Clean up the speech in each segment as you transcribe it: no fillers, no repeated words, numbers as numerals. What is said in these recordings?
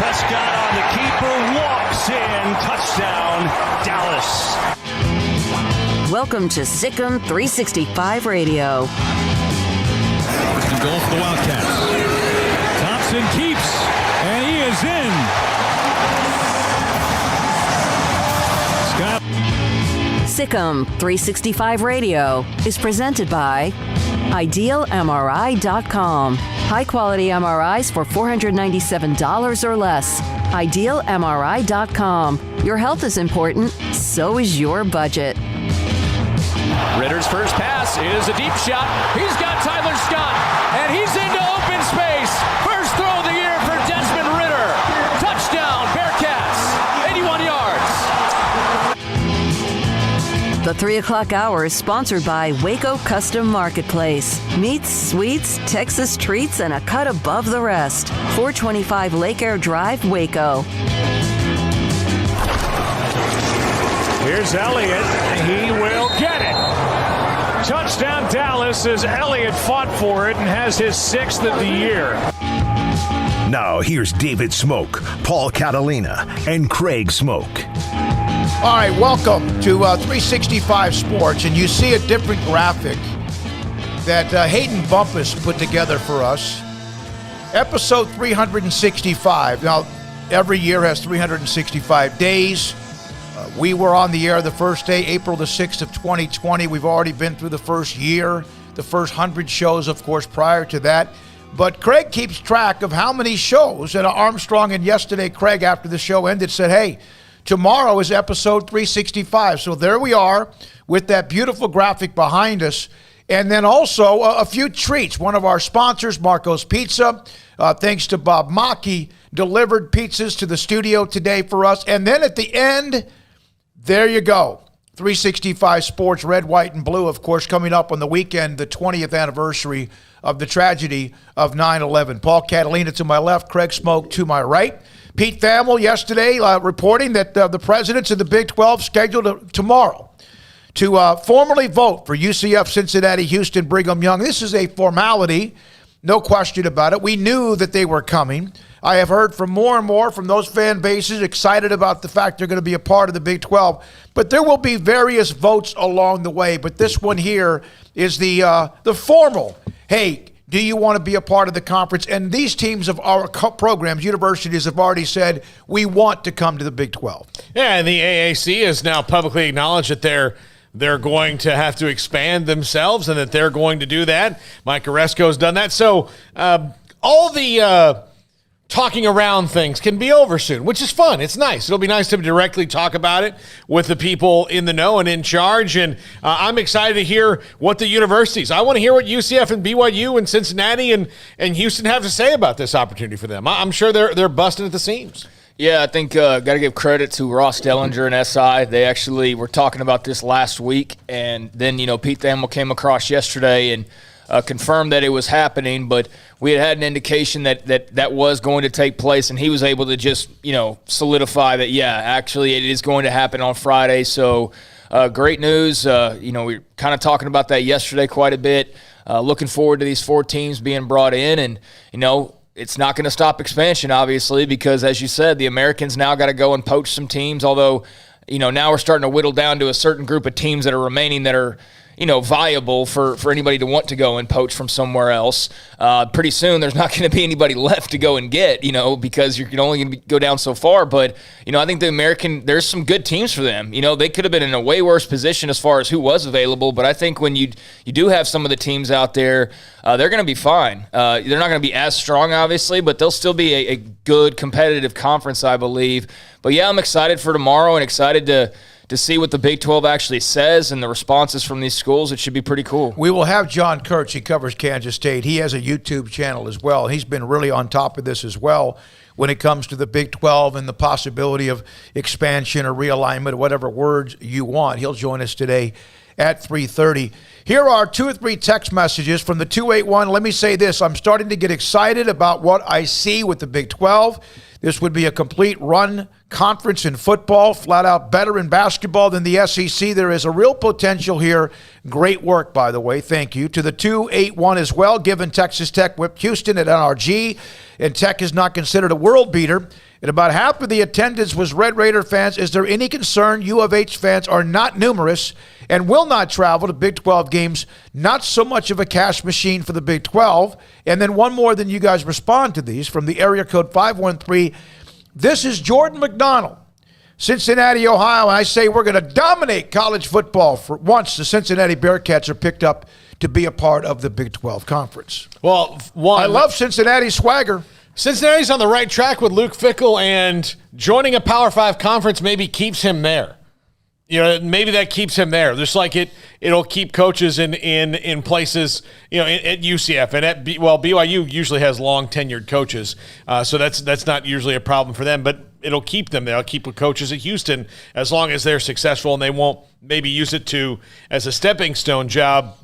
Prescott on the keeper, walks in, touchdown, Dallas. Welcome to Sikkim 365 Radio. First and goal for the Wildcats. Thompson keeps, and he is in. Scott. Sikkim 365 Radio is presented by IdealMRI.com. High-quality MRIs for $497 or less. IdealMRI.com. Your health is important, so is your budget. Ritter's first pass is a deep shot. He's got Tyler Scott, and he's into open space. First throw of the year for Desmond Ritter. Touchdown, Bearcats, 81 yards. The 3 o'clock hour is sponsored by Waco Custom Marketplace. Meats, sweets, Texas treats, and a cut above the rest. 425 Lake Air Drive, Waco. Here's Elliott. He will get it. Touchdown Dallas as Elliott fought for it and has his 6th of the year. Now here's David Smoak, Paul Catalina, and Craig Smoak. All right, welcome to 365 Sports, and you see a different graphic that Hayden Bumpus put together for us. Episode 365. Now, every year has 365 days. We were on the air the first day, April the 6th of 2020. We've already been through the first year, the first 100 shows, of course, prior to that. But Craig keeps track of how many shows. And Armstrong and yesterday, Craig, after the show ended, said, hey, tomorrow is episode 365. So there we are with that beautiful graphic behind us. And then also a few treats. One of our sponsors, Marco's Pizza, thanks to Bob Mackey, delivered pizzas to the studio today for us. And then at the end, there you go. 365 Sports, red, white, and blue, of course, coming up on the weekend, the 20th anniversary of the tragedy of 9/11. Paul Catalina to my left, Craig Smoak to my right. Pete Thamel yesterday reporting that the presidents of the Big 12 scheduled tomorrow to formally vote for UCF, Cincinnati, Houston, Brigham Young. This is a formality, no question about it. We knew that they were coming. I have heard from more and more from those fan bases excited about the fact they're going to be a part of the Big 12. But there will be various votes along the way. But this one here is the formal, hey, do you want to be a part of the conference? And these teams of our programs, universities, have already said, we want to come to the Big 12. Yeah, and the AAC has now publicly acknowledged that they're going to have to expand themselves and that they're going to do that. Mike Oresco's done that. So all the talking around things can be over soon, which is fun. It's nice. It'll be nice to directly talk about it with the people in the know and in charge. And I'm excited to hear what the universities, I want to hear what UCF and BYU and Cincinnati and Houston have to say about this opportunity for them. I'm sure they're busting at the seams. Yeah, I think got to give credit to Ross Dellinger and SI. They actually were talking about this last week, and then, Pete Thamel came across yesterday and confirmed that it was happening, but we had an indication that was going to take place, and he was able to just, solidify that, yeah, actually it is going to happen on Friday. So great news. We were kind of talking about that yesterday quite a bit. Looking forward to these 4 teams being brought in, and it's not going to stop expansion, obviously, because as you said, the Americans now got to go and poach some teams. Although, now we're starting to whittle down to a certain group of teams that are remaining that are viable for anybody to want to go and poach from somewhere else. Pretty soon, there's not going to be anybody left to go and get, because you're only going to go down so far. But, I think the American, there's some good teams for them. They could have been in a way worse position as far as who was available. But I think when you do have some of the teams out there, they're going to be fine. They're not going to be as strong, obviously, but they'll still be a good competitive conference, I believe. But, yeah, I'm excited for tomorrow and excited to see what the Big 12 actually says and the responses from these schools. It should be pretty cool. We will have John Kurtz. He covers Kansas State. He has a YouTube channel as well. He's been really on top of this as well when it comes to the Big 12 and the possibility of expansion or realignment or whatever words you want. He'll join us today at 3:30. Here are 2 or 3 text messages from the 281. Let me say this. I'm starting to get excited about what I see with the Big 12. This would be a complete run conference in football, flat out better in basketball than the SEC. There is a real potential here. Great work, by the way. Thank you. To the 281 as well, given Texas Tech whipped Houston at NRG, and Tech is not considered a world beater, and about half of the attendance was Red Raider fans. Is there any concern U of H fans are not numerous and will not travel to Big 12 games? Not so much of a cash machine for the Big 12. And then one more than you guys respond to these from the area code 513. This is Jordan McDonald, Cincinnati, Ohio. And I say we're going to dominate college football for once the Cincinnati Bearcats are picked up to be a part of the Big 12 conference. Well, I love Cincinnati's swagger. Cincinnati's on the right track with Luke Fickell, and joining a Power 5 conference maybe keeps him there. Maybe that keeps him there. Just like it'll keep coaches in places, at UCF and at BYU usually has long tenured coaches, so that's not usually a problem for them. But it'll keep them there. It'll keep coaches at Houston as long as they're successful, and they won't maybe use it as a stepping stone job.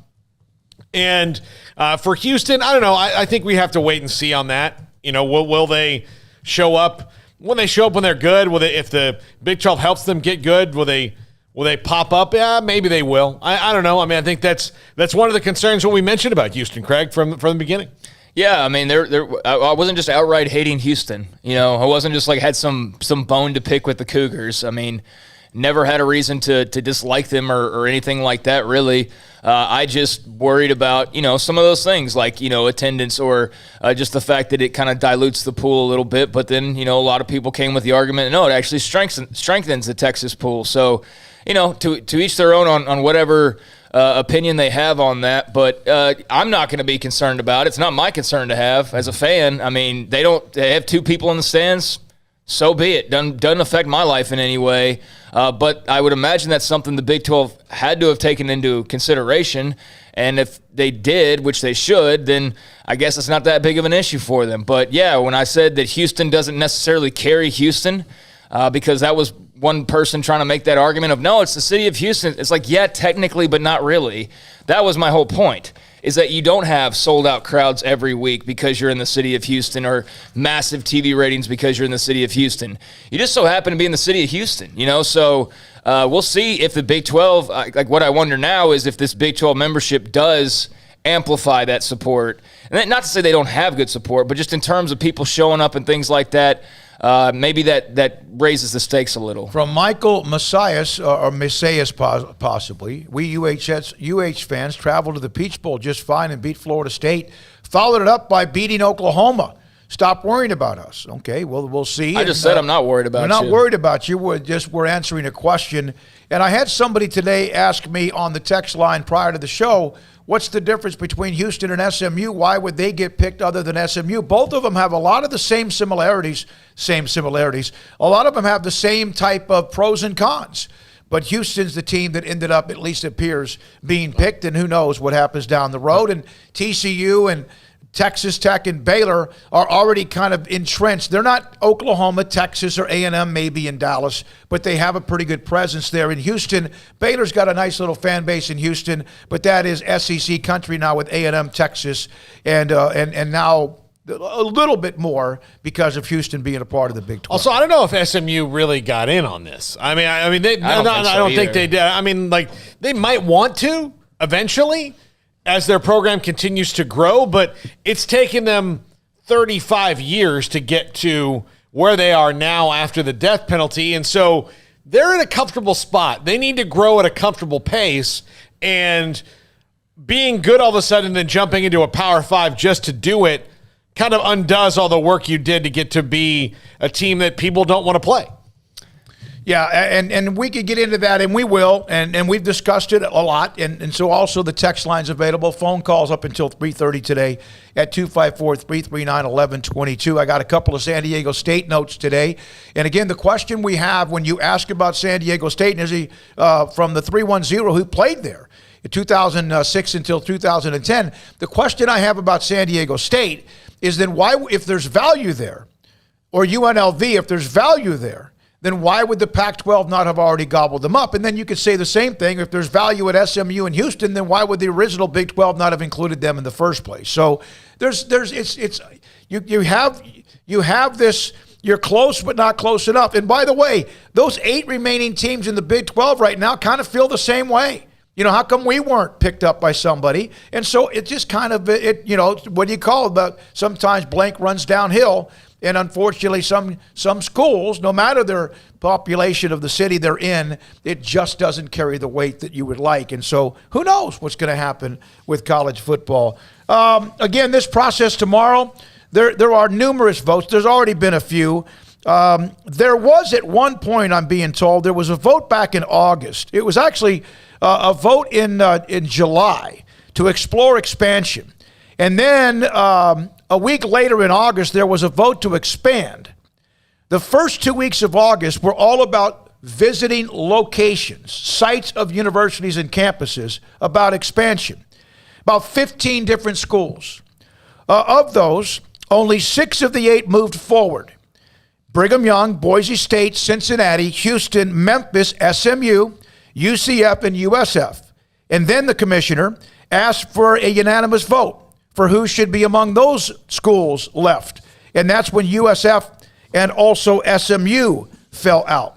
And for Houston, I don't know. I think we have to wait and see on that. Will they show up? When they show up when they're good, if the Big 12 helps them get good, will they pop up? Yeah, maybe they will. I don't know. I mean, I think that's one of the concerns when we mentioned about Houston, Craig, from the beginning. Yeah, I mean, I wasn't just outright hating Houston. I wasn't just like had some bone to pick with the Cougars. I mean, never had a reason to dislike them or anything like that, really. I just worried about, some of those things like, attendance or just the fact that it kind of dilutes the pool a little bit. But then, a lot of people came with the argument, no, it actually strengthens the Texas pool. So, to each their own on whatever opinion they have on that. But I'm not going to be concerned about it. It's not my concern to have as a fan. I mean, they have 2 people in the stands. So be it. Doesn't affect my life in any way. But I would imagine that's something the Big 12 had to have taken into consideration. And if they did, which they should, then I guess it's not that big of an issue for them. But, yeah, when I said that Houston doesn't necessarily carry Houston, because that was one person trying to make that argument of, no, it's the city of Houston. It's like, yeah, technically, but not really. That was my whole point, is that you don't have sold-out crowds every week because you're in the city of Houston, or massive TV ratings because you're in the city of Houston. You just so happen to be in the city of Houston, So we'll see if the Big 12, like what I wonder now is if this Big 12 membership does amplify that support. And not to say they don't have good support, but just in terms of people showing up and things like that, maybe that raises the stakes a little. From Michael Messias, or Messias possibly, we UH fans traveled to the Peach Bowl just fine and beat Florida State, followed it up by beating Oklahoma. Stop worrying about us. Okay, well, we'll see. I just said I'm not worried about you. We're not worried about you. We're answering a question. And I had somebody today ask me on the text line prior to the show, what's the difference between Houston and SMU? Why would they get picked other than SMU? Both of them have a lot of the same similarities. A lot of them have the same type of pros and cons. But Houston's the team that ended up, at least appears, being picked, and who knows what happens down the road. And TCU and Texas Tech and Baylor are already kind of entrenched. They're not Oklahoma, Texas, or A&M maybe in Dallas, but they have a pretty good presence there. In Houston, Baylor's got a nice little fan base in Houston, but that is SEC country now with A&M, Texas, and now a little bit more because of Houston being a part of the Big 12. Also, I don't know if SMU really got in on this. I mean, I don't think they did. I mean, like, they might want to eventually as their program continues to grow, but it's taken them 35 years to get to where they are now after the death penalty. And so they're in a comfortable spot. They need to grow at a comfortable pace, and being good all of a sudden then jumping into a Power 5 just to do it kind of undoes all the work you did to get to be a team that people don't want to play. Yeah, and we could get into that, and we will, and we've discussed it a lot, and so also the text line's available. Phone calls up until 3:30 today at 254-339-1122. I got a couple of San Diego State notes today, and again, the question we have when you ask about San Diego State, and is he from the 310 who played there in 2006 until 2010, the question I have about San Diego State is then why, if there's value there, or UNLV, if there's value there, then why would the Pac-12 not have already gobbled them up? And then you could say the same thing. If there's value at SMU and Houston, then why would the original Big 12 not have included them in the first place? So you have this, you're close but not close enough. And by the way, those 8 remaining teams in the Big 12 right now kind of feel the same way. You know, how come we weren't picked up by somebody? And so it just kind of, what do you call it? But sometimes blank runs downhill. And unfortunately, some schools, no matter their population of the city they're in, it just doesn't carry the weight that you would like. And so who knows what's going to happen with college football. Again, this process tomorrow, there are numerous votes. There's already been a few. There was at one point, I'm being told, there was a vote back in August. It was actually a vote in July to explore expansion. And then a week later in August, there was a vote to expand. The first 2 weeks of August were all about visiting locations, sites of universities and campuses, about expansion. About 15 different schools. Of those, only 6 of the 8 moved forward. Brigham Young, Boise State, Cincinnati, Houston, Memphis, SMU, UCF, and USF. And then the commissioner asked for a unanimous vote for who should be among those schools left. And that's when USF and also SMU fell out.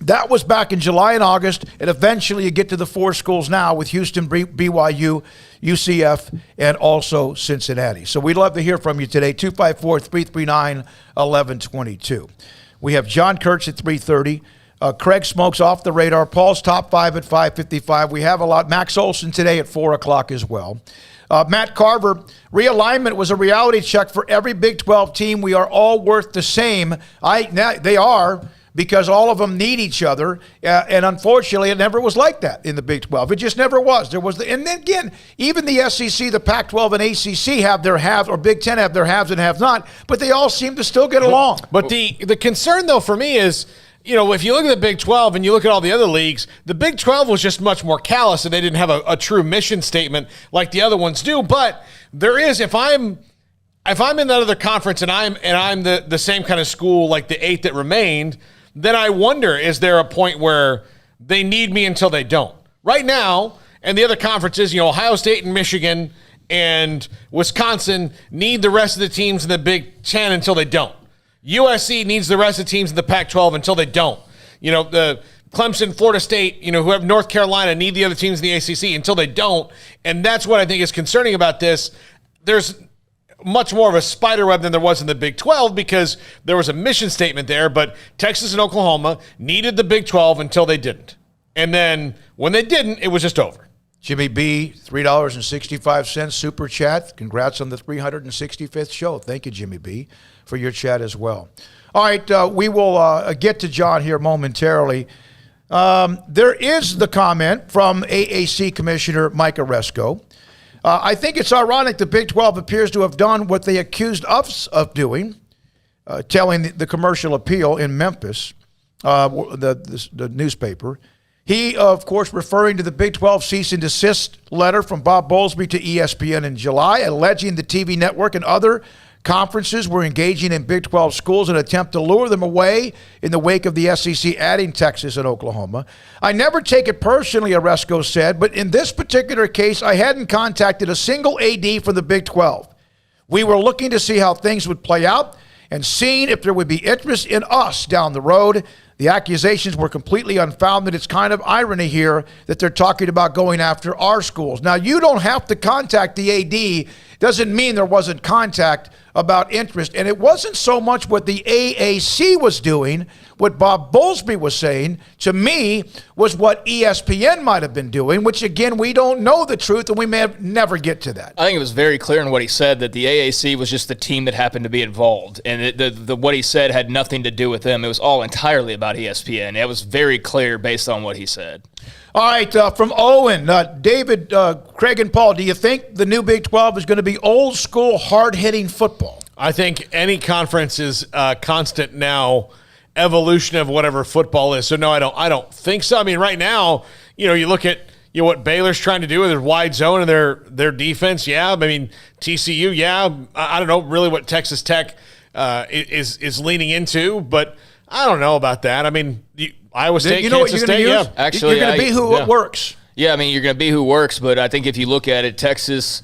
That was back in July and August, and eventually you get to the 4 schools now with Houston, BYU, UCF, and also Cincinnati. So we'd love to hear from you today, 254-339-1122. We have John Kurtz at 3:30. Craig Smoak's off the radar. Paul's top 5 at 5:55. We have a lot. Max Olson today at 4 o'clock as well. Matt Carver, realignment was a reality check for every Big 12 team. We are all worth the same. They are, because all of them need each other. And unfortunately, it never was like that in the Big 12. It just never was. And then again, even the SEC, the Pac-12, and ACC have their haves, or Big 10 have their haves and have not, but they all seem to still get along. But the concern, though, for me is, if you look at the Big 12 and you look at all the other leagues, the Big 12 was just much more callous, and they didn't have a true mission statement like the other ones do. But there is, if I'm in that other conference and I'm the same kind of school like the 8 that remained, then I wonder, is there a point where they need me until they don't? Right now, and the other conferences, Ohio State and Michigan and Wisconsin need the rest of the teams in the Big 10 until they don't. USC needs the rest of the teams in the Pac-12 until they don't. The Clemson, Florida State, who have North Carolina need the other teams in the ACC until they don't. And that's what I think is concerning about this. There's much more of a spider web than there was in the Big 12 because there was a mission statement there, but Texas and Oklahoma needed the Big 12 until they didn't. And then when they didn't, it was just over. Jimmy B, $3.65 super chat. Congrats on the 365th show. Thank you, Jimmy B, for your chat as well. All right, we will get to John here momentarily. There is the comment from AAC Commissioner Mike Oresco. I think it's ironic the Big 12 appears to have done what they accused us of doing, telling the commercial appeal in Memphis, the newspaper. He, of course, referring to the Big 12 cease and desist letter from Bob Bowlesby to ESPN in July, alleging the TV network and other conferences were engaging in Big 12 schools in an attempt to lure them away in the wake of the SEC adding Texas and Oklahoma. I never take it personally, Oresco said, but in this particular case, I hadn't contacted a single AD from the Big 12. We were looking to see how things would play out and seeing if there would be interest in us down the road. The accusations were completely unfounded. It's kind of irony here that they're talking about going after our schools. Now, you don't have to contact the AD. Doesn't mean there wasn't contact about interest. And it wasn't so much what the AAC was doing. What Bob Bowlesby was saying, to me, was what ESPN might have been doing, which, again, we don't know the truth, and we may never get to that. I think it was very clear in what he said that the AAC was just the team that happened to be involved, and what he said had nothing to do with them. It was all entirely about ESPN. It was very clear based on what he said. All right, from Owen, David, Craig, and Paul, do you think the new Big 12 is going to be old-school, hard-hitting football? I think any conference is constant now evolution of whatever football is. So no, I don't think so. I mean, right now, you look at what Baylor's trying to do with their wide zone and their defense. Yeah, I mean TCU. Yeah, I don't know really what Texas Tech is leaning into, but I don't know about that. I mean, Iowa State, Kansas State. Yeah, actually, you're going to be who it works. Yeah, I mean, you're going to be who works, but I think if you look at it, Texas,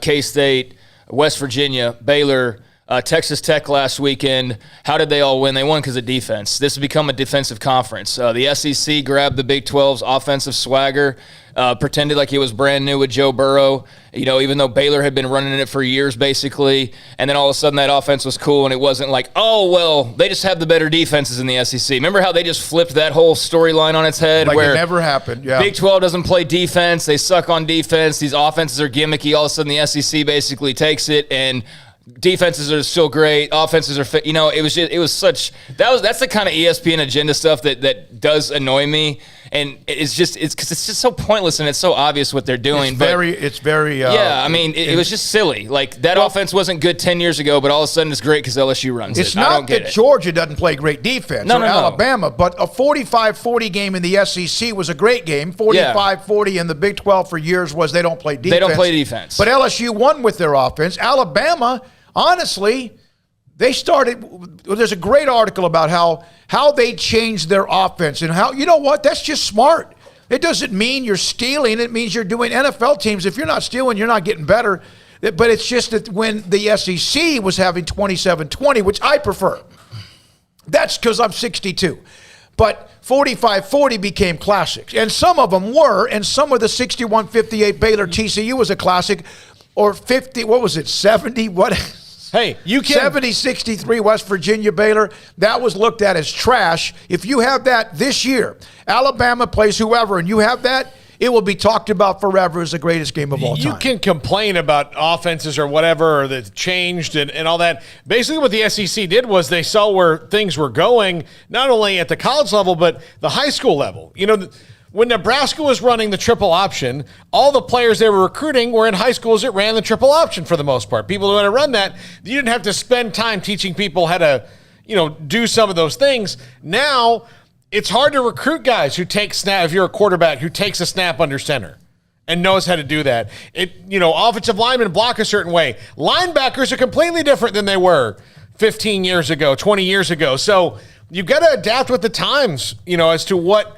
K-State, West Virginia, Baylor, Texas Tech last weekend, how did they all win? They won because of defense. This has become a defensive conference. The SEC grabbed the Big 12's offensive swagger, pretended like it was brand new with Joe Burrow, even though Baylor had been running it for years, basically. And then all of a sudden that offense was cool, and it wasn't like, oh, well, they just have the better defenses in the SEC. Remember how they just flipped that whole storyline on its head? Like where it never happened, yeah. Big 12 doesn't play defense. They suck on defense. These offenses are gimmicky. All of a sudden the SEC basically takes it, and defenses are still great. Offenses are fit. That's the kind of ESPN agenda stuff that does annoy me, and it's just so pointless and it's so obvious what they're doing. It's very. It was just silly. Like that offense wasn't good 10 years ago, but all of a sudden it's great because LSU runs it. It's not that Georgia doesn't play great defense or Alabama, but a 45-40 game in the SEC was a great game. 45-40 in the Big 12 for years was they don't play defense. They don't play defense. But LSU won with their offense. Alabama, honestly, they started. There's a great article about how they changed their offense and how, you know what, that's just smart. It doesn't mean you're stealing. It means you're doing. NFL teams, if you're not stealing, you're not getting better. But it's just that when the SEC was having 27-20, which I prefer, that's because I'm 62. But 45-40 became classics. And some of them were, and some of the 61-58 Baylor TCU was a classic, or 50, what was it, 70, what? Hey, you can 70-63 West Virginia Baylor. That was looked at as trash. If you have that this year, Alabama plays whoever, and you have that, it will be talked about forever as the greatest game of all time. You can complain about offenses or whatever, or that changed and all that. Basically what the SEC did was they saw where things were going, not only at the college level, but the high school level. When Nebraska was running the triple option, all the players they were recruiting were in high schools that ran the triple option for the most part. People who had to run that, you didn't have to spend time teaching people how to, do some of those things. Now, it's hard to recruit guys who take snap, if you're a quarterback, who takes a snap under center and knows how to do that. Offensive linemen block a certain way. Linebackers are completely different than they were 15 years ago, 20 years ago. So you've got to adapt with the times, as to what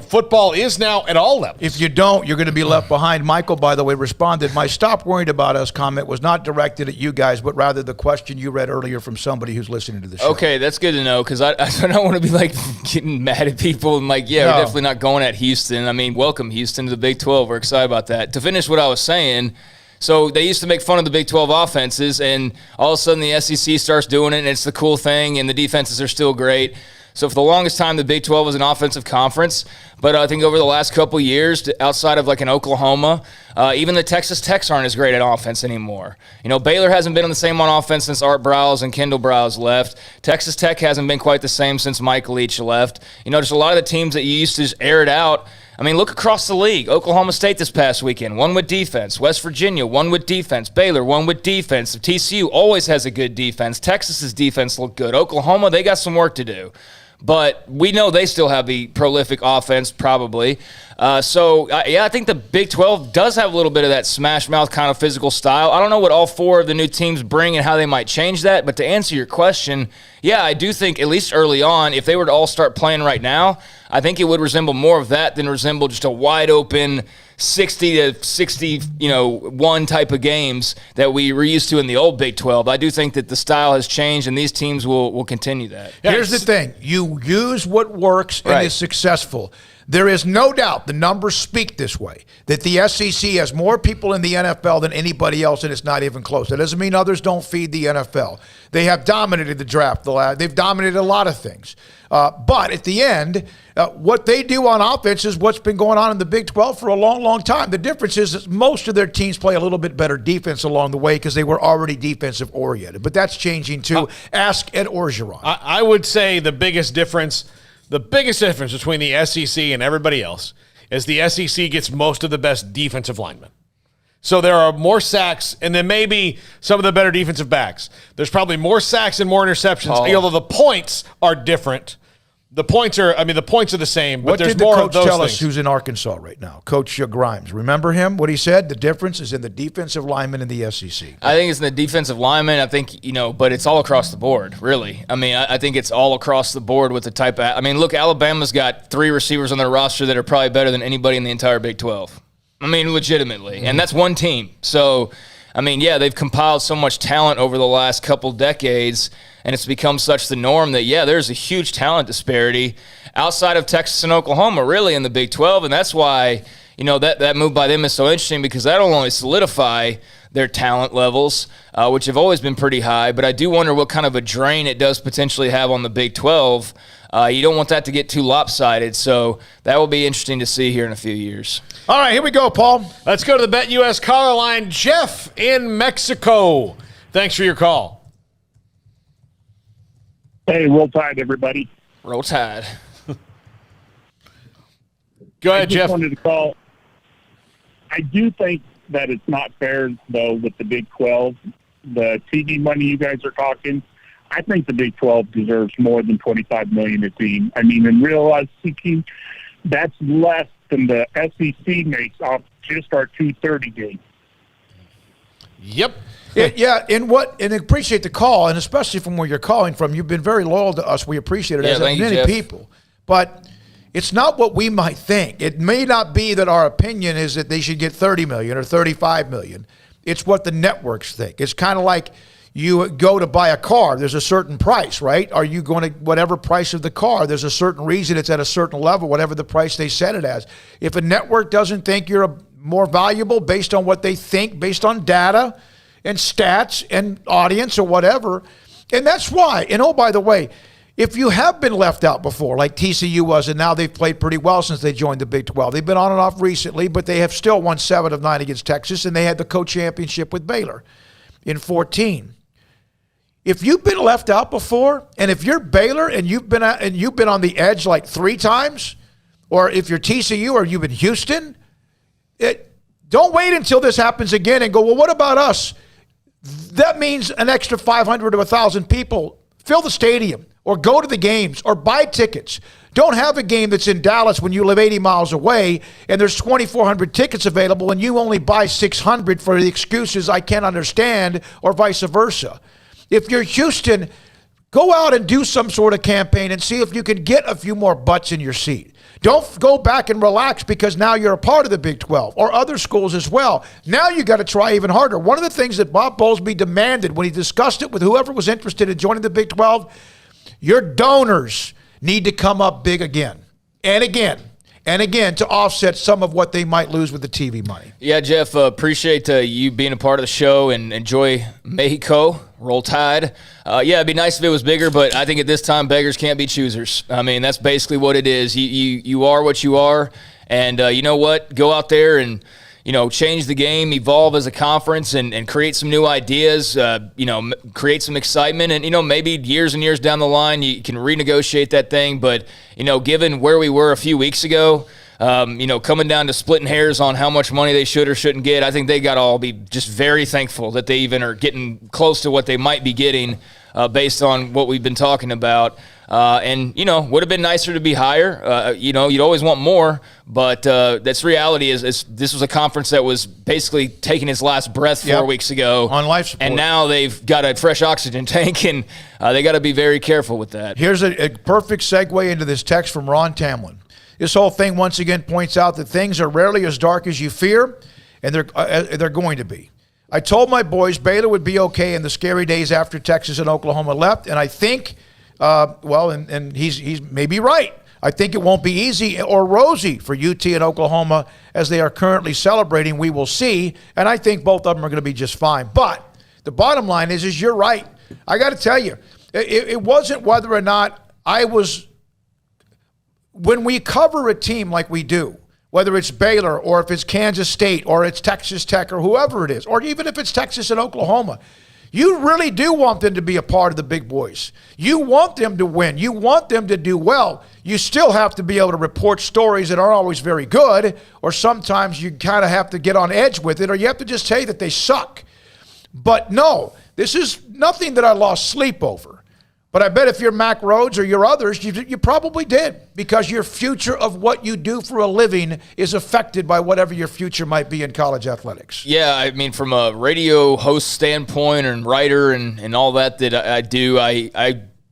football is now at all levels. If you don't, you're going to be left behind. Michael, by the way, responded, my stop worrying about us comment was not directed at you guys, but rather the question you read earlier from somebody who's listening to the show. Okay, that's good to know, because I don't want to be getting mad at people and we're definitely not going at Houston. I mean, welcome Houston to the Big 12. We're excited about that. To finish what I was saying, so they used to make fun of the Big 12 offenses, and all of a sudden the SEC starts doing it, and it's the cool thing, and the defenses are still great. So for the longest time, the Big 12 was an offensive conference. But I think over the last couple of years, outside of an Oklahoma, even the Texas Techs aren't as great at offense anymore. Baylor hasn't been on the same on offense since Art Browse and Kendall Browse left. Texas Tech hasn't been quite the same since Mike Leach left. Just a lot of the teams that you used to just air it out. I mean, look across the league. Oklahoma State this past weekend, won with defense. West Virginia, won with defense. Baylor, won with defense. TCU always has a good defense. Texas's defense looked good. Oklahoma, they got some work to do. But we know they still have the prolific offense, probably. I think the Big 12 does have a little bit of that smash mouth kind of physical style. I don't know what all four of the new teams bring and how they might change that. But to answer your question, yeah, I do think, at least early on, if they were to all start playing right now, I think it would resemble more of that than resemble just a wide open 60 to 61 type of games that we were used to in the old Big 12. I do think that the style has changed, and these teams will continue that. Here's the thing. You use what works and is successful. There is no doubt, the numbers speak this way, that the SEC has more people in the NFL than anybody else, and it's not even close. That doesn't mean others don't feed the NFL. They have dominated the draft. They've dominated a lot of things. But at the end, what they do on offense is what's been going on in the Big 12 for a long, long time. The difference is that most of their teams play a little bit better defense along the way because they were already defensive-oriented. But that's changing, too. Ask Ed Orgeron. I would say the biggest difference between the SEC and everybody else is the SEC gets most of the best defensive linemen. So there are more sacks, and then maybe some of the better defensive backs. There's probably more sacks and more interceptions, although the points are different. The points are the same, but there's more of those things. What did the coach tell us who's in Arkansas right now? Coach Grimes. Remember him? What he said? The difference is in the defensive linemen in the SEC. I think it's in the defensive linemen. I think, but it's all across the board, really. I mean, I think it's all across the board with the type of – look, Alabama's got 3 receivers on their roster that are probably better than anybody in the entire Big 12. Legitimately. Mm-hmm. And that's one team. So, they've compiled so much talent over the last couple decades, and it's become such the norm that, there's a huge talent disparity outside of Texas and Oklahoma, really, in the Big 12. And that's why, that move by them is so interesting, because that'll only solidify their talent levels, which have always been pretty high. But I do wonder what kind of a drain it does potentially have on the Big 12. You don't want that to get too lopsided, so that will be interesting to see here in a few years. All right, here we go, Paul. Let's go to the BetUS caller line. Jeff in Mexico. Thanks for your call. Hey, roll tide, everybody. Roll tide. Go ahead, Jeff. I just wanted to call. I do think that it's not fair, though, with the Big 12. The TV money you guys are talking, I think the Big 12 deserves more than $25 million a team. In real speaking, that's less than the SEC makes off just our 230 game. Yep. And appreciate the call, and especially from where you're calling from. You've been very loyal to us. We appreciate it, as have many people. But it's not what we might think. It may not be that our opinion is that they should get $30 million or $35 million. It's what the networks think. It's kind of like you go to buy a car. There's a certain price, right? Are you going to, whatever price of the car, there's a certain reason it's at a certain level, whatever the price they set it as. If a network doesn't think you're more valuable based on what they think, based on data and stats and audience or whatever, and that's why. And oh, by the way, if you have been left out before, like TCU was, and now they've played pretty well since they joined the Big 12. They've been on and off recently, but they have still won 7 of 9 against Texas, and they had the co-championship with Baylor in 2014. If you've been left out before, and if you're Baylor and you've been on the edge like 3 times, or if you're TCU or you've been Houston, don't wait until this happens again and go, well, what about us? That means an extra 500 to 1,000 people fill the stadium or go to the games or buy tickets. Don't have a game that's in Dallas when you live 80 miles away and there's 2,400 tickets available and you only buy 600 for the excuses I can't understand, or vice versa. If you're Houston, go out and do some sort of campaign and see if you can get a few more butts in your seat. Don't go back and relax because now you're a part of the Big 12 or other schools as well. Now you got to try even harder. One of the things that Bob Bowlesby demanded when he discussed it with whoever was interested in joining the Big 12, your donors need to come up big again and again and again to offset some of what they might lose with the TV money. Yeah, Jeff, appreciate you being a part of the show and enjoy Mexico. Roll Tide. It'd be nice if it was bigger, but I think at this time, beggars can't be choosers. That's basically what it is. You are what you are, and you know what? Go out there and change the game, evolve as a conference, and create some new ideas. Create some excitement, and maybe years and years down the line, you can renegotiate that thing. But given where we were a few weeks ago, coming down to splitting hairs on how much money they should or shouldn't get, I think they got to all be just very thankful that they even are getting close to what they might be getting based on what we've been talking about. Would have been nicer to be higher. You'd always want more, but that's reality is this was a conference that was basically taking its last breath 4 weeks ago on life support. And now they've got a fresh oxygen tank, and they got to be very careful with that. Here's a perfect segue into this text from Ron Tamlin. This whole thing once again points out that things are rarely as dark as you fear, and they're going to be. I told my boys Baylor would be okay in the scary days after Texas and Oklahoma left, and I think, and he's maybe right. I think it won't be easy or rosy for UT and Oklahoma as they are currently celebrating. We will see, and I think both of them are going to be just fine. But the bottom line is you're right. I got to tell you, it wasn't whether or not I was – when we cover a team like we do, whether it's Baylor or if it's Kansas State or it's Texas Tech or whoever it is, or even if it's Texas and Oklahoma, you really do want them to be a part of the big boys. You want them to win. You want them to do well. You still have to be able to report stories that aren't always very good, or sometimes you kind of have to get on edge with it, or you have to just say that they suck. But no, this is nothing that I lost sleep over. But I bet if you're Mac Rhodes or your others, you probably did, because your future of what you do for a living is affected by whatever your future might be in college athletics. Yeah, I mean, from a radio host standpoint and writer and all that I do, I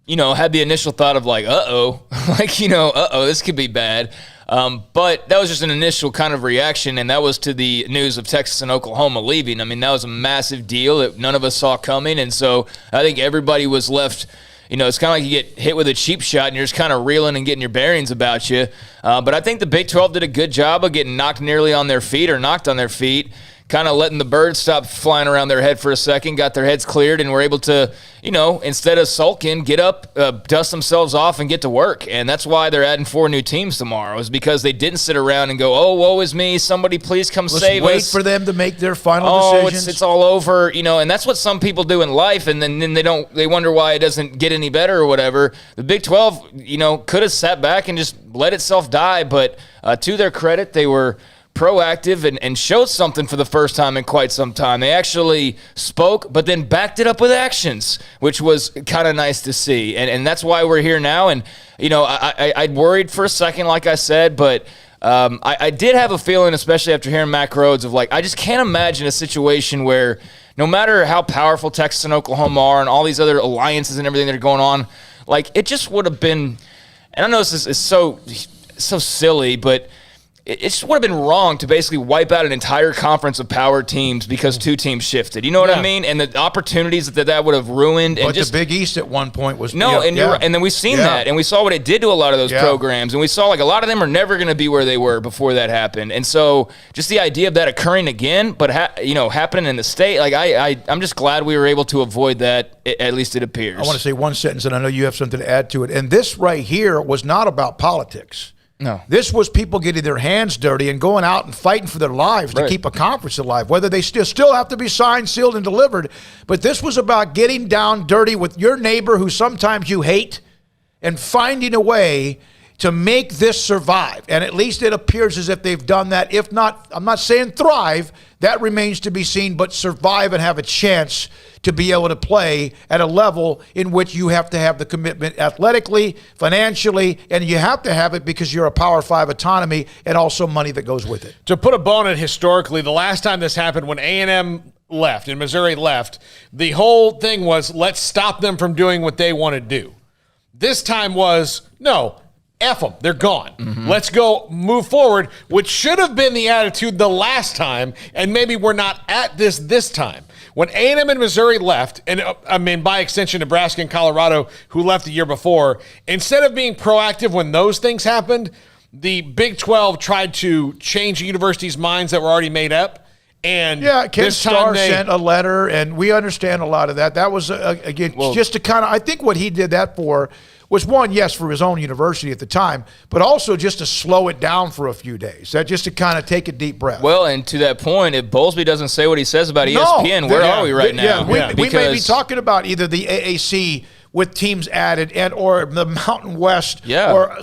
had the initial thought of like, this could be bad. But that was just an initial kind of reaction, and that was to the news of Texas and Oklahoma leaving. I mean, that was a massive deal that none of us saw coming, and so I think everybody was left – it's kind of like you get hit with a cheap shot and you're just kind of reeling and getting your bearings about you. But I think the Big 12 did a good job of getting knocked on their feet, kind of letting the birds stop flying around their head for a second, got their heads cleared, and were able to, instead of sulking, get up, dust themselves off, and get to work. And that's why they're adding 4 new teams tomorrow, is because they didn't sit around and go, oh, woe is me, somebody please come save us. Wait for them to make their final decisions. It's all over, and that's what some people do in life, and then they wonder why it doesn't get any better or whatever. The Big 12, could have sat back and just let itself die, but to their credit, they were proactive and showed something for the first time in quite some time. They actually spoke, but then backed it up with actions, which was kind of nice to see. And that's why we're here now. And, I'd worried for a second, like I said, but I did have a feeling, especially after hearing Mac Rhodes, of like, I just can't imagine a situation where no matter how powerful Texas and Oklahoma are and all these other alliances and everything that are going on, like, it just would have been, and I know this is so silly, but it just would have been wrong to basically wipe out an entire conference of power teams because 2 teams shifted. You know what I mean? And the opportunities that would have ruined. But and just the Big East at one point was and then we've seen that, and we saw what it did to a lot of those programs, and we saw like a lot of them are never going to be where they were before that happened. And so just the idea of that occurring again, but happening in the state, like I'm just glad we were able to avoid that. At least it appears. I want to say one sentence, and I know you have something to add to it. And this right here was not about politics. No. This was people getting their hands dirty and going out and fighting for their lives to keep a conference alive, whether they still have to be signed, sealed, and delivered. But this was about getting down dirty with your neighbor who sometimes you hate and finding a way to make this survive. And at least it appears as if they've done that. If not, I'm not saying thrive, that remains to be seen, but survive and have a chance to be able to play at a level in which you have to have the commitment athletically, financially, and you have to have it because you're a Power 5 autonomy and also money that goes with it. To put a bow on it historically, the last time this happened when A&M left and Missouri left, the whole thing was let's stop them from doing what they want to do. This time was, no, F them. They're gone. Mm-hmm. Let's go move forward, which should have been the attitude the last time, and maybe we're not at this time. When A&M and Missouri left, and I mean, by extension, Nebraska and Colorado, who left the year before, instead of being proactive when those things happened, the Big 12 tried to change universities' minds that were already made up. And Ken Starr sent a letter, and we understand a lot of that. That was, just to kind of, I think what he did that for was one, yes, for his own university at the time, but also just to slow it down for a few days. That just to kind of take a deep breath. Well, and to that point, if Bowlesby doesn't say what he says about ESPN, where are we right now? We may be talking about either the AAC with teams added and or the Mountain West or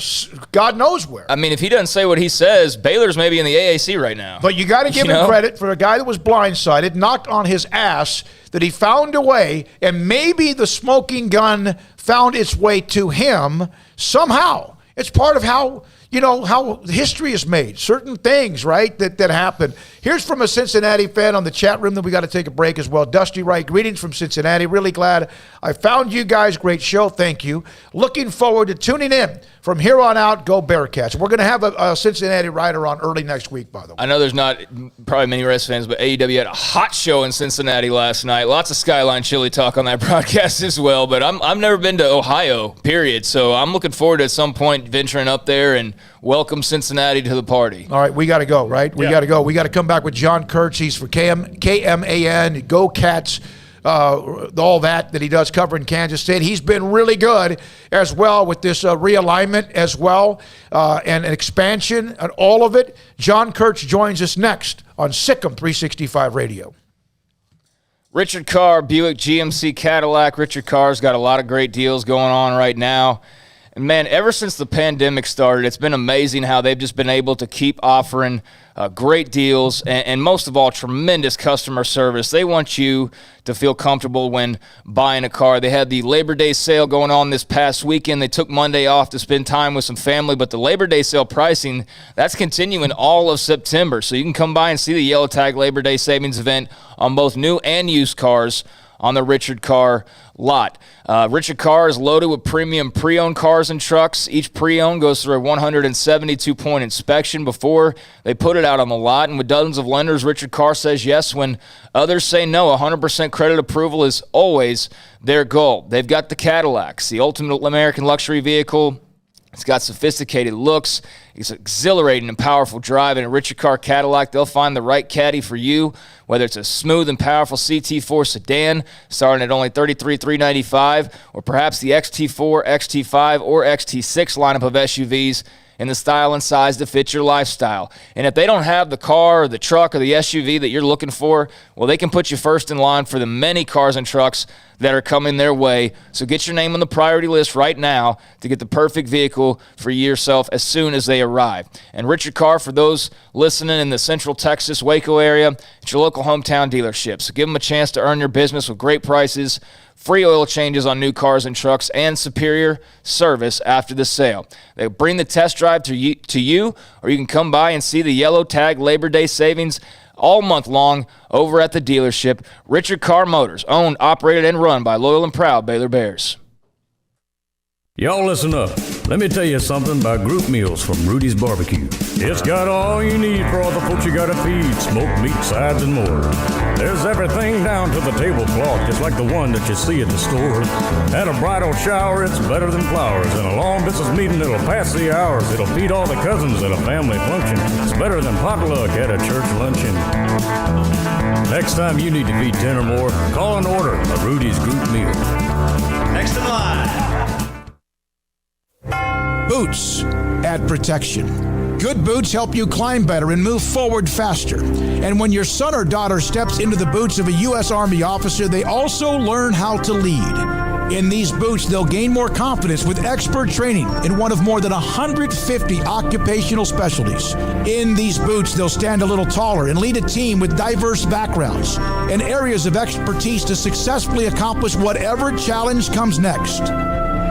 God knows where. I mean, if he doesn't say what he says, Baylor's maybe in the AAC right now. But you got to give him credit for a guy that was blindsided, knocked on his ass, that he found a way, and maybe the smoking gun found its way to him somehow. It's part of how how history is made, certain things, right, that happen. Here's from a Cincinnati fan on the chat room that we got to take a break as well. Dusty Wright, greetings from Cincinnati. Really glad I found you guys. Great show. Thank you. Looking forward to tuning in. From here on out, go Bearcats. We're going to have a Cincinnati writer on early next week, by the way. I know there's not probably many Reds fans, but AEW had a hot show in Cincinnati last night. Lots of Skyline Chili talk on that broadcast as well, but I've never been to Ohio, period. So I'm looking forward to at some point venturing up there and welcome Cincinnati to the party. All right, we got to go, right? We got to go. We got to come back with John Kurtz. He's for KMAN, Go Cats, all that he does covering Kansas State. He's been really good as well with this realignment as well and an expansion and all of it. John Kurtz joins us next on Sikkim 365 Radio. Richard Carr, Buick GMC Cadillac. Richard Carr's got a lot of great deals going on right now. And, man, ever since the pandemic started, it's been amazing how they've just been able to keep offering great deals and most of all, tremendous customer service. They want you to feel comfortable when buying a car. They had the Labor Day sale going on this past weekend. They took Monday off to spend time with some family, but the Labor Day sale pricing, that's continuing all of September. So you can come by and see the Yellow Tag Labor Day savings event on both new and used cars on the Richard Carr lot. Richard Carr is loaded with premium pre-owned cars and trucks. Each pre-owned goes through a 172-point inspection before they put it out on the lot. And with dozens of lenders, Richard Carr says yes when others say no. 100% credit approval is always their goal. They've got the Cadillacs, the ultimate American luxury vehicle. It's got sophisticated looks. It's exhilarating and powerful drive. And at Richard Carr Cadillac, they'll find the right caddy for you, whether it's a smooth and powerful CT4 sedan starting at only $33,395, or perhaps the XT4, XT5, or XT6 lineup of SUVs in the style and size that fits your lifestyle. And if they don't have the car or the truck or the SUV that you're looking for, well, they can put you first in line for the many cars and trucks that are coming their way. So get your name on the priority list right now to get the perfect vehicle for yourself as soon as they arrive. And Richard Carr, for those listening in the Central Texas, Waco area, it's your local hometown dealership. So give them a chance to earn your business with great prices, free oil changes on new cars and trucks, and superior service after the sale. They'll bring the test drive to you, or you can come by and see the Yellow Tag Labor Day savings all month long over at the dealership. Richard Carr Motors, owned, operated, and run by loyal and proud Baylor Bears. Y'all listen up. Let me tell you something about group meals from Rudy's Barbecue. It's got all you need for all the folks you gotta feed, smoked meat, sides, and more. There's everything down to the tablecloth, just like the one that you see at the store. At a bridal shower, it's better than flowers. And a long business meeting, it'll pass the hours. It'll feed all the cousins at a family function. It's better than potluck at a church luncheon. Next time you need to feed 10 or more, call and order a Rudy's group meal. Next in line. Boots add protection. Good boots help you climb better and move forward faster. And when your son or daughter steps into the boots of a U.S. Army officer, they also learn how to lead. In these boots, they'll gain more confidence with expert training in one of more than 150 occupational specialties. In these boots, they'll stand a little taller and lead a team with diverse backgrounds and areas of expertise to successfully accomplish whatever challenge comes next.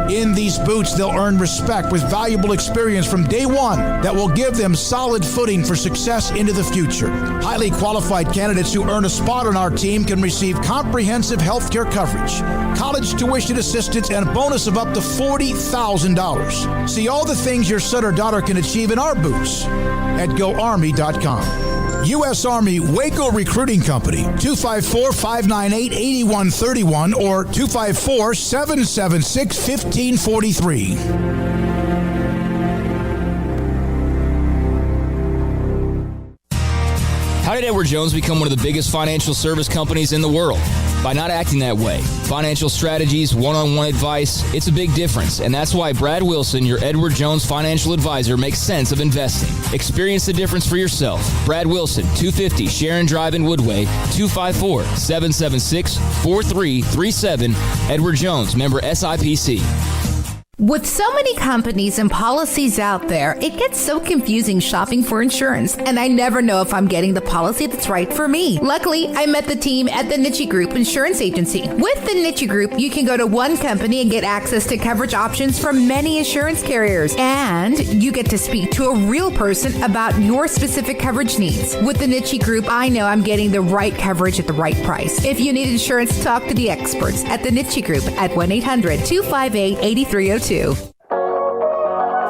In these boots, they'll earn respect with valuable experience from day one that will give them solid footing for success into the future. Highly qualified candidates who earn a spot on our team can receive comprehensive health care coverage, college tuition assistance, and a bonus of up to $40,000. See all the things your son or daughter can achieve in our boots at GoArmy.com. U.S. Army Waco Recruiting Company, 254-598-8131 or 254-776-1543. How did Edward Jones become one of the biggest financial service companies in the world? By not acting that way. Financial strategies, one-on-one advice, it's a big difference. And that's why Brad Wilson, your Edward Jones financial advisor, makes sense of investing. Experience the difference for yourself. Brad Wilson, 250 Sharon Drive in Woodway, 254-776-4337. Edward Jones, member SIPC. With so many companies and policies out there, it gets so confusing shopping for insurance, and I never know if I'm getting the policy that's right for me. Luckily, I met the team at the Niche Group Insurance Agency. With the Niche Group, you can go to one company and get access to coverage options from many insurance carriers, and you get to speak to a real person about your specific coverage needs. With the Niche Group, I know I'm getting the right coverage at the right price. If you need insurance, talk to the experts at the Niche Group at 1-800-258-8302.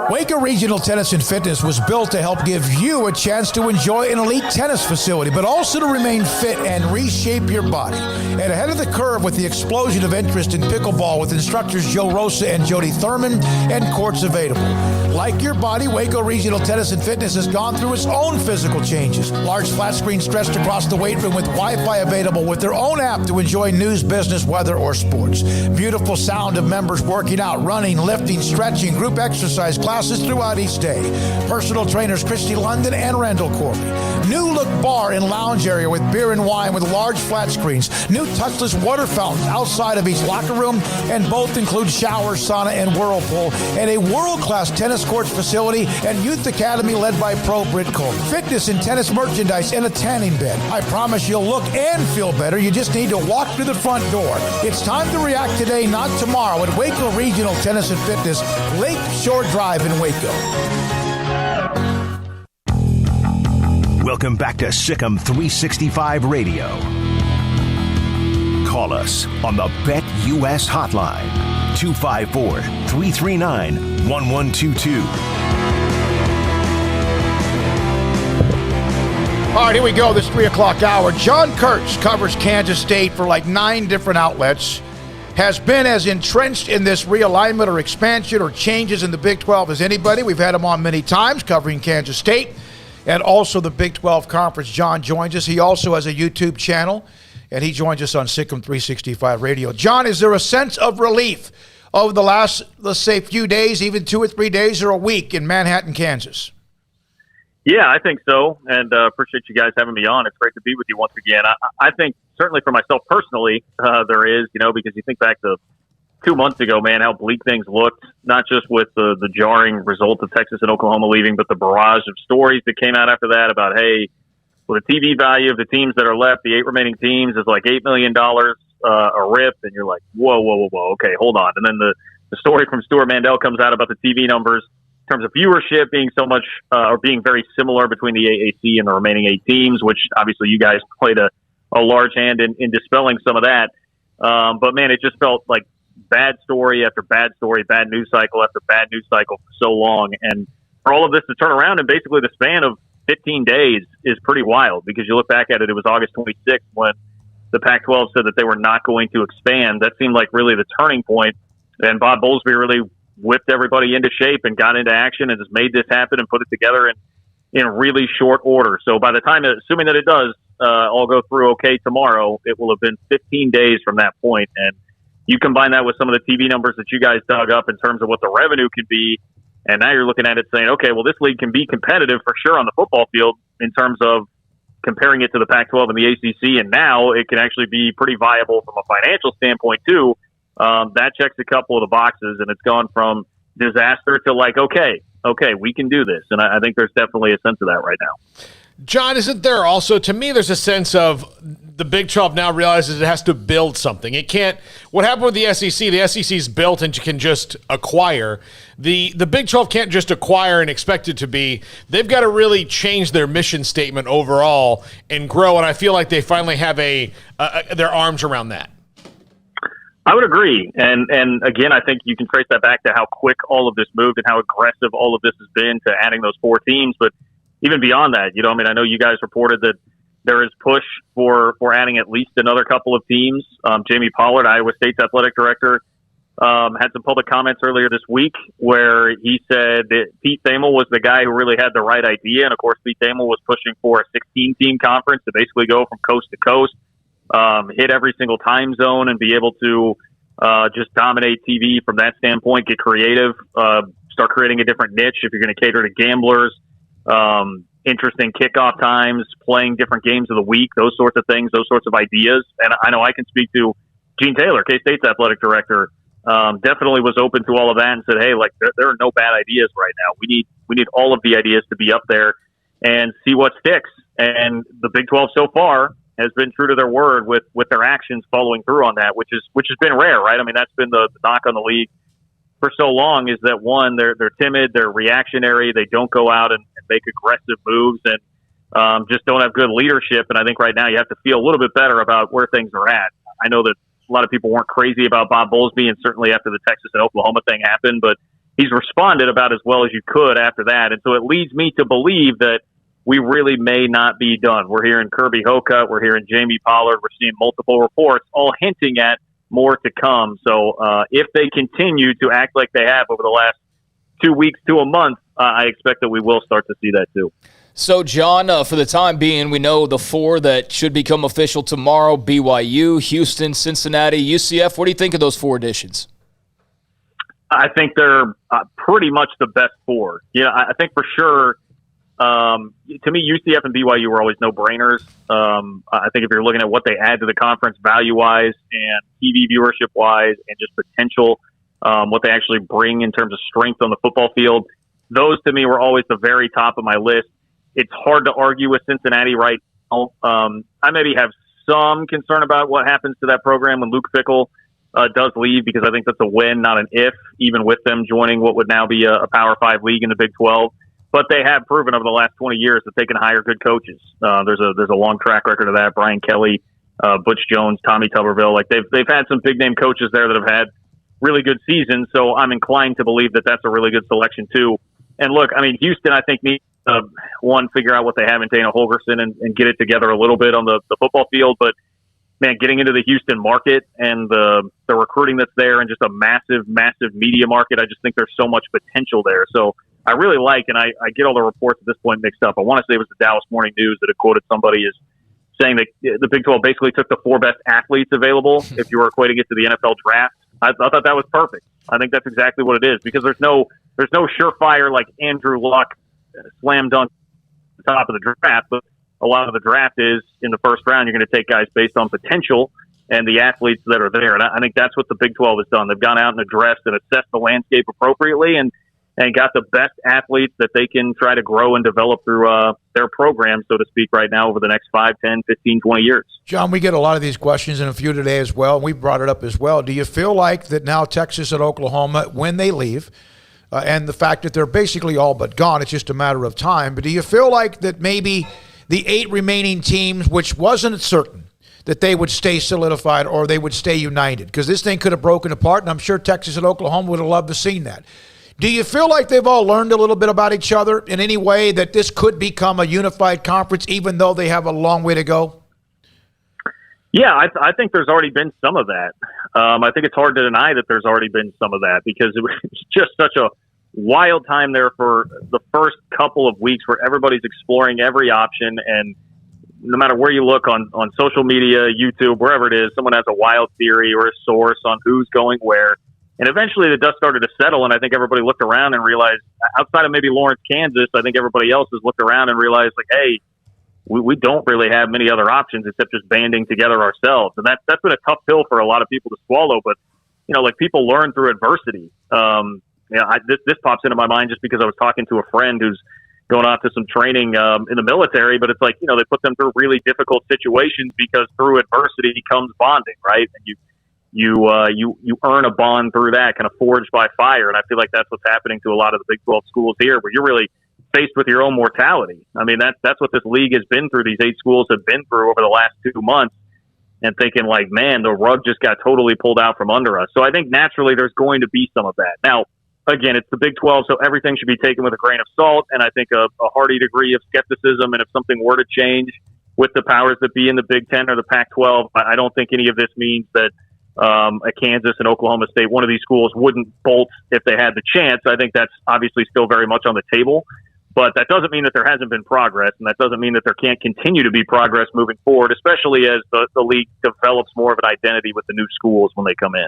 Waco Regional Tennis and Fitness was built to help give you a chance to enjoy an elite tennis facility, but also to remain fit and reshape your body. And ahead of the curve with the explosion of interest in pickleball with instructors Joe Rosa and Jody Thurman and courts available. Like your body, Waco Regional Tennis and Fitness has gone through its own physical changes. Large flat screens stretched across the weight room with Wi-Fi available with their own app to enjoy news, business, weather, or sports. Beautiful sound of members working out, running, lifting, stretching, group exercise classes throughout each day. Personal trainers Christy London and Randall Corby. New look bar and lounge area with beer and wine with large flat screens. New touchless water fountains outside of each locker room, and both include showers, sauna, and whirlpool, and a world-class tennis court facility and youth academy led by Pro Britt Cole. Fitness and tennis merchandise and a tanning bed. I promise you'll look and feel better. You just need to walk through the front door. It's time to react today, not tomorrow, at Waco Regional Tennis and Fitness, Lake Shore Drive in Waco. Welcome back to Sikkim 365 Radio. Call us on the BetUS hotline, 254-339-1122. All right, here we go, this 3 o'clock hour. John Kurtz covers Kansas State for like 9 different outlets, has been as entrenched in this realignment or expansion or changes in the Big 12 as anybody. We've had him on many times covering Kansas State and also the Big 12 Conference. John joins us. He also has a YouTube channel, and he joins us on Sikkim 365 Radio. John, is there a sense of relief over the last, let's say, few days, even 2 or 3 days or a week in Manhattan, Kansas? Yeah, I think so, and appreciate you guys having me on. It's great to be with you once again. I think certainly for myself personally, there is, because you think back to 2 months ago, man, how bleak things looked, not just with the jarring result of Texas and Oklahoma leaving, but the barrage of stories that came out after that about, hey, well, the TV value of the teams that are left, the 8 remaining teams, is like $8 million a rip, and you're like, whoa, okay, hold on. And then the story from Stuart Mandel comes out about the TV numbers in terms of viewership being so much or being very similar between the AAC and the remaining 8 teams, which obviously you guys played a large hand in dispelling some of that. But, man, it just felt like bad story after bad story, bad news cycle after bad news cycle for so long. And for all of this to turn around in basically the span of 15 days is pretty wild, because you look back at it, it was August 26th when the Pac-12 said that they were not going to expand. That seemed like really the turning point. And Bob Bowlesby really whipped everybody into shape and got into action and just made this happen and put it together in really short order. So by the time, assuming that it does all go through okay tomorrow, it will have been 15 days from that point. And you combine that with some of the TV numbers that you guys dug up in terms of what the revenue could be, and now you're looking at it saying, okay, well, this league can be competitive for sure on the football field in terms of comparing it to the Pac-12 and the ACC, and now it can actually be pretty viable from a financial standpoint too. That checks a couple of the boxes, and it's gone from disaster to like, okay, we can do this. And I think there's definitely a sense of that right now. John, isn't there also, to me, there's a sense of the Big 12 now realizes it has to build something. It can't, what happened with the SEC's built and you can just acquire. The Big 12 can't just acquire and expect it to be. They've got to really change their mission statement overall and grow, and I feel like they finally have their arms around that. I would agree. And again, I think you can trace that back to how quick all of this moved and how aggressive all of this has been to adding those 4 teams. But even beyond that, I know you guys reported that there is push for adding at least another couple of teams. Jamie Pollard, Iowa State's athletic director, had some public comments earlier this week where he said that Pete Thamel was the guy who really had the right idea. And of course, Pete Thamel was pushing for a 16-team conference to basically go from coast to coast, hit every single time zone and be able to just dominate TV from that standpoint, get creative, start creating a different niche if you're going to cater to gamblers, interesting kickoff times, playing different games of the week, those sorts of things, those sorts of ideas. And I know I can speak to Gene Taylor, K-State's athletic director, definitely was open to all of that and said, hey, like there are no bad ideas right now. We need all of the ideas to be up there and see what sticks. And the Big 12 so far has been true to their word with their actions following through on that, which has been rare, right? I mean, that's been the knock on the league for so long, is that one, they're timid, they're reactionary, they don't go out and make aggressive moves, and just don't have good leadership. And I think right now you have to feel a little bit better about where things are at. I know that a lot of people weren't crazy about Bob Bowlesby, and certainly after the Texas and Oklahoma thing happened, but he's responded about as well as you could after that. And so it leads me to believe that we really may not be done. We're hearing Kirby Hocutt, we're hearing Jamie Pollard, we're seeing multiple reports all hinting at more to come. So if they continue to act like they have over the last 2 weeks to a month, I expect that we will start to see that too. So, John, for the time being, we know the 4 that should become official tomorrow: BYU, Houston, Cincinnati, UCF. What do you think of those 4 additions? I think they're pretty much the best 4. I think for sure, to me, UCF and BYU were always no-brainers. I think if you're looking at what they add to the conference value-wise and TV viewership-wise and just potential, what they actually bring in terms of strength on the football field, those to me were always the very top of my list. It's hard to argue with Cincinnati right now. I maybe have some concern about what happens to that program when Luke Fickell does leave, because I think that's a when, not an if, even with them joining what would now be a Power 5 league in the Big 12. But they have proven over the last 20 years that they can hire good coaches. There's a long track record of that. Brian Kelly, Butch Jones, Tommy Tuberville. Like they've had some big name coaches there that have had really good seasons. So I'm inclined to believe that that's a really good selection too. And look, I mean, Houston, I think needs one, figure out what they have in Dana Holgorsen and get it together a little bit on the football field. But man, getting into the Houston market and the recruiting that's there, and just a massive, massive media market, I just think there's so much potential there. So I really like, and I get all the reports at this point mixed up. I want to say it was the Dallas Morning News that had quoted somebody as saying that the Big 12 basically took the 4 best athletes available if you were equating it to the NFL draft. I thought that was perfect. I think that's exactly what it is, because there's no surefire like Andrew Luck slam dunk at the top of the draft, but a lot of the draft is in the first round. You're going to take guys based on potential and the athletes that are there. And I think that's what the Big 12 has done. They've gone out and addressed and assessed the landscape appropriately and got the best athletes that they can try to grow and develop through their program, so to speak, right now over the next 5, 10, 15, 20 years. John, we get a lot of these questions and a few today as well. We brought it up as well. Do you feel like that now Texas and Oklahoma, when they leave, and the fact that they're basically all but gone, it's just a matter of time, but do you feel like that maybe the 8 remaining teams, which wasn't certain that they would stay solidified or they would stay united, because this thing could have broken apart, and I'm sure Texas and Oklahoma would have loved to have seen that. Do you feel like they've all learned a little bit about each other in any way, that this could become a unified conference, even though they have a long way to go? Yeah, I think there's already been some of that. I think it's hard to deny that there's already been some of that, because it was just such a wild time there for the first couple of weeks where everybody's exploring every option. And no matter where you look on social media, YouTube, wherever it is, someone has a wild theory or a source on who's going where. And eventually the dust started to settle, and I think everybody looked around and realized, outside of maybe Lawrence, Kansas, I think everybody else has looked around and realized, like, hey, we don't really have many other options except just banding together ourselves. And that's been a tough pill for a lot of people to swallow. But, like people learn through adversity. This pops into my mind just because I was talking to a friend who's going off to some training in the military, but it's like, they put them through really difficult situations because through adversity comes bonding, right? And you earn a bond through that, kind of forged by fire. And I feel like that's what's happening to a lot of the Big 12 schools here, where you're really faced with your own mortality. I mean, that's what this league has been through. These 8 schools have been through over the last 2 months, and thinking like, man, the rug just got totally pulled out from under us. So I think naturally there's going to be some of that. Now, again, it's the Big 12, so everything should be taken with a grain of salt, and I think a hearty degree of skepticism. And if something were to change with the powers that be in the Big 10 or the Pac-12, I don't think any of this means that a Kansas and Oklahoma State, one of these schools, wouldn't bolt if they had the chance. I think that's obviously still very much on the table, but that doesn't mean that there hasn't been progress, and that doesn't mean that there can't continue to be progress moving forward, especially as the league develops more of an identity with the new schools when they come in.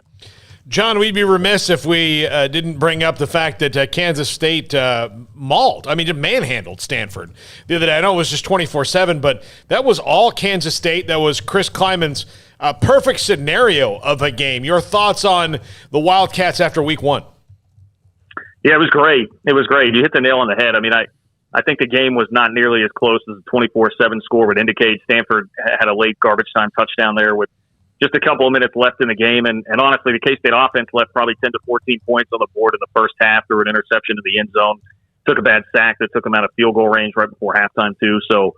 John, we'd be remiss if we didn't bring up the fact that Kansas State manhandled Stanford the other day. I know it was just 24-7, but that was all Kansas State. That was Chris Kleiman's perfect scenario of a game. Your thoughts on the Wildcats after week one? Yeah, it was great. It was great. You hit the nail on the head. I mean, I think the game was not nearly as close as the 24-7 score would indicate. Stanford had a late garbage time touchdown there with just a couple of minutes left in the game. And honestly, the K-State offense left probably 10 to 14 points on the board in the first half through an interception to the end zone. Took a bad sack that took them out of field goal range right before halftime, too. So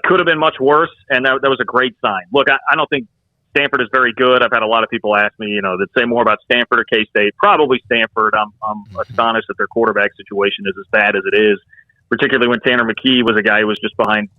could have been much worse, and that was a great sign. Look, I don't think Stanford is very good. I've had a lot of people ask me, that say more about Stanford or K-State. Probably Stanford. I'm astonished that their quarterback situation is as bad as it is, particularly when Tanner McKee was a guy who was just behind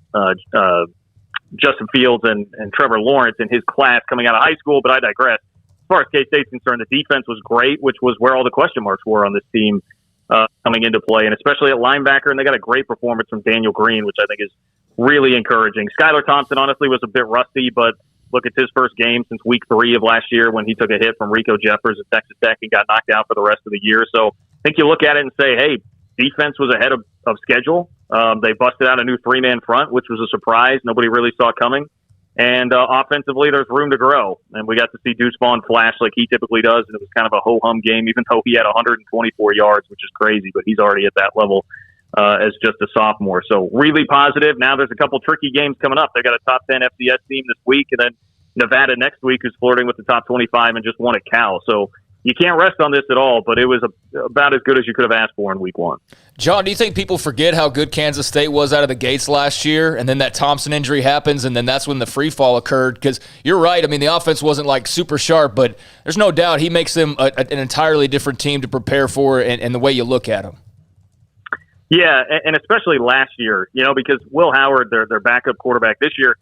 Justin Fields and Trevor Lawrence in his class coming out of high school, but I digress. As far as K-State's concerned, the defense was great, which was where all the question marks were on this team coming into play, and especially at linebacker, and they got a great performance from Daniel Green, which I think is really encouraging. Skylar Thompson, honestly, was a bit rusty, but look, it's his first game since week 3 of last year when he took a hit from Rico Jeffers at Texas Tech and got knocked out for the rest of the year. So I think you look at it and say, hey, defense was ahead of schedule. They busted out a new 3-man front, which was a surprise. Nobody really saw coming. And offensively, there's room to grow. And we got to see Deuce Vaughn flash like he typically does. And it was kind of a ho-hum game, even though he had 124 yards, which is crazy. But he's already at that level as just a sophomore. So really positive. Now there's a couple tricky games coming up. They got a top 10 FCS team this week, and then Nevada next week, who's flirting with the top 25 and just won at Cal. So you can't rest on this at all, but it was about as good as you could have asked for in week one. John, do you think people forget how good Kansas State was out of the gates last year, and then that Thompson injury happens, and then that's when the free fall occurred? Because you're right. I mean, the offense wasn't like super sharp, but there's no doubt he makes them an entirely different team to prepare for and the way you look at them. Yeah, and especially last year, because Will Howard, their backup quarterback this year,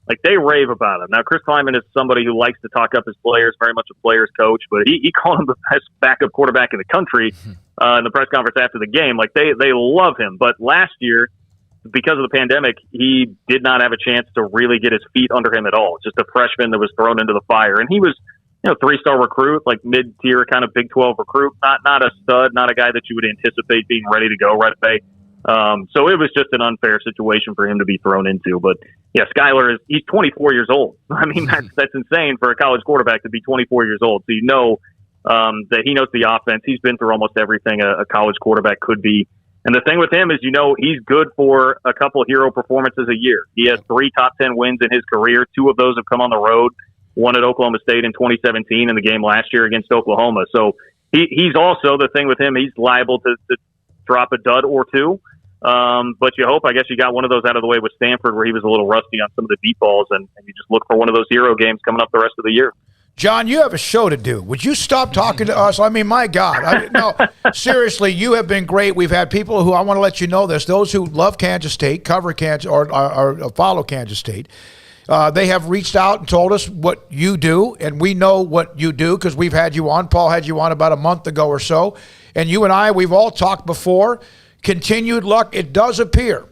like they rave about him. Now, Chris Kleiman is somebody who likes to talk up his players, very much a player's coach, but he called him the best backup quarterback in the country in the press conference after the game. Like they love him. But last year, because of the pandemic, he did not have a chance to really get his feet under him at all. Just a freshman that was thrown into the fire. And he was, 3-star recruit, like mid-tier kind of Big 12 recruit, not a stud, not a guy that you would anticipate being ready to go right away. So it was just an unfair situation for him to be thrown into. But yeah, Skylar he's 24 years old. I mean, that's insane for a college quarterback to be 24 years old. So that he knows the offense. He's been through almost everything a college quarterback could be. And the thing with him is, he's good for a couple hero performances a year. He has 3 top 10 wins in his career. 2 of those have come on the road. One at Oklahoma State in 2017 in the game last year against Oklahoma. So he's also, the thing with him, he's liable to drop a dud or two. But you hope, I guess you got one of those out of the way with Stanford where he was a little rusty on some of the deep balls, and you just look for one of those hero games coming up the rest of the year. John, you have a show to do. Would you stop talking to us? I mean, my God. No, seriously, you have been great. We've had people who, I want to let you know this, those who love Kansas State, cover Kansas, or follow Kansas State, they have reached out and told us what you do, and we know what you do because we've had you on. Paul had you on about a month ago or so, and you and I, we've all talked before. Continued luck. It does appear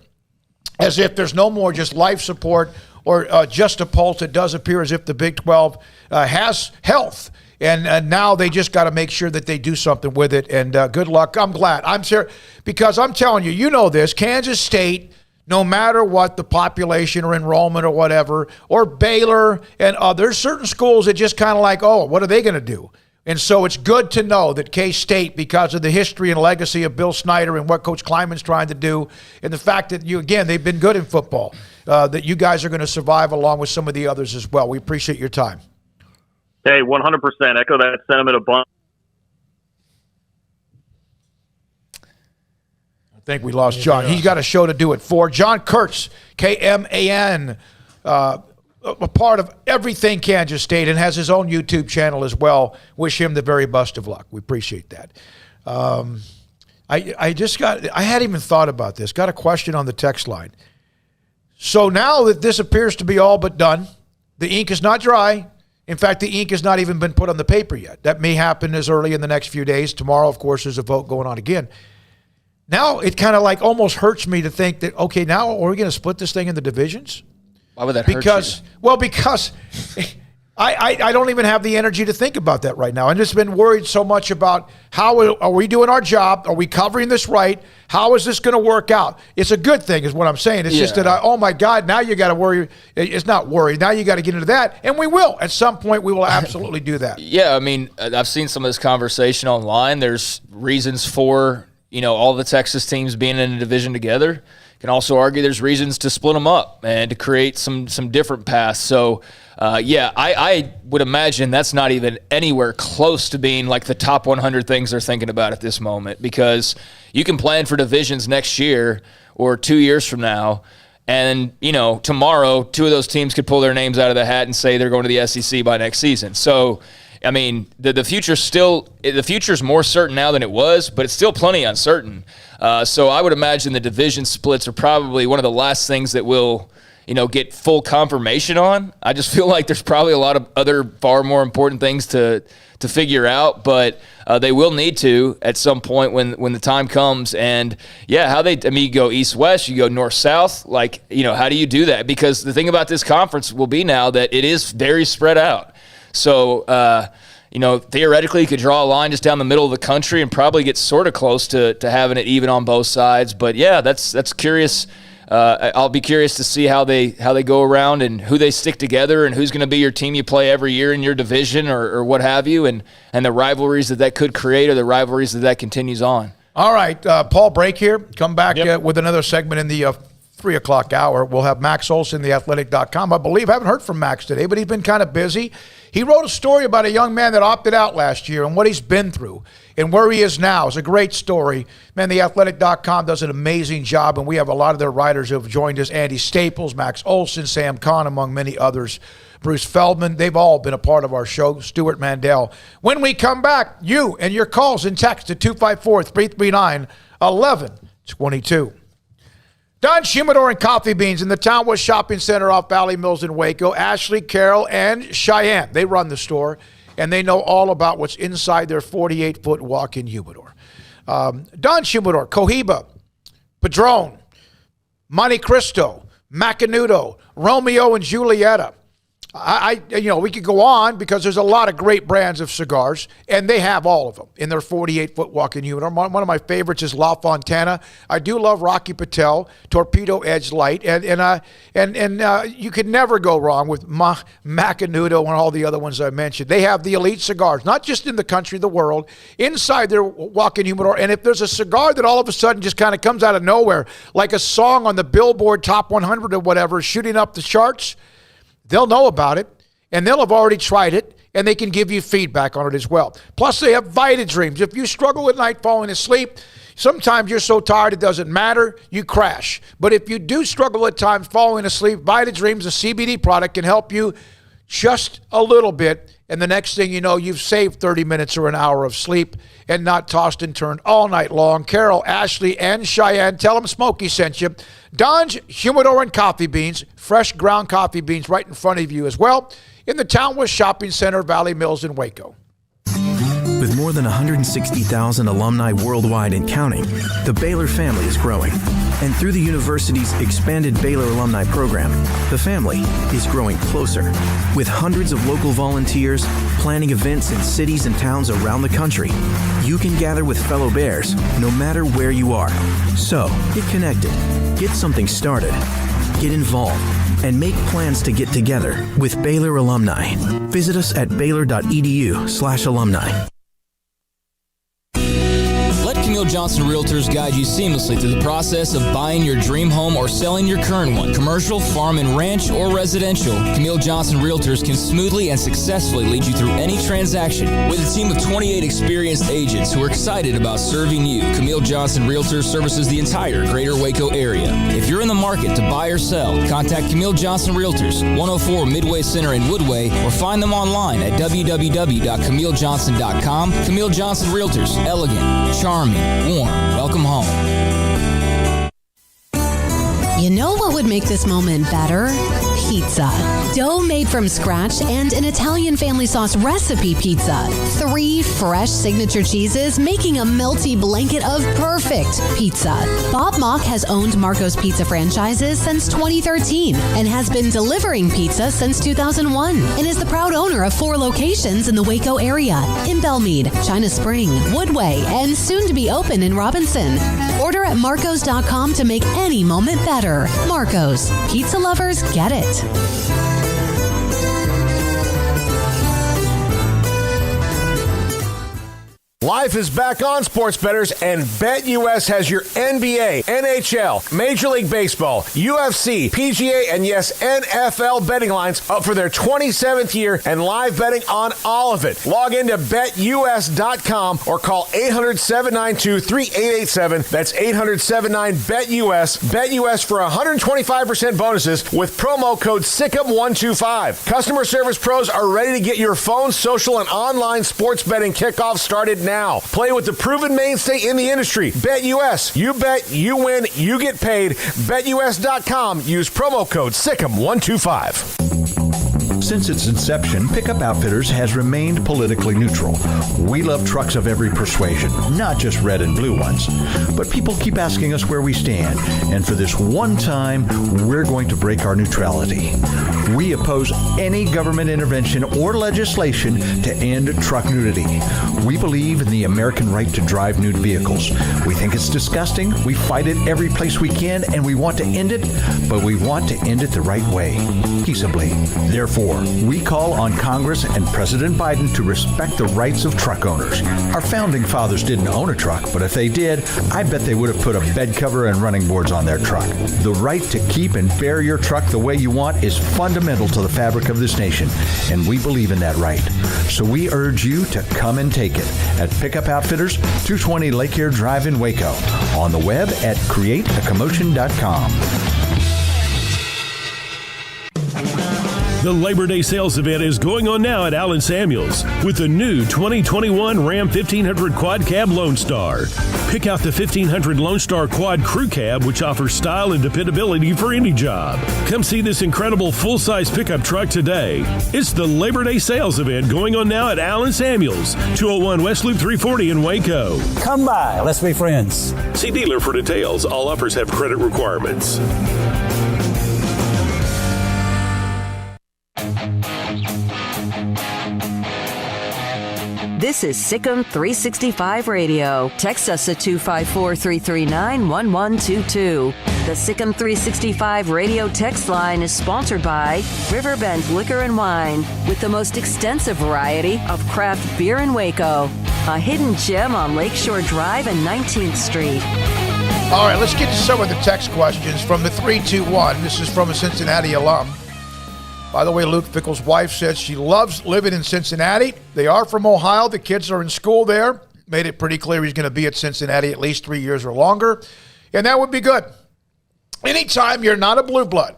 as if there's no more just life support or just a pulse. It does appear as if the Big 12 has health, and now they just got to make sure that they do something with it, and good luck. I'm glad. I'm sure, because I'm telling you, you know this, Kansas State, no matter what the population or enrollment or whatever, or Baylor and others, certain schools that just kind of like, oh, what are they going to do? And so it's good to know that K-State, because of the history and legacy of Bill Snyder and what Coach Kleiman's trying to do, and the fact that they've been good in football, that you guys are going to survive along with some of the others as well. We appreciate your time. Hey, 100%. Echo that sentiment a bunch. I think we lost John. He's got a show to do it for. John Kurtz, KMAN, a part of everything Kansas State, and has his own YouTube channel as well. Wish him the very best of luck. We appreciate that. I hadn't even thought about this. Got a question on the text line. So now that this appears to be all but done, the ink is not dry. In fact, the ink has not even been put on the paper yet. That may happen as early in the next few days. Tomorrow, of course, there's a vote going on again. Now it kind of like almost hurts me to think that, okay, now are we going to split this thing into divisions? Why would that hurt you? Well, because I don't even have the energy to think about that right now. I've just been worried so much about how are we doing our job? Are we covering this right? How is this going to work out? It's a good thing is what I'm saying. It's just that, oh, my God, now you got to worry. It's not worry. Now you got to get into that, and we will. At some point, we will absolutely do that. Yeah, I mean, I've seen some of this conversation online. There's reasons for, all the Texas teams being in a division together. Can also argue there's reasons to split them up and to create some different paths. So, I would imagine that's not even anywhere close to being like the top 100 things they're thinking about at this moment, because you can plan for divisions next year or 2 years from now, and, tomorrow 2 of those teams could pull their names out of the hat and say they're going to the SEC by next season. So, I mean, the future's more certain now than it was, but it's still plenty uncertain. So I would imagine the division splits are probably one of the last things that we'll, get full confirmation on. I just feel like there's probably a lot of other far more important things to figure out, but they will need to at some point when the time comes. And you go east-west, you go north-south, how do you do that? Because the thing about this conference will be now that it is very spread out. So, theoretically, you could draw a line just down the middle of the country and probably get sort of close to having it even on both sides. But, yeah, that's curious. I'll be curious to see how they go around and who they stick together and who's going to be your team you play every year in your division or what have you, and the rivalries that could create or the rivalries that continues on. All right, Paul, break here. Come back with another segment in the 3 o'clock hour. We'll have Max Olson, theathletic.com. I believe I haven't heard from Max today, but he's been kind of busy. He wrote a story about a young man that opted out last year and what he's been through and where he is now. It's a great story. Man, theathletic.com does an amazing job, and we have a lot of their writers who have joined us. Andy Staples, Max Olson, Sam Kahn, among many others. Bruce Feldman, they've all been a part of our show. Stuart Mandel. When we come back, you and your calls and text at 254-339-1122. Don's Humidor and Coffee Beans in the Townwest Shopping Center off Valley Mills in Waco. Ashley, Carol, and Cheyenne, they run the store, and they know all about what's inside their 48-foot walk-in humidor. Don's Humidor, Cohiba, Padron, Monte Cristo, Macanudo, Romeo and Julieta. We could go on because there's a lot of great brands of cigars, and they have all of them in their 48-foot walk-in humidor. One of my favorites is La Fontana. I do love Rocky Patel, Torpedo Edge Light, and you could never go wrong with Macanudo and all the other ones I mentioned. They have the elite cigars, not just in the country, the world, inside their walk-in humidor. And if there's a cigar that all of a sudden just kind of comes out of nowhere, like a song on the Billboard Top 100 or whatever, shooting up the charts, they'll know about it, and they'll have already tried it, and they can give you feedback on it as well. Plus, they have VitaDreams. If you struggle at night falling asleep, sometimes you're so tired it doesn't matter, you crash. But if you do struggle at times falling asleep, VitaDreams, a CBD product, can help you just a little bit, and the next thing you know, you've saved 30 minutes or an hour of sleep and not tossed and turned all night long. Carol, Ashley, and Cheyenne, tell them Smokey sent you. Don's Humidor and Coffee Beans, fresh ground coffee beans right in front of you as well, in the Townwest Shopping Center, Valley Mills in Waco. With more than 160,000 alumni worldwide and counting, the Baylor family is growing. And through the university's expanded Baylor alumni program, the family is growing closer. With hundreds of local volunteers planning events in cities and towns around the country, you can gather with fellow Bears no matter where you are. So, get connected, get something started, get involved, and make plans to get together with Baylor alumni. Visit us at baylor.edu/alumni. Camille Johnson Realtors guide you seamlessly through the process of buying your dream home or selling your current one. Commercial, farm and ranch, or residential, Camille Johnson Realtors can smoothly and successfully lead you through any transaction. With a team of 28 experienced agents who are excited about serving you, Camille Johnson Realtors services the entire greater Waco area. If you're in the market to buy or sell, contact Camille Johnson Realtors, 104 Midway Center in Woodway, or find them online at www.camillejohnson.com. Camille Johnson Realtors, elegant, charming, warm. Welcome home. You know what would make this moment better? pizza. Dough made from scratch and an Italian family sauce recipe pizza. 3 fresh signature cheeses making a melty blanket of perfect pizza. Bob Mock has owned Marco's Pizza franchises since 2013 and has been delivering pizza since 2001 and is the proud owner of 4 locations in the Waco area, in Belmead, China Spring, Woodway, and soon to be open in Robinson. Order at marcos.com to make any moment better. Marco's. Pizza lovers get it. Life is back on, sports bettors, and BetUS has your NBA, NHL, Major League Baseball, UFC, PGA, and yes, NFL betting lines up for their 27th year and live betting on all of it. Log into BetUS.com or call 800-792-3887. That's 800-79-BETUS. BetUS for 125% bonuses with promo code SICK'EM125. Customer service pros are ready to get your phone, social, and online sports betting kickoff started now. Play with the proven mainstay in the industry. BetUS. You bet, you win, you get paid. BetUS.com. Use promo code SICK'EM125. Since its inception, Pickup Outfitters has remained politically neutral. We love trucks of every persuasion, not just red and blue ones. But people keep asking us where we stand, and for this one time, we're going to break our neutrality. We oppose any government intervention or legislation to end truck nudity. We believe in the American right to drive nude vehicles. We think it's disgusting. We fight it every place we can, and we want to end it, but we want to end it the right way, peaceably. Therefore, we call on Congress and President Biden to respect the rights of truck owners. Our founding fathers didn't own a truck, but if they did, I bet they would have put a bed cover and running boards on their truck. The right to keep and bear your truck the way you want is fundamental to the fabric of this nation, and we believe in that right. So we urge you to come and take it at Pickup Outfitters, 220 Lake Air Drive in Waco. On the web at createacommotion.com. The Labor Day sales event is going on now at Allen Samuels with the new 2021 Ram 1500 Quad Cab Lone Star. Pick out the 1500 Lone Star Quad Crew Cab, which offers style and dependability for any job. Come see this incredible full-size pickup truck today. It's the Labor Day sales event going on now at Allen Samuels, 201 West Loop 340 in Waco. Come by. Let's be friends. See dealer for details. All offers have credit requirements. This is Sikkim 365 Radio. Text us at 254-339-1122. The Sikkim 365 Radio text line is sponsored by Riverbend Liquor and Wine, with the most extensive variety of craft beer in Waco. A hidden gem on Lakeshore Drive and 19th Street. All right, let's get to some of the text questions from the 321. This is from a Cincinnati alum. By the way, Luke Fickell's wife says she loves living in Cincinnati. They are from Ohio. The kids are in school there. Made it pretty clear he's going to be at Cincinnati at least 3 years or longer. And that would be good. Anytime you're not a blue blood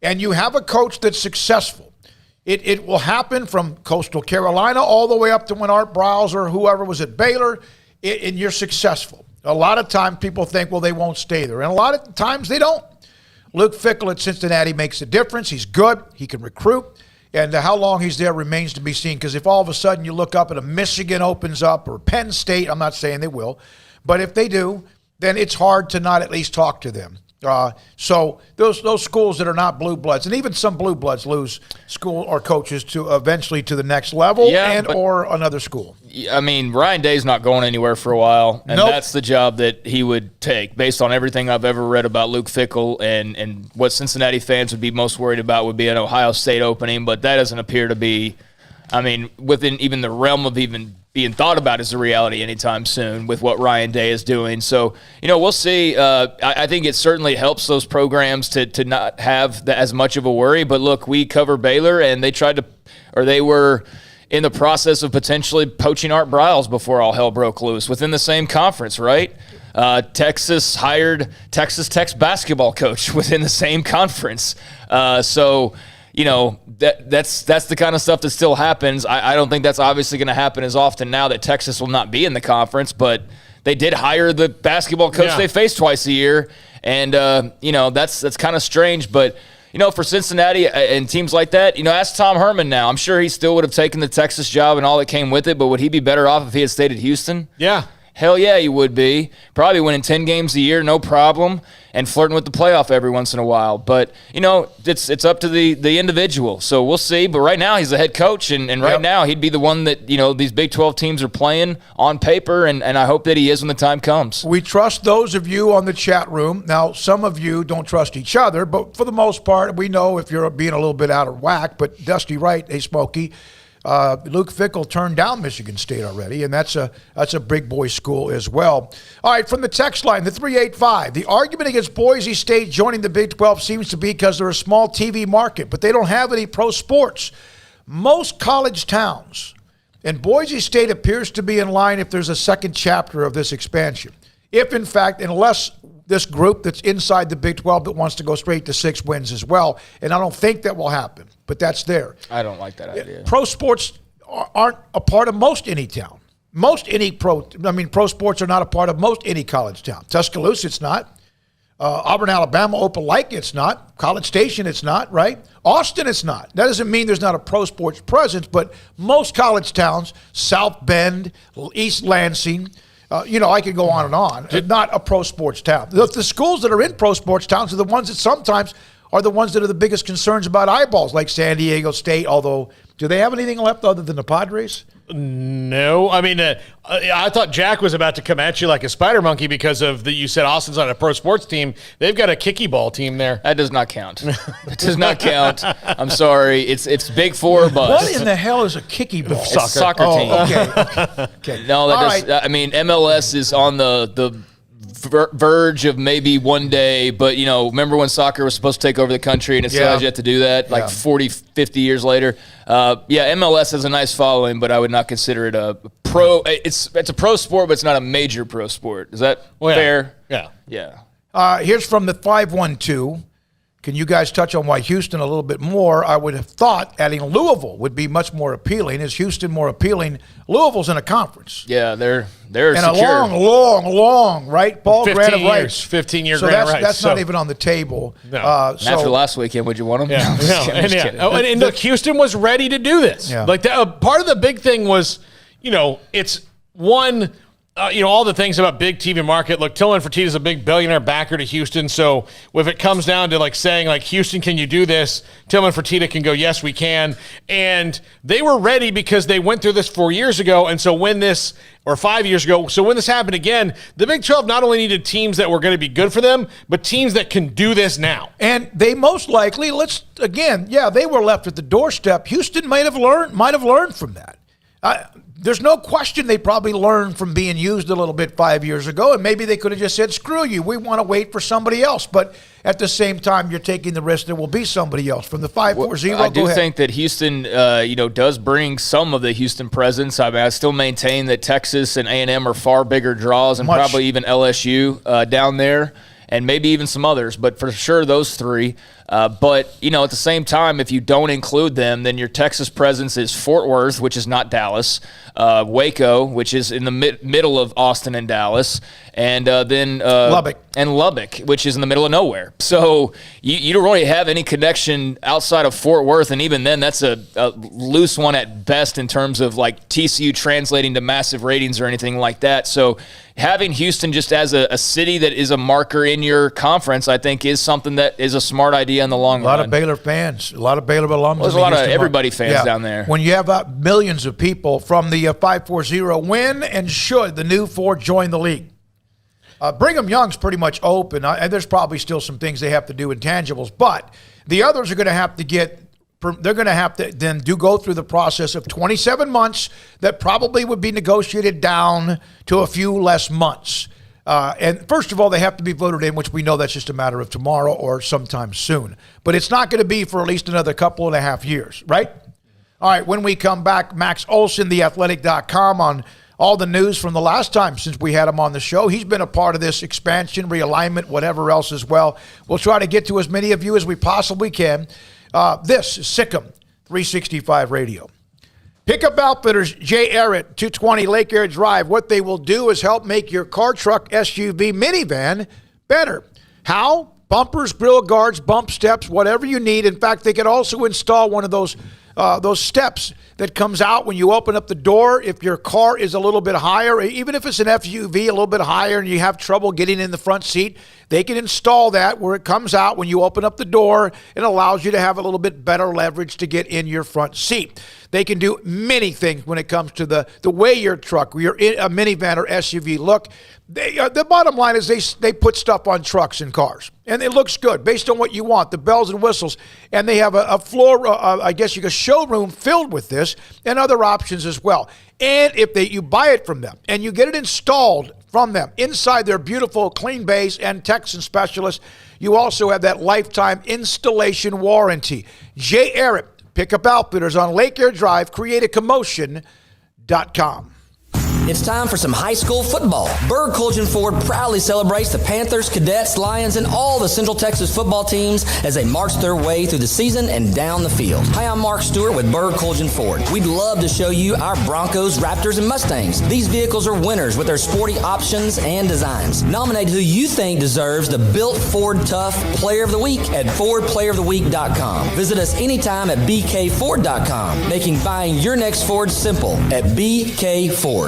and you have a coach that's successful, it will happen from Coastal Carolina all the way up to when Art Briles or whoever was at Baylor, and you're successful. A lot of times people think, well, they won't stay there. And a lot of times they don't. Luke Fickell at Cincinnati makes a difference. He's good. He can recruit. And how long he's there remains to be seen, because if all of a sudden you look up and a Michigan opens up or Penn State, I'm not saying they will, but if they do, then it's hard to not at least talk to them. So those schools that are not blue bloods, and even some blue bloods lose school or coaches to eventually to the next level or another school. I mean, Ryan Day's not going anywhere for a while, and that's the job that he would take based on everything I've ever read about Luke Fickell, and what Cincinnati fans would be most worried about would be an Ohio State opening, but that doesn't appear to be, I mean, within even the realm of even being thought about as a reality anytime soon with what Ryan Day is doing. So, we'll see. I think it certainly helps those programs to not have as much of a worry. But look, we cover Baylor, and they were in the process of potentially poaching Art Briles before all hell broke loose within the same conference, right? Texas hired Texas Tech's basketball coach within the same conference. That's the kind of stuff that still happens. I don't think that's obviously going to happen as often now that Texas will not be in the conference, but they did hire the basketball coach they face twice a year, and that's kind of strange. But for Cincinnati and teams like that, ask Tom Herman now. I'm sure he still would have taken the Texas job and all that came with it, but would he be better off if he had stayed at Houston? Yeah. Hell yeah, he would be. Probably winning 10 games a year, no problem, and flirting with the playoff every once in a while. But, it's up to the individual. So we'll see. But right now he's the head coach, and right now he'd be the one that, these Big 12 teams are playing on paper, and I hope that he is when the time comes. We trust those of you on the chat room. Now, some of you don't trust each other, but for the most part, we know if you're being a little bit out of whack. But Dusty Wright, hey, Smokey, Luke Fickell turned down Michigan State already, and that's a big boy school as well. All right, from the text line, the 385, the argument against Boise State joining the Big 12 seems to be because they're a small TV market, but they don't have any pro sports. Most college towns, and Boise State appears to be in line if there's a second chapter of this expansion. If, in fact, unless this group that's inside the Big 12 that wants to go straight to 6 wins as well, and I don't think that will happen, but that's there. I don't like that idea. Pro sports aren't a part of most any town. Pro sports are not a part of most any college town. Tuscaloosa, it's not. Auburn, Alabama, Opelika, it's not. College Station, it's not, right? Austin, it's not. That doesn't mean there's not a pro sports presence, but most college towns, South Bend, East Lansing, I could go on and on. Not a pro sports town. The schools that are in pro sports towns are the ones that sometimes are the ones that are the biggest concerns about eyeballs, like San Diego State, although do they have anything left other than the Padres? No. I mean, I thought Jack was about to come at you like a spider monkey because you said Austin's on a pro sports team. They've got a kicky ball team there. That does not count. It does not count. I'm sorry. It's Big Four or bust. What in the hell is a kicky ball? It's a soccer team. Okay. No, MLS is on the verge of maybe one day, but remember when soccer was supposed to take over the country and it still has yet to do that 40, 50 years later. MLS has a nice following, but I would not consider it a pro. It's a pro sport, but it's not a major pro sport. Is that fair? Yeah. Here's from the 512. Can you guys touch on why Houston a little bit more? I would have thought adding Louisville would be much more appealing. Is Houston more appealing? Louisville's in a conference. Yeah, they're and secure. a long, right? Paul 15 years, 15-year grant of rights. That's not even on the table. No. After last weekend, would you want them? Yeah. And look, Houston was ready to do this. Yeah. Like part of the big thing was, it's one. All the things about big TV market. Look, Tillman Fertitta's a big billionaire backer to Houston. So if it comes down to saying Houston, can you do this? Tillman Fertitta can go, yes, we can. And they were ready because they went through this 4 years ago. And so or 5 years ago. So when this happened again, the Big 12 not only needed teams that were going to be good for them, but teams that can do this now. And they most likely, they were left at the doorstep. Houston might have learned from that. There's no question they probably learned from being used a little bit 5 years ago, and maybe they could have just said, screw you, we want to wait for somebody else. But at the same time, you're taking the risk there will be somebody else. From the 540, I do think that Houston, does bring some of the Houston presence. I mean, I still maintain that Texas and A&M are far bigger draws, and probably even LSU down there, and maybe even some others, but for sure those three. But, at the same time, if you don't include them, then your Texas presence is Fort Worth, which is not Dallas, Waco, which is in the middle of Austin and Dallas, and then Lubbock, which is in the middle of nowhere. So you don't really have any connection outside of Fort Worth, and even then that's a loose one at best in terms of TCU translating to massive ratings or anything like that. So having Houston just as a city that is a marker in your conference, I think is something that is a smart idea in the long run. A lot of Baylor fans, a lot of Baylor alums. There's a lot of everybody fans down there. When you have millions of people from the 540, when and should the new four join the league? Brigham Young's pretty much open. And there's probably still some things they have to do, intangibles, but the others are going to have to they're going to have to then go through the process of 27 months that probably would be negotiated down to a few less months. And first of all, they have to be voted in, which we know that's just a matter of tomorrow or sometime soon. But it's not going to be for at least another couple and a half years, right? All right, when we come back, Max Olson, theathletic.com, on all the news from the last time since we had him on the show. He's been a part of this expansion, realignment, whatever else as well. We'll try to get to as many of you as we possibly can. This is Sikkim 365 Radio. Pickup Outfitters, Jay Arrett, 220 Lake Air Drive. What they will do is help make your car, truck, SUV, minivan better. How? Bumpers, grill guards, bump steps, whatever you need. In fact, they could also install one of those steps that comes out when you open up the door. If your car is a little bit higher, even if it's an SUV a little bit higher and you have trouble getting in the front seat, they can install that where it comes out when you open up the door. It allows you to have a little bit better leverage to get in your front seat. They can do many things when it comes to the way your truck, your a minivan or SUV look. The bottom line is they put stuff on trucks and cars, and it looks good based on what you want, the bells and whistles. And they have a floor, I guess you could showroom filled with this and other options as well. And if you buy it from them and you get it installed from them inside their beautiful clean bays and Texan specialists, you also have that lifetime installation warranty. Jay Arrett, Pickup Outfitters on Lake Air Drive, createacommotion.com. It's time for some high school football. Berg Colgan Ford proudly celebrates the Panthers, Cadets, Lions, and all the Central Texas football teams as they march their way through the season and down the field. Hi, I'm Mark Stewart with Berg Colgan Ford. We'd love to show you our Broncos, Raptors, and Mustangs. These vehicles are winners with their sporty options and designs. Nominate who you think deserves the Built Ford Tough Player of the Week at FordPlayerOfTheWeek.com. Visit us anytime at BKFord.com, making buying your next Ford simple at BK Ford.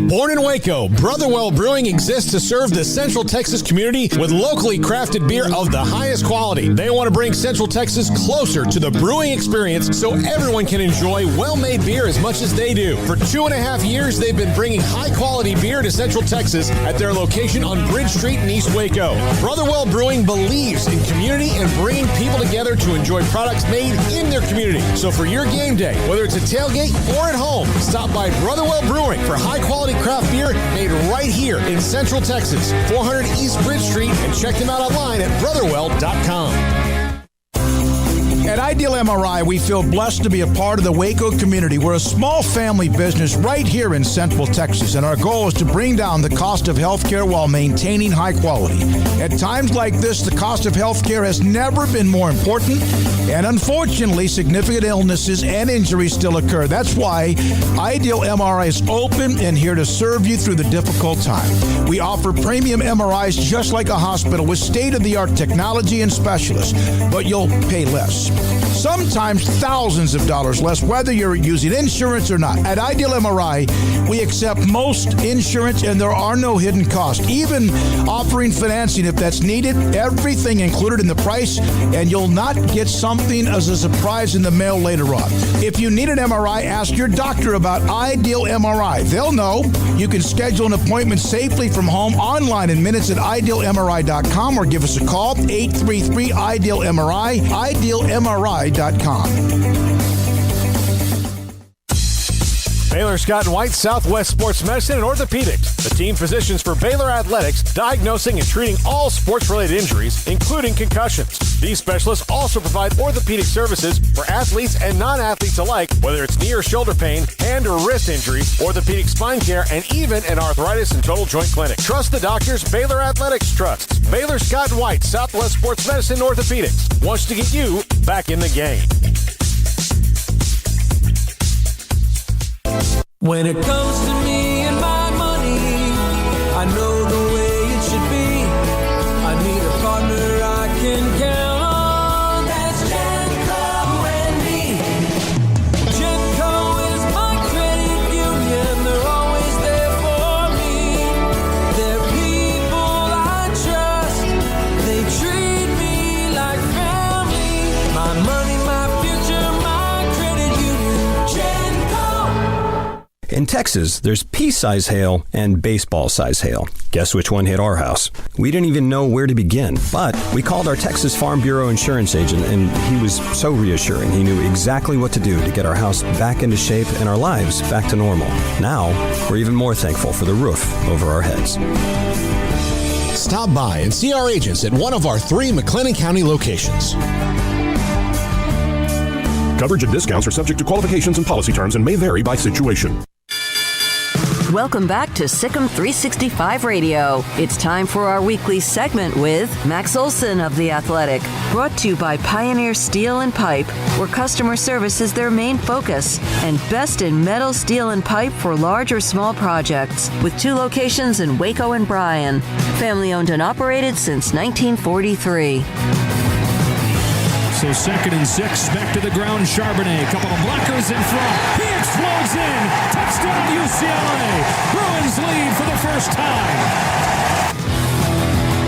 Born in Waco, Brotherwell Brewing exists to serve the Central Texas community with locally crafted beer of the highest quality. They want to bring Central Texas closer to the brewing experience so everyone can enjoy well-made beer as much as they do. For 2.5 years, they've been bringing high-quality beer to Central Texas at their location on Bridge Street in East Waco. Brotherwell Brewing believes in community and bringing people together to enjoy products made in their community. So for your game day, whether it's a tailgate or at home, stop by Brotherwell Brewing for high-quality craft beer made right here in Central Texas, 400 East Bridge Street, and check them out online at brotherwell.com. At Ideal MRI, we feel blessed to be a part of the Waco community. We're a small family business right here in Central Texas, and our goal is to bring down the cost of healthcare while maintaining high quality. At times like this, the cost of healthcare has never been more important, and unfortunately, significant illnesses and injuries still occur. That's why Ideal MRI is open and here to serve you through the difficult time. We offer premium MRIs just like a hospital with state-of-the-art technology and specialists, but you'll pay less. Sometimes thousands of dollars less, whether you're using insurance or not. At Ideal MRI, we accept most insurance and there are no hidden costs, even offering financing if that's needed. Everything included in the price, and you'll not get something as a surprise in the mail later on. If you need an MRI, ask your doctor about Ideal MRI. They'll know. You can schedule an appointment safely from home online in minutes at idealmri.com or give us a call, 833-IDEAL-MRI, idealmri.com. Baylor Scott and White, Southwest Sports Medicine and Orthopedics, the team physicians for Baylor Athletics, diagnosing and treating all sports-related injuries, including concussions. These specialists also provide orthopedic services for athletes and non-athletes alike, whether it's knee or shoulder pain, hand or wrist injury, orthopedic spine care, and even an arthritis and total joint clinic. Trust the doctors Baylor Athletics trusts. Baylor Scott and White, Southwest Sports Medicine and Orthopedics wants to get you back in the game. When it comes to me and my money, I know the way it should be. I need a partner I can count on. That's Genco and me. Genco is my credit union. They're always there for me. They're people I trust. They treat me like family. My money, my future, my credit union. Genco. In Texas, there's pea-size hail and baseball-size hail. Guess which one hit our house? We didn't even know where to begin, but we called our Texas Farm Bureau insurance agent, and he was so reassuring. He knew exactly what to do to get our house back into shape and our lives back to normal. Now, we're even more thankful for the roof over our heads. Stop by and see our agents at one of our 3 McLennan County locations. Coverage and discounts are subject to qualifications and policy terms and may vary by situation. Welcome back to Sikkim 365 Radio. It's time for our weekly segment with Max Olson of The Athletic. Brought to you by Pioneer Steel and Pipe, where customer service is their main focus. And best in metal, steel, and pipe for large or small projects. With 2 locations in Waco and Bryan. Family owned and operated since 1943. So 2nd and 6, back to the ground, Charbonnet. Couple of blockers in front. He explodes in. Touchdown UCLA. Bruins lead for the first time.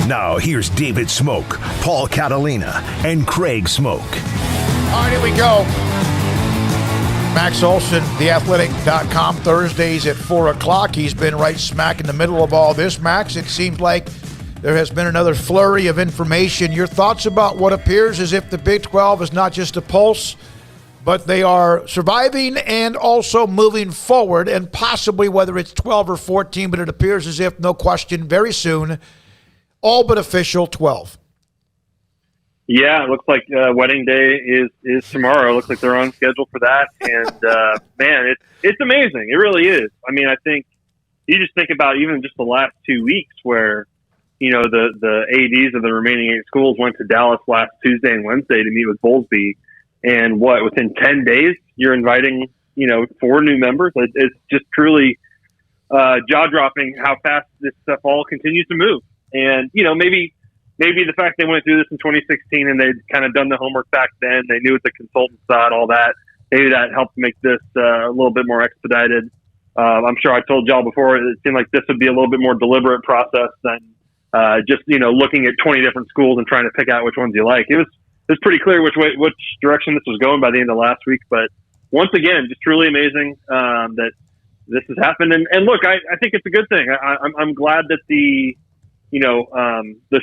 Now here's David Smoak, Paul Catalina, and Craig Smoak. All right, here we go. Max Olson, theathletic.com, Thursdays at 4 o'clock. He's been right smack in the middle of all this, Max. It seems like there has been another flurry of information. Your thoughts about what appears as if the Big 12 is not just a pulse, but they are surviving and also moving forward, and possibly whether it's 12 or 14, but it appears as if, no question, very soon, all but official 12. Yeah, it looks like wedding day is tomorrow. It looks like they're on schedule for that. And, man, it's amazing. It really is. I mean, I think you just think about even just the last 2 weeks where, you know, the ADs of the remaining 8 schools went to Dallas last Tuesday and Wednesday to meet with Bowlesby. And within 10 days, you're inviting, 4 new members. It's just truly jaw-dropping how fast this stuff all continues to move. And, maybe the fact they went through this in 2016 and they'd kind of done the homework back then, they knew what the consultants thought, all that, maybe that helped make this a little bit more expedited. I'm sure I told y'all before, it seemed like this would be a little bit more deliberate process than just, looking at 20 different schools and trying to pick out which ones you like. It was pretty clear which direction this was going by the end of last week. But once again, just truly amazing that this has happened. And look, I think it's a good thing. I'm glad that the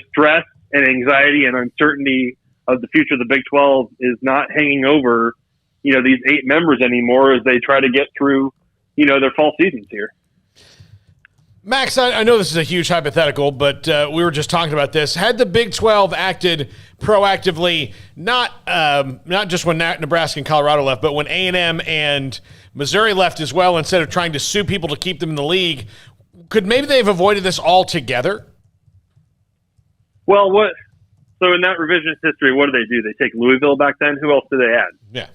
stress and anxiety and uncertainty of the future of the Big 12 is not hanging over, these 8 members anymore as they try to get through, their fall seasons here. Max, I know this is a huge hypothetical, but we were just talking about this. Had the Big 12 acted proactively, not just when Nebraska and Colorado left, but when A&M and Missouri left as well, instead of trying to sue people to keep them in the league, could maybe they have avoided this altogether? Well, so in that revisionist history, what do? They take Louisville back then? Who else did they add?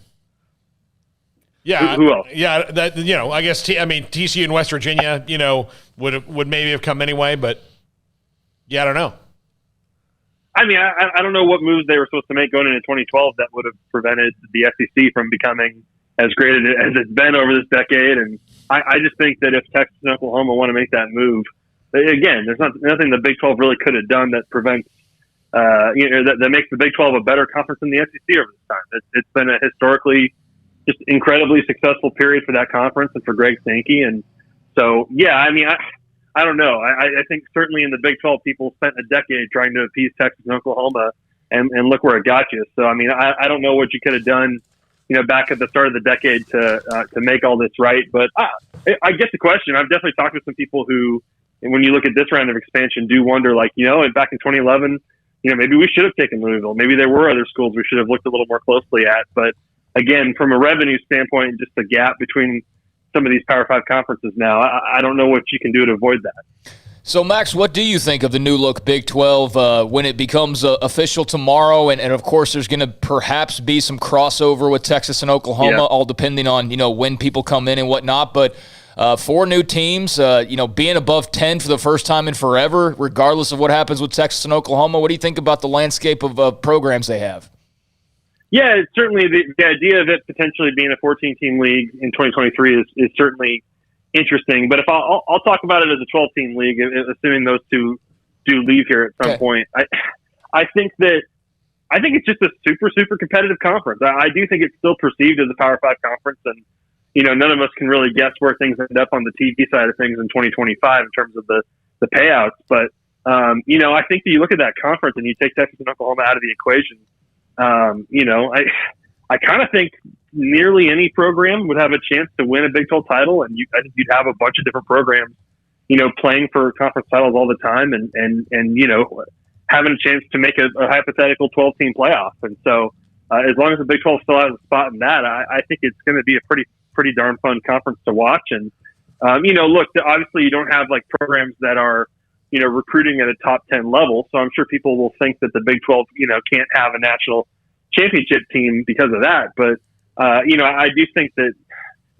Yeah. Who else? Yeah, that, I guess TCU and West Virginia, would maybe have come anyway, but yeah, I don't know. I mean, I don't know what moves they were supposed to make going into 2012 that would have prevented the SEC from becoming as great as it's been over this decade. And I just think that if Texas and Oklahoma want to make that move, again, there's nothing the Big 12 really could have done that prevents, that makes the Big 12 a better conference than the SEC over this time. It's been a historically just incredibly successful period for that conference and for Greg Sankey. And so, yeah, I mean, I don't know. I think certainly in the Big 12, people spent a decade trying to appease Texas and Oklahoma, and look where it got you. So, I mean, I don't know what you could have done, back at the start of the decade to make all this right. But I get the question. I've definitely talked to some people who, and when you look at this round of expansion, do wonder, like, back in 2011, maybe we should have taken Louisville. Maybe there were other schools we should have looked a little more closely at. But again, from a revenue standpoint, just the gap between some of these Power 5 conferences now, I don't know what you can do to avoid that. So, Max, what do you think of the new look Big 12 when it becomes official tomorrow? And of course, there's going to perhaps be some crossover with Texas and Oklahoma, all depending on, when people come in and whatnot. But 4 new teams, being above 10 for the first time in forever, regardless of what happens with Texas and Oklahoma. What do you think about the landscape of programs they have? Yeah, it's certainly the idea of it potentially being a 14-team league in 2023 is certainly interesting. But if I'll talk about it as a 12-team league, assuming those two do leave here at some point. I think it's just a super, super competitive conference. I do think it's still perceived as a Power 5 conference, and none of us can really guess where things end up on the TV side of things in 2025 in terms of the payouts. But I think that you look at that conference and you take Texas and Oklahoma out of the equation. I kind of think nearly any program would have a chance to win a Big 12 title, and I think you'd have a bunch of different programs, playing for conference titles all the time, and having a chance to make a hypothetical 12-team playoff. And so, as long as the Big 12 still has a spot in that, I think it's going to be a pretty darn fun conference to watch. And Look, obviously you don't have like programs that are, recruiting at a top 10 level. So I'm sure people will think that the Big 12, can't have a national championship team because of that. But, I do think that,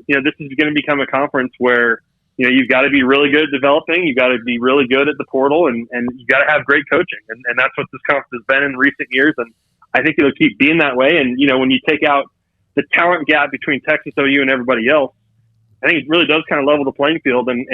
this is going to become a conference where, you've got to be really good at developing. You've got to be really good at the portal, and you've got to have great coaching. And that's what this conference has been in recent years. And I think it'll keep being that way. And, when you take out the talent gap between Texas, OU, and everybody else, I think it really does kind of level the playing field. And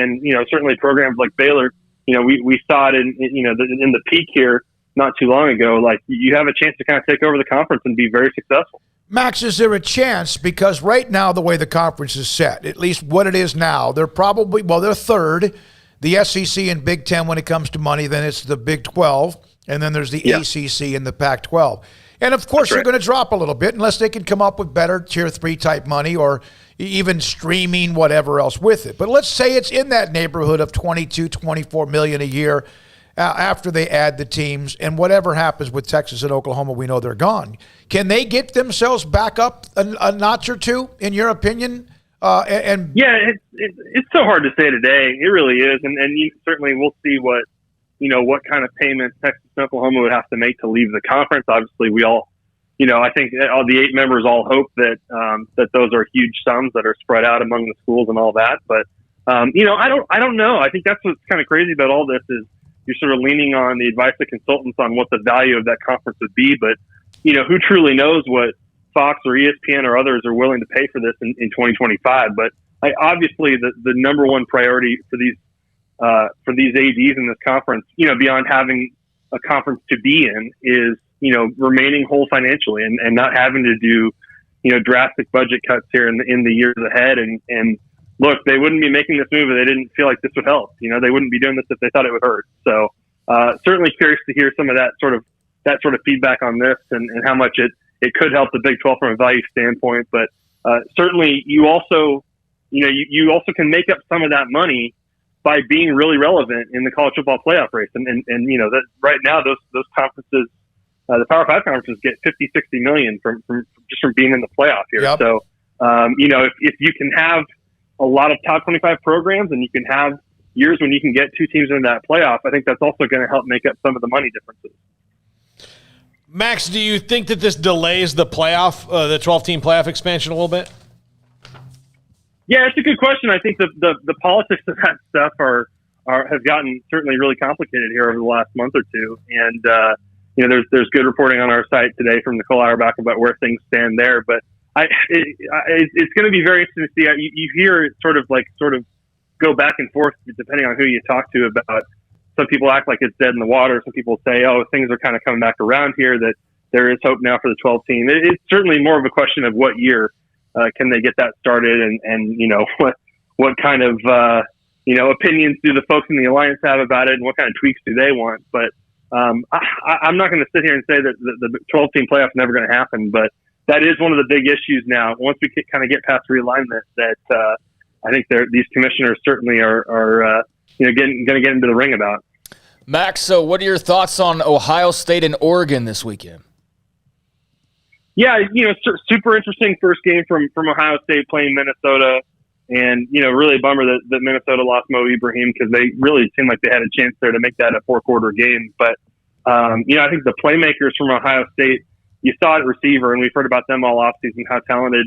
certainly programs like Baylor, we saw it in the peak here not too long ago. Like, you have a chance to kind of take over the conference and be very successful. Max, is there a chance? Because right now, the way the conference is set, at least what it is now, they're probably, they're third, the SEC and Big Ten when it comes to money, then it's the Big 12, and then there's the ACC and the Pac-12. And, of course, they're going to drop a little bit unless they can come up with better Tier 3 type money or even streaming, whatever else with it. But let's say it's in that neighborhood of $22, $24 million a year after they add the teams, and whatever happens with Texas and Oklahoma, we know they're gone. Can they get themselves back up a notch or two, in your opinion? Yeah, it's so hard to say today. It really is, and certainly we'll see what kind of payments Texas and Oklahoma would have to make to leave the conference. Obviously, we all, I think all the 8 members all hope that those are huge sums that are spread out among the schools and all that. But I don't know. I think that's what's kind of crazy about all this is you're sort of leaning on the advice of consultants on what the value of that conference would be. But who truly knows what Fox or ESPN or others are willing to pay for this in 2025? But obviously, the number one priority for these ADs in this conference, beyond having a conference to be in, is remaining whole financially and not having to do drastic budget cuts here in the years ahead. And look, they wouldn't be making this move if they didn't feel like this would help. They wouldn't be doing this if they thought it would hurt. So certainly curious to hear some of that sort of feedback on this and how much it could help the Big 12 from a value standpoint. But certainly you also can make up some of that money by being really relevant in the college football playoff race. And that right now those conferences, the Power 5 conferences get 50, 60 million from being in the playoff here. Yep. So, if you can have a lot of top 25 programs and you can have years when you can get 2 teams into that playoff, I think that's also going to help make up some of the money differences. Max, do you think that this delays the playoff, the 12-team playoff expansion a little bit? Yeah, it's a good question. I think the politics of that stuff have gotten certainly really complicated here over the last month or two. And, there's good reporting on our site today from Nicole Auerbach about where things stand there. But it's going to be very interesting to see. You hear it sort of go back and forth depending on who you talk to about. Some people act like it's dead in the water. Some people say, oh, things are kind of coming back around here, that there is hope now for the 12 team. It's certainly more of a question of what year can they get that started, and what kind of opinions do the folks in the alliance have about it, and what kind of tweaks do they want. But I'm not going to sit here and say that the 12 team playoff is never going to happen, but that is one of the big issues now. Once we kind of get past realignment, that I think these commissioners certainly are going to get into the ring about. Max, so what are your thoughts on Ohio State and Oregon this weekend? Yeah, super interesting first game from Ohio State playing Minnesota, and really a bummer that Minnesota lost Mo Ibrahim, because they really seemed like they had a chance there to make that a 4-quarter game. But I think the playmakers from Ohio State, you saw it at receiver, and we've heard about them all offseason, how talented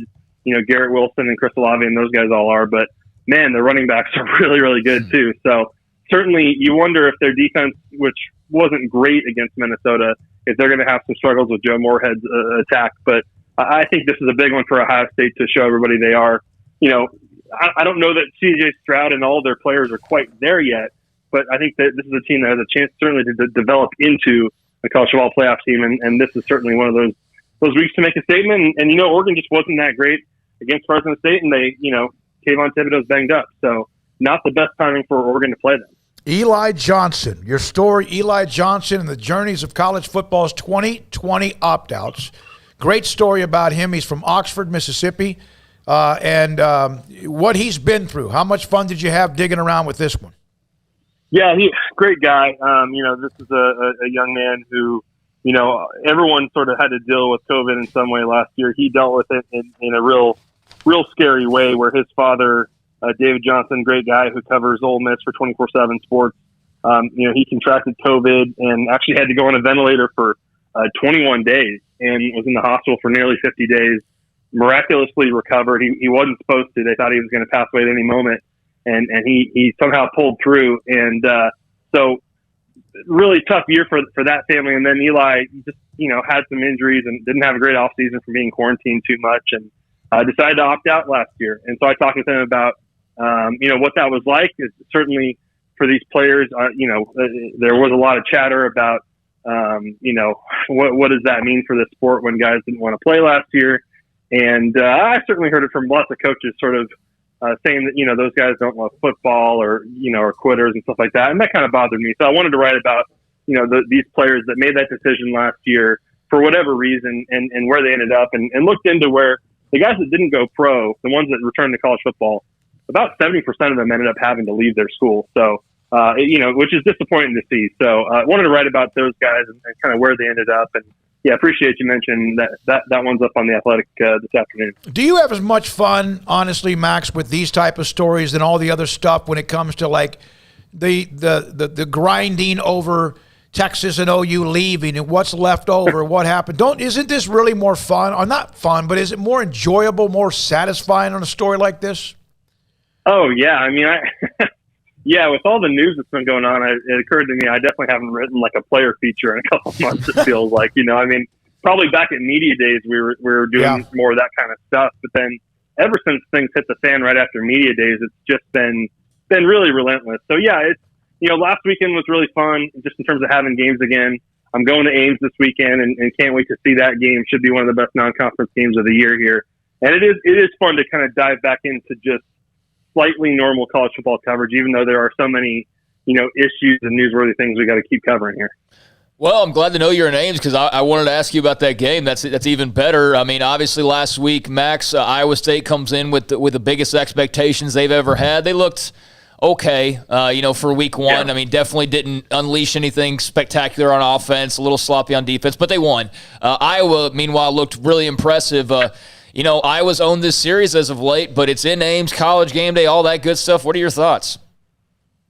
Garrett Wilson and Chris Olave and those guys all are. But man, the running backs are really, really good too. So certainly you wonder if their defense, which wasn't great against Minnesota, if they're going to have some struggles with Joe Moorhead's attack. But I think this is a big one for Ohio State to show everybody they are. I don't know that C.J. Stroud and all of their players are quite there yet, but I think that this is a team that has a chance certainly to develop into a college football playoff team, and this is certainly one of those weeks to make a statement. And Oregon just wasn't that great against Fresno State, and they, Kayvon Thibodeau's banged up, so not the best timing for Oregon to play them. Eli Johnson, your story, Eli Johnson and the journeys of college football's 2020 opt-outs. Great story about him. He's from Oxford, Mississippi, and what he's been through. How much fun did you have digging around with this one? Yeah, great guy. This is a young man who, everyone sort of had to deal with COVID in some way last year. He dealt with it in a real scary way, where his father David Johnson, great guy who covers Ole Miss for 24/7 Sports. He contracted COVID and actually had to go on a ventilator for 21 days and was in the hospital for nearly 50 days. Miraculously recovered. He wasn't supposed to. They thought he was going to pass away at any moment, and he somehow pulled through. And so really tough year for that family. And then Eli just had some injuries and didn't have a great offseason from being quarantined too much, and decided to opt out last year. And so I talked with him about what that was like. It's certainly for these players, there was a lot of chatter about what does that mean for the sport when guys didn't want to play last year. And I certainly heard it from lots of coaches sort of saying that, those guys don't love football or quitters and stuff like that. And that kind of bothered me. So I wanted to write about, these players that made that decision last year for whatever reason and where they ended up and looked into where the guys that didn't go pro, the ones that returned to college football, about 70% of them ended up having to leave their school. So, which is disappointing to see. So I wanted to write about those guys and kind of where they ended up. And yeah, appreciate you mentioning that one's up on The Athletic this afternoon. Do you have as much fun, honestly, Max, with these type of stories than all the other stuff when it comes to like the grinding over Texas and OU leaving and what's left over, what happened? Isn't this really more fun? Or not fun, but is it more enjoyable, more satisfying on a story like this? Oh, yeah. I mean, yeah, with all the news that's been going on, it occurred to me I definitely haven't written like a player feature in a couple of months, it feels like. Probably back at media days we were doing more of that kind of stuff. But then ever since things hit the fan right after media days, it's just been really relentless. So, yeah, it's last weekend was really fun just in terms of having games again. I'm going to Ames this weekend and can't wait to see that game. Should be one of the best non-conference games of the year here. And it is fun to kind of dive back into just slightly normal college football coverage, even though there are so many, issues and newsworthy things we got to keep covering here. Well, I'm glad to know you're in Ames because I wanted to ask you about that game. That's even better. I mean, obviously last week, Max, Iowa State comes in with the biggest expectations they've ever had. They looked okay, for week one. Yeah. I mean, definitely didn't unleash anything spectacular on offense, a little sloppy on defense, but they won. Iowa, meanwhile, looked really impressive. Iowa's owned this series as of late, but it's in Ames, college game day, all that good stuff. What are your thoughts?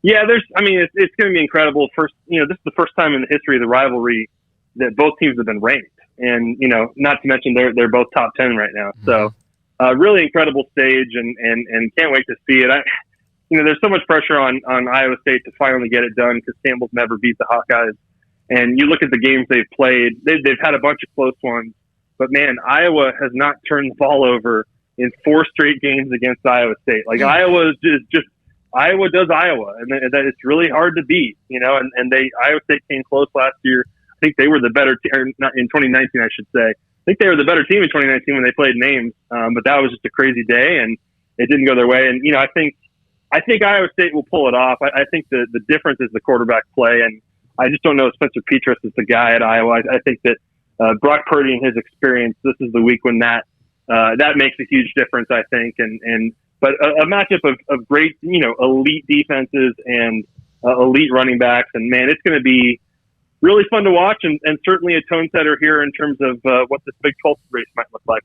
Yeah, it's going to be incredible. First, this is the first time in the history of the rivalry that both teams have been ranked, and not to mention they're both top 10 right now. So, really incredible stage, and can't wait to see it. There's so much pressure on Iowa State to finally get it done because Campbell's never beat the Hawkeyes. And you look at the games they've played; they've had a bunch of close ones. But man, Iowa has not turned the ball over in 4 straight games against Iowa State. Like Iowa is just Iowa does Iowa, and that it's really hard to beat. And Iowa State came close last year. I think they were the better team in 2019. I should say. I think they were the better team in 2019 when they played Ames. But that was just a crazy day, and it didn't go their way. And I think Iowa State will pull it off. I think the difference is the quarterback play, and I just don't know if Spencer Petras is the guy at Iowa. I think that Brock Purdy and his experience, this is the week when that makes a huge difference, I think. But a matchup of great, elite defenses and elite running backs. And man, it's going to be really fun to watch and certainly a tone setter here in terms of what this Big 12 race might look like.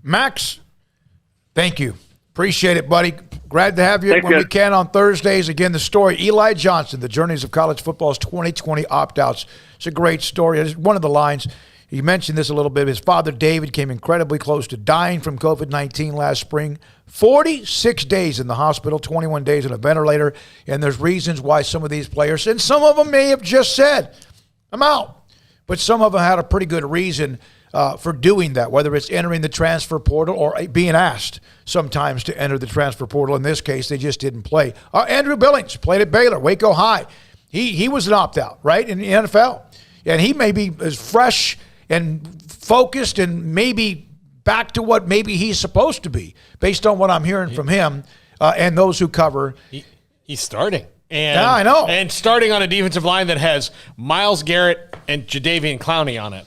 Max, thank you. Appreciate it, buddy. Glad to have you Thanks, when guys. we can on Thursdays. Again, the story, Eli Johnson, The Journeys of College Football's 2020 Opt-Outs. It's a great story. It's one of the lines, he mentioned this a little bit. His father, David, came incredibly close to dying from COVID-19 last spring. 46 days in the hospital, 21 days in a ventilator. And there's reasons why some of these players, and some of them may have just said, I'm out. But some of them had a pretty good reason for doing that, whether it's entering the transfer portal or being asked sometimes to enter the transfer portal. In this case, they just didn't play. Andrew Billings played at Baylor, Waco High. He was an opt-out, right, in the NFL. And he may be as fresh and focused and maybe back to what maybe he's supposed to be, based on what I'm hearing from him and those who cover. He's starting. And, yeah, I know. And starting on a defensive line that has Myles Garrett and Jadeveon Clowney on it.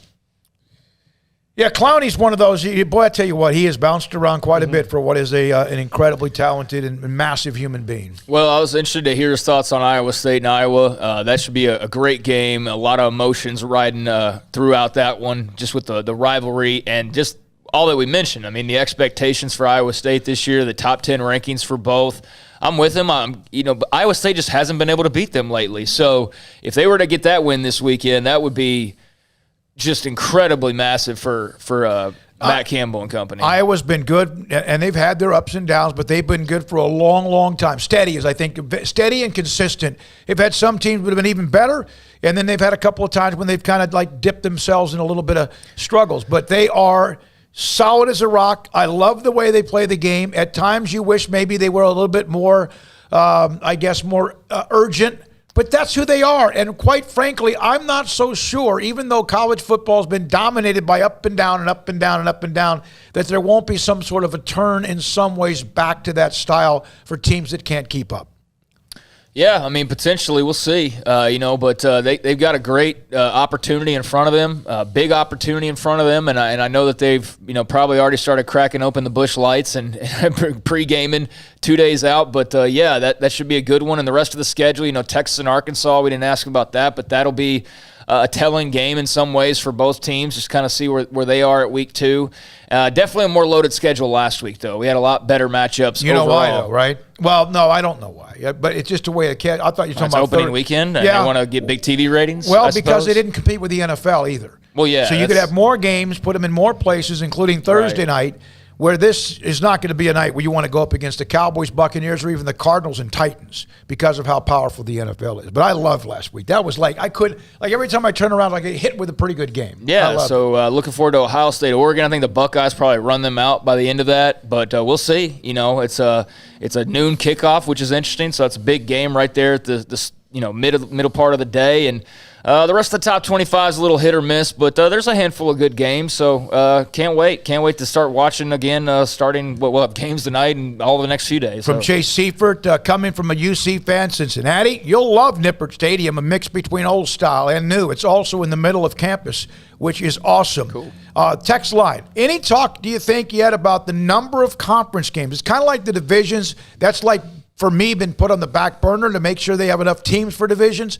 Yeah, Clowney's one of those. Boy, I tell you what, he has bounced around quite a bit for what is an incredibly talented and massive human being. Well, I was interested to hear his thoughts on Iowa State and Iowa. That should be a great game. A lot of emotions riding throughout that one, just with the rivalry and just all that we mentioned. I mean, the expectations for Iowa State this year, the top 10 rankings for both. I'm with them. But Iowa State just hasn't been able to beat them lately. So if they were to get that win this weekend, that would be just incredibly massive for Matt Campbell and company. Iowa's been good, and they've had their ups and downs, but they've been good for a long, long time. Steady and consistent. They've had some teams that have been even better, and then they've had a couple of times when they've kind of like dipped themselves in a little bit of struggles. But they are solid as a rock. I love the way they play the game. At times you wish maybe they were a little bit more, more urgent. But that's who they are. And quite frankly, I'm not so sure, even though college football has been dominated by up and down and up and down and up and down, that there won't be some sort of a turn in some ways back to that style for teams that can't keep up. Yeah, I mean, potentially, we'll see. But they've got a great opportunity in front of them, a big opportunity in front of them, and I know that they've probably already started cracking open the Busch Lights and pre-gaming 2 days out. But that should be a good one. And the rest of the schedule, Texas and Arkansas, we didn't ask about that, but that'll be a telling game in some ways for both teams. Just kind of see where they are at week 2. Definitely a more loaded schedule last week, though. We had a lot better matchups. You know why, though, right? Well, no, I don't know why. But it's just a way to I thought you were talking about opening weekend. And they want to get big TV ratings. Well, because they didn't compete with the NFL either. Well, yeah. So you could have more games, put them in more places, including Thursday night, where this is not going to be a night where you want to go up against the Cowboys, Buccaneers, or even the Cardinals and Titans because of how powerful the NFL is. But I loved last week. That was every time I turn around, I get hit with a pretty good game. Yeah, so looking forward to Ohio State, Oregon. I think the Buckeyes probably run them out by the end of that, but we'll see. It's a noon kickoff, which is interesting, so it's a big game right there at the middle part of the day, and the rest of the top 25 is a little hit or miss, but there's a handful of good games, so can't wait to start watching again, starting we'll have games tonight and all the next few days. From Chase Seifert, coming from a UC fan, Cincinnati, you'll love Nippert Stadium, a mix between old style and new. It's also in the middle of campus, which is awesome. Cool. Text line, any talk do you think yet about the number of conference games? It's kind of like the divisions. That's like, for me, been put on the back burner to make sure they have enough teams for divisions.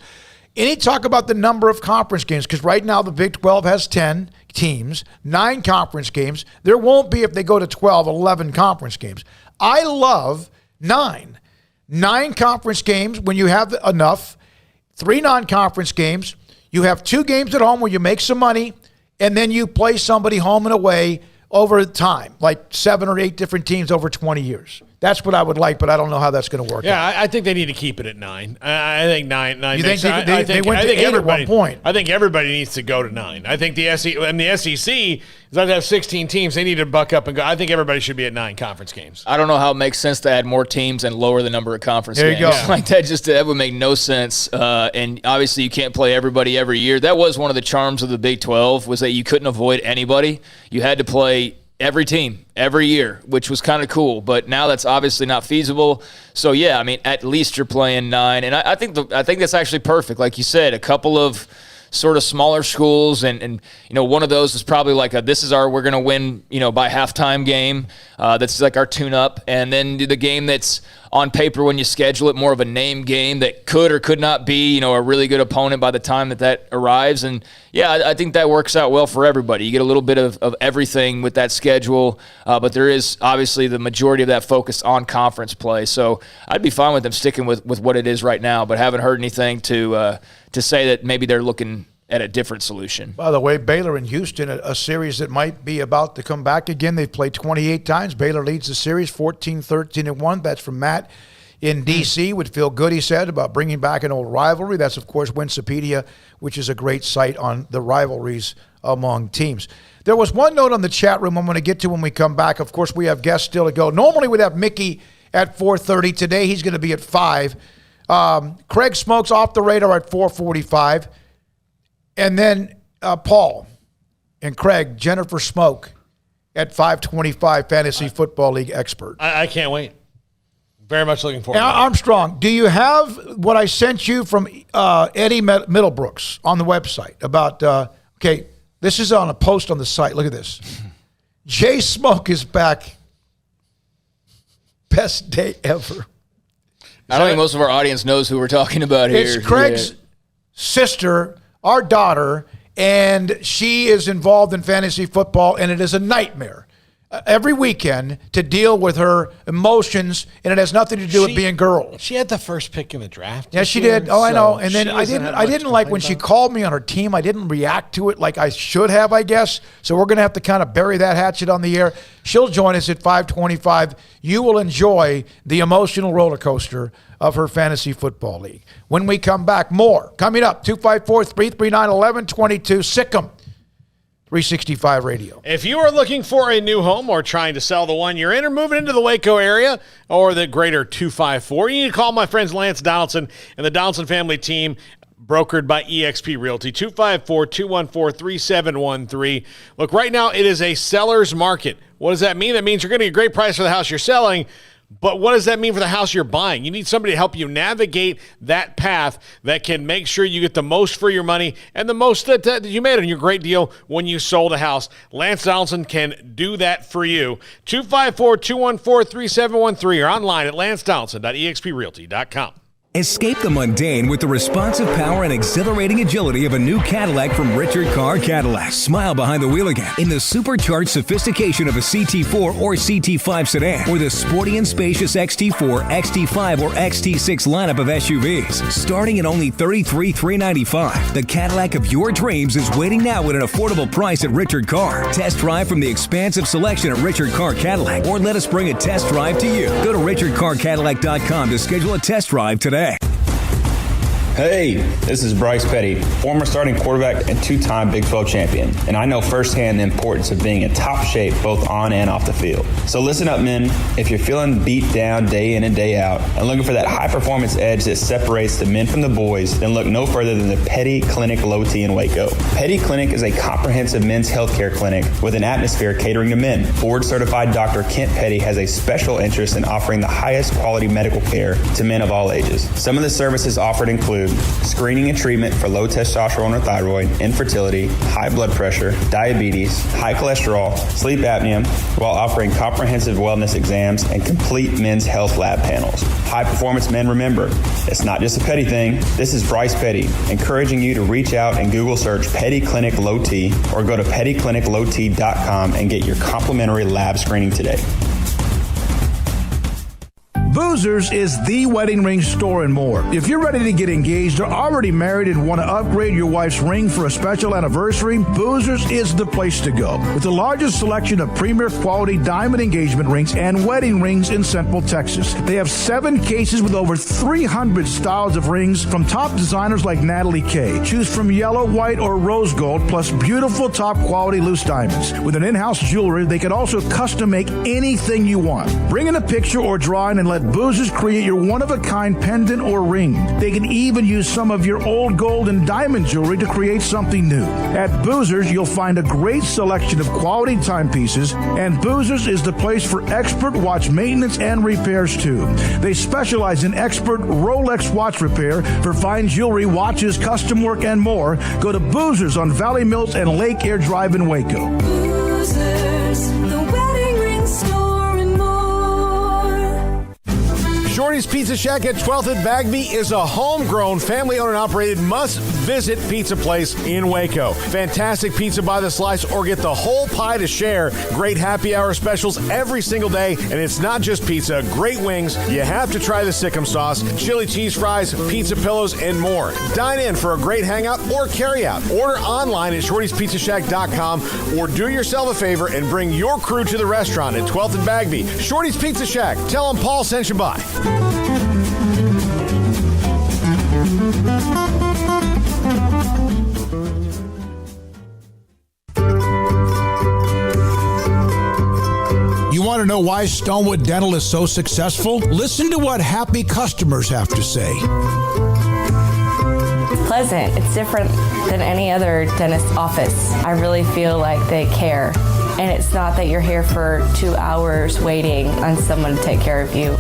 Any talk about the number of conference games? Because right now the Big 12 has 10 teams, 9 conference games. There won't be, if they go to 12, 11 conference games. I love 9. 9 conference games when you have enough, 3 non-conference games. You have 2 games at home where you make some money, and then you play somebody home and away over time, like 7 or 8 different teams over 20 years. That's what I would like, but I don't know how that's going to work out. Yeah, I think they need to keep it at 9. I think 9. You think they went to 8 at one point? I think everybody needs to go to 9. I think the SEC is going to have 16 teams. They need to buck up and go. I think everybody should be at 9 conference games. I don't know how it makes sense to add more teams and lower the number of conference games. There you go. Like that would make no sense. And obviously you can't play everybody every year. That was one of the charms of the Big 12, was that you couldn't avoid anybody. You had to play every team, every year, which was kind of cool. But now that's obviously not feasible. So, yeah, I mean, at least you're playing 9. And I think that's actually perfect. Like you said, a couple of sort of smaller schools, and one of those is probably like this is we're going to win, by halftime game. That's like our tune-up. And then the game that's on paper when you schedule it, more of a name game that could or could not be, a really good opponent by the time that arrives. And, yeah, I think that works out well for everybody. You get a little bit of everything with that schedule, but there is obviously the majority of that focus on conference play. So I'd be fine with them sticking with what it is right now, but haven't heard anything to say that maybe they're looking at a different solution. By the way, Baylor and Houston, a series that might be about to come back again. They've played 28 times. Baylor leads the series 14-13-1. That's from Matt in D.C. Would feel good, he said, about bringing back an old rivalry. That's, of course, Wikipedia, which is a great site on the rivalries among teams. There was one note on the chat room I'm going to get to when we come back. Of course, we have guests still to go. Normally we'd have Mickey at 4:30. Today he's going to be at 5. Craig Smoak's off the radar at 4:45. And then Paul and Craig, Jennifer Smoak at 5:25, Fantasy Football League expert. I can't wait. Very much looking forward to it. Armstrong, do you have what I sent you from Eddie Middlebrooks on the website about, this is on a post on the site. Look at this. Jay Smoak is back. Best day ever. I don't think most of our audience knows who we're talking about here. It's Craig's sister, our daughter, and she is involved in fantasy football, and it is a nightmare every weekend to deal with her emotions, and it has nothing to do with being girls. She had the first pick in the draft. Yeah, she did. Oh, I know. And then I didn't like when she called me on her team. I didn't react to it like I should have, I guess. So we're going to have to kind of bury that hatchet on the air. She'll join us at 5:25. You will enjoy the emotional roller coaster of her fantasy football league. When we come back, more coming up. 254-339-1122. Sick 'em. 365 Radio. If you are looking for a new home or trying to sell the one you're in or moving into the Waco area or the greater 254, you need to call my friends Lance Donaldson and the Donaldson family team, brokered by eXp Realty, 254-214-3713. Look, right now it is a seller's market. What does that mean? That means you're going to get a great price for the house you're selling. But what does that mean for the house you're buying? You need somebody to help you navigate that path that can make sure you get the most for your money and the most that you made on your great deal when you sold a house. Lance Donaldson can do that for you. 254-214-3713 or online at lancedonaldson.exprealty.com. Escape the mundane with the responsive power and exhilarating agility of a new Cadillac from Richard Carr Cadillac. Smile behind the wheel again in the supercharged sophistication of a CT4 or CT5 sedan, or the sporty and spacious XT4, XT5, or XT6 lineup of SUVs. Starting at only $33,395, the Cadillac of your dreams is waiting now at an affordable price at Richard Carr. Test drive from the expansive selection at Richard Carr Cadillac, or let us bring a test drive to you. Go to richardcarcadillac.com to schedule a test drive today. Hey, this is Bryce Petty, former starting quarterback and two-time Big 12 champion, and I know firsthand the importance of being in top shape both on and off the field. So listen up, men. If you're feeling beat down day in and day out and looking for that high-performance edge that separates the men from the boys, then look no further than the Petty Clinic Low T in Waco. Petty Clinic is a comprehensive men's healthcare clinic with an atmosphere catering to men. Board-certified Dr. Kent Petty has a special interest in offering the highest quality medical care to men of all ages. Some of the services offered include screening and treatment for low testosterone or thyroid, infertility, high blood pressure, diabetes, high cholesterol, sleep apnea, while offering comprehensive wellness exams and complete men's health lab panels. High performance men, remember, it's not just a Petty thing. This is Bryce Petty, encouraging you to reach out and Google search Petty Clinic Low T or go to pettycliniclowt.com and get your complimentary lab screening today. Boozers is the wedding ring store and more. If you're ready to get engaged or already married and want to upgrade your wife's ring for a special anniversary, Boozers is the place to go. With the largest selection of premier quality diamond engagement rings and wedding rings in Central Texas. They have 7 cases with over 300 styles of rings from top designers like Natalie Kay. Choose from yellow, white, or rose gold, plus beautiful top quality loose diamonds. With an in-house jewelry, they can also custom make anything you want. Bring in a picture or drawing and let Boozers create your one-of-a-kind pendant or ring. They can even use some of your old gold and diamond jewelry to create something new. At Boozers, you'll find a great selection of quality timepieces, and Boozers is the place for expert watch maintenance and repairs too. They specialize in expert Rolex watch repair for fine jewelry, watches, custom work, and more. Go to Boozers on Valley Mills and Lake Air Drive in Waco. Boozers, the wedding ring store and more. Shorty's Pizza Shack at 12th and Bagby is a homegrown, family-owned and operated must-visit pizza place in Waco. Fantastic pizza by the slice or get the whole pie to share. Great happy hour specials every single day, and it's not just pizza. Great wings. You have to try the Sikkim sauce, chili cheese fries, pizza pillows, and more. Dine in for a great hangout or carry-out. Order online at shortyspizzashack.com or do yourself a favor and bring your crew to the restaurant at 12th and Bagby. Shorty's Pizza Shack. Tell them Paul sent you by. You want to know why Stonewood Dental is so successful? Listen to what happy customers have to say. Pleasant. It's different than any other dentist office. I really feel like they care. And it's not that you're here for 2 hours waiting on someone to take care of you.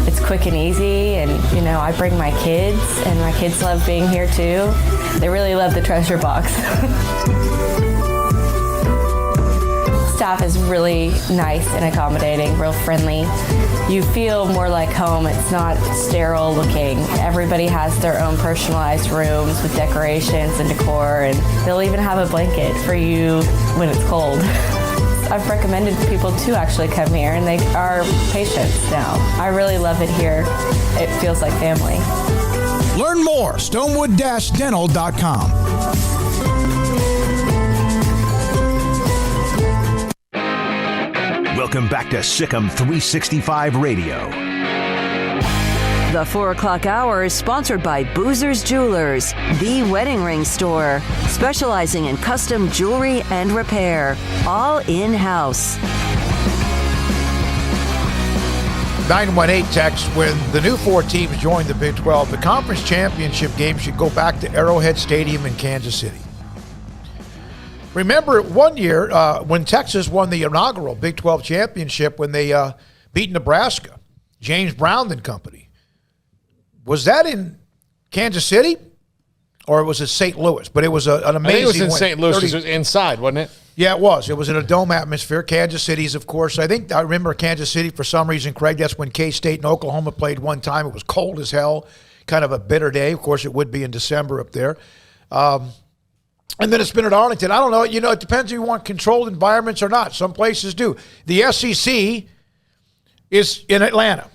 It's quick and easy, and I bring my kids, and my kids love being here too. They really love the treasure box. staff is really nice and accommodating, real friendly. You feel more like home. It's not sterile looking. Everybody has their own personalized rooms with decorations and decor, and they'll even have a blanket for you when it's cold. I've recommended people to actually come here, and they are patients now. I really love it here. It feels like family. Learn more, stonewood-dental.com. Welcome back to Sikkim 365 Radio. The 4 o'clock hour is sponsored by Boozer's Jewelers, the wedding ring store, specializing in custom jewelry and repair, all in-house. 918 text, when the new 4 teams join the Big 12, the conference championship game should go back to Arrowhead Stadium in Kansas City. Remember one year when Texas won the inaugural Big 12 championship when they beat Nebraska, James Brown and company. Was that in Kansas City or was it St. Louis? But it was an amazing I think it was in win. St. Louis. It was inside, wasn't it? Yeah, it was. It was in a dome atmosphere. Kansas City's, of course. I remember Kansas City for some reason, Craig. That's when K-State and Oklahoma played one time. It was cold as hell, kind of a bitter day. Of course, it would be in December up there. And then it's been at Arlington. I don't know. You know, it depends if you want controlled environments or not. Some places do. The SEC is in Atlanta.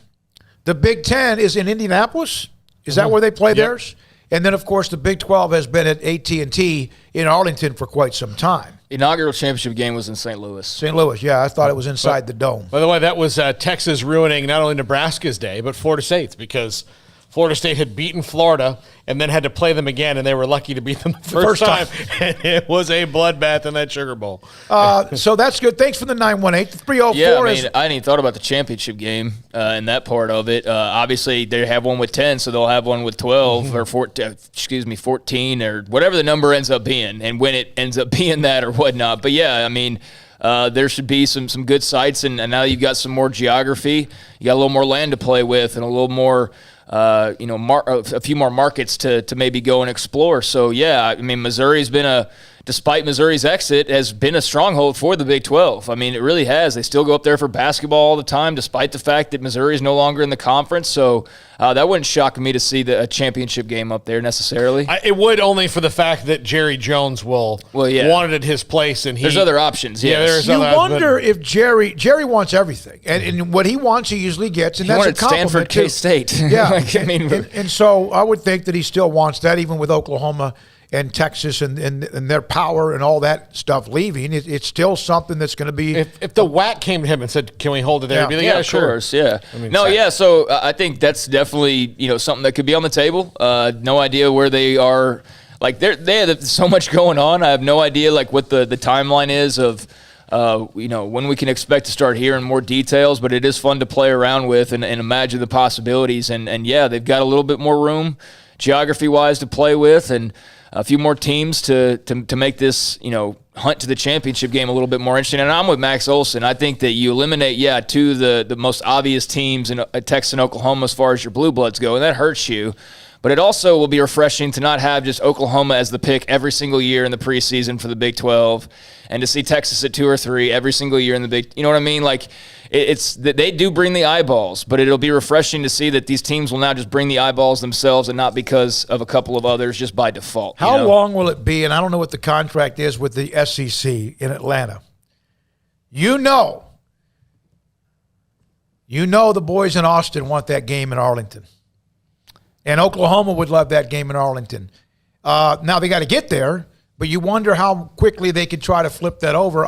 The Big Ten is in Indianapolis. Is that where they play theirs? And then, of course, the Big 12 has been at AT&T in Arlington for quite some time. The inaugural championship game was in St. Louis. St. Louis, yeah. I thought it was inside the dome. By the way, that was Texas ruining not only Nebraska's day, but Florida State's, because Florida State had beaten Florida and then had to play them again, and they were lucky to beat them the first time. And it was a bloodbath in that Sugar Bowl. So that's good. Thanks for the 918. The 304 yeah, I is... I hadn't even thought about the championship game and that part of it. Obviously, they have one with 10, so they'll have one with 12 or 14 or whatever the number ends up being, and when it ends up being that or whatnot. But, yeah, I mean, there should be some good sites, and now you've got some more geography. You got a little more land to play with and a little more – a few more markets to maybe go and explore. So, yeah, I mean, despite Missouri's exit, has been a stronghold for the Big 12. I mean, it really has. They still go up there for basketball all the time, despite the fact that Missouri is no longer in the conference. So that wouldn't shock me to see a championship game up there necessarily. It would, only for the fact that Jerry Jones wanted his place. And there's other options, yes. Yeah, there's you wonder if Jerry wants everything. And what he wants, he usually gets. And that's a compliment, Stanford, K-State. Yeah. And so I would think that he still wants that, even with Oklahoma and Texas and their power and all that stuff leaving. It's still something that's going to be. If the WAC came to him and said, "Can we hold it there?" He'd be like, "Yeah, sure." Of course, yeah. I mean, So I think that's definitely something that could be on the table. No idea where they are. Like they have so much going on. I have no idea what the timeline is of. When we can expect to start hearing more details, but it is fun to play around with and imagine the possibilities. And yeah, they've got a little bit more room geography-wise to play with, and a few more teams to make this, hunt to the championship game a little bit more interesting. And I'm with Max Olson. I think that you eliminate, two of the most obvious teams in Texas and Oklahoma as far as your blue bloods go, and that hurts you. But it also will be refreshing to not have just Oklahoma as the pick every single year in the preseason for the Big 12, and to see Texas at 2 or 3 every single year in the Big. You know what I mean? It's that they do bring the eyeballs, but it'll be refreshing to see that these teams will now just bring the eyeballs themselves and not because of a couple of others, just by default. How long will it be? And I don't know what the contract is with the SEC in Atlanta. You know the boys in Austin want that game in Arlington. And Oklahoma would love that game in Arlington. Now they got to get there, but you wonder how quickly they could try to flip that over.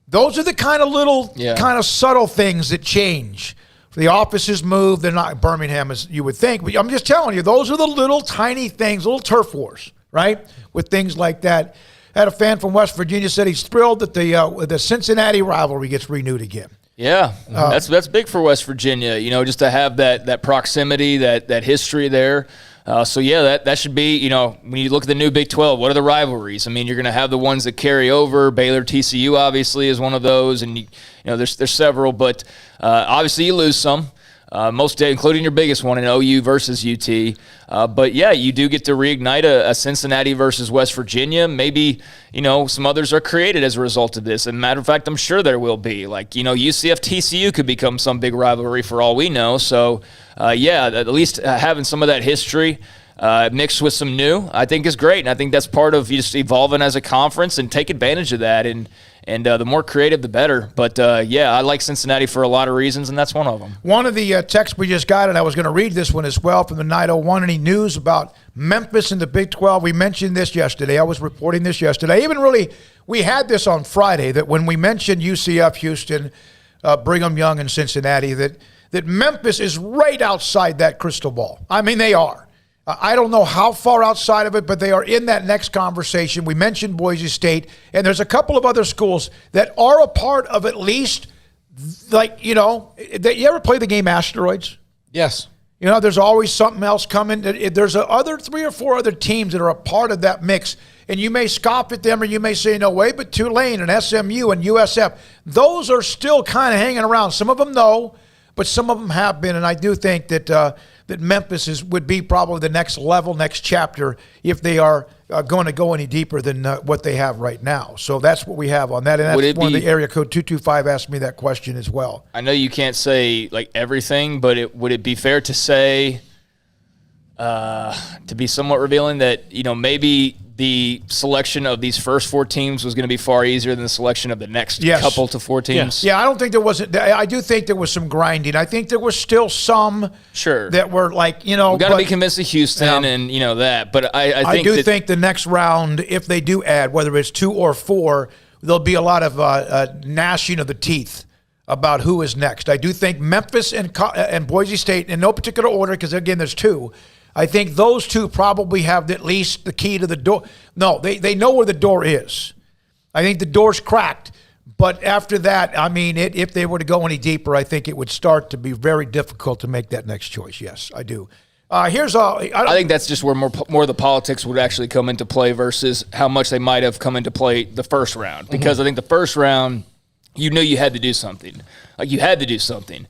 Those are the kind of little, kind of subtle things that change. The offices move. They're not Birmingham as you would think, but I'm just telling you, those are the little tiny things, little turf wars, right? With things like that. I had a fan from West Virginia said he's thrilled that the Cincinnati rivalry gets renewed again. Yeah, that's big for West Virginia, just to have that proximity, that history there. So, that should be, when you look at the new Big 12, what are the rivalries? I mean, you're going to have the ones that carry over. Baylor, TCU obviously is one of those, and, there's several, but obviously you lose some. including your biggest one in OU versus UT. But yeah, you do get to reignite a Cincinnati versus West Virginia. Maybe, some others are created as a result of this. And matter of fact, I'm sure there will be. Like, UCF TCU could become some big rivalry for all we know. So, at least having some of that history mixed with some new, I think is great. And I think that's part of just evolving as a conference and take advantage of that. And the more creative, the better. But, I like Cincinnati for a lot of reasons, and that's one of them. One of the texts we just got, and I was going to read this one as well from the 901, any news about Memphis and the Big 12. We mentioned this yesterday. I was reporting this yesterday. We had this on Friday, that when we mentioned UCF, Houston, Brigham Young, and Cincinnati, that Memphis is right outside that crystal ball. I mean, they are. I don't know how far outside of it, but they are in that next conversation. We mentioned Boise State, and there's a couple of other schools that are a part of at least, you ever play the game Asteroids? Yes. There's always something else coming. There's other 3 or 4 other teams that are a part of that mix, and you may scoff at them or you may say no way, but Tulane and SMU and USF, those are still kind of hanging around. Some of them no, but some of them have been, and I do think that Memphis would be probably the next level, next chapter, if they are going to go any deeper than what they have right now. So that's what we have on that. And that's one of the area code 225 asked me that question as well. I know you can't say like everything, but would it be fair to say, to be somewhat revealing, that maybe the selection of these first 4 teams was going to be far easier than the selection of the next couple to 4 teams? Yes. Yeah, I don't think there wasn't. I do think there was some grinding. I think there was still some that were like, we got to be convinced of Houston and that. But I think the next round, if they do add, whether it's 2 or 4, there'll be a lot of gnashing of the teeth about who is next. I do think Memphis and Boise State, in no particular order, because again, there's 2. I think those 2 probably have at least the key to the door. No, they know where the door is. I think the door's cracked. But after that, I mean, if they were to go any deeper, I think it would start to be very difficult to make that next choice. Yes, I do. I think that's just where more of the politics would actually come into play versus how much they might have come into play the first round. Because I think the first round, you knew you had to do something. Like, you had to do something.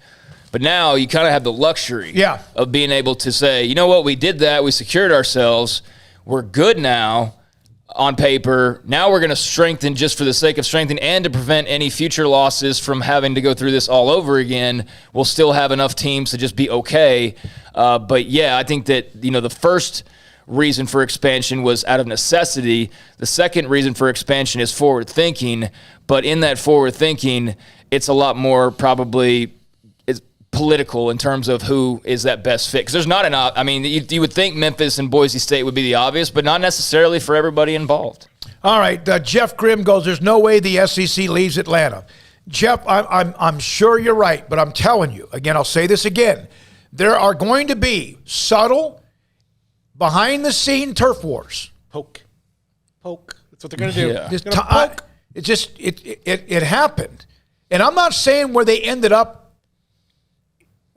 But now you kind of have the luxury of being able to say, you know what, we did that, we secured ourselves, we're good now on paper. Now we're going to strengthen just for the sake of strengthening and to prevent any future losses from having to go through this all over again. We'll still have enough teams to just be okay. But I think that, the first reason for expansion was out of necessity. The second reason for expansion is forward thinking. But in that forward thinking, it's a lot more probably political in terms of who is that best fit. Because there's not enough. I mean, you would think Memphis and Boise State would be the obvious, but not necessarily for everybody involved. All right. Jeff Grimm goes, there's no way the SEC leaves Atlanta. Jeff, I'm sure you're right, but I'm telling you, again, I'll say this again. There are going to be subtle, behind-the-scene turf wars. Poke. That's what they're going to do. Yeah. It happened. And I'm not saying where they ended up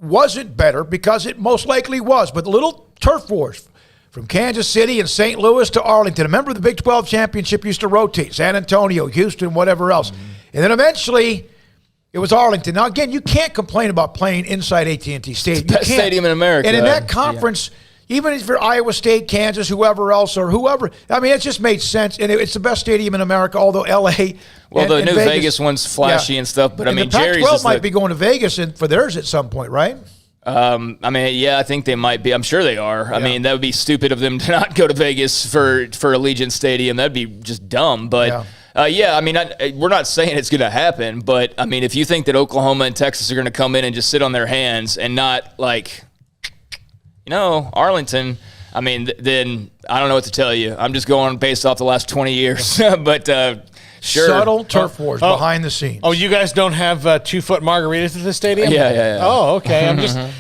wasn't better, because it most likely was, but little turf wars from Kansas City and St. Louis to Arlington. Remember, the Big 12 championship used to rotate, San Antonio, Houston, whatever else. And then eventually it was Arlington. Now, again, you can't complain about playing inside AT&T Stadium. Best stadium in America. And in that conference, even if you're Iowa State, Kansas, whoever else, or whoever, I mean, it just made sense. And it's the best stadium in America, although L.A. Well, the new Vegas one's flashy and stuff, but I mean, Jerry's Pac-12 might be going to Vegas for theirs at some point, right? I think they might be. I'm sure they are. I mean, that would be stupid of them to not go to Vegas for Allegiant Stadium. That'd be just dumb. But we're not saying it's going to happen. But I mean, if you think that Oklahoma and Texas are going to come in and just sit on their hands and not Arlington, I mean, then I don't know what to tell you. I'm just going based off the last 20 years. But sure. Subtle turf wars behind the scenes. Oh, you guys don't have 2-foot margaritas at the stadium? Yeah. Oh, okay. I'm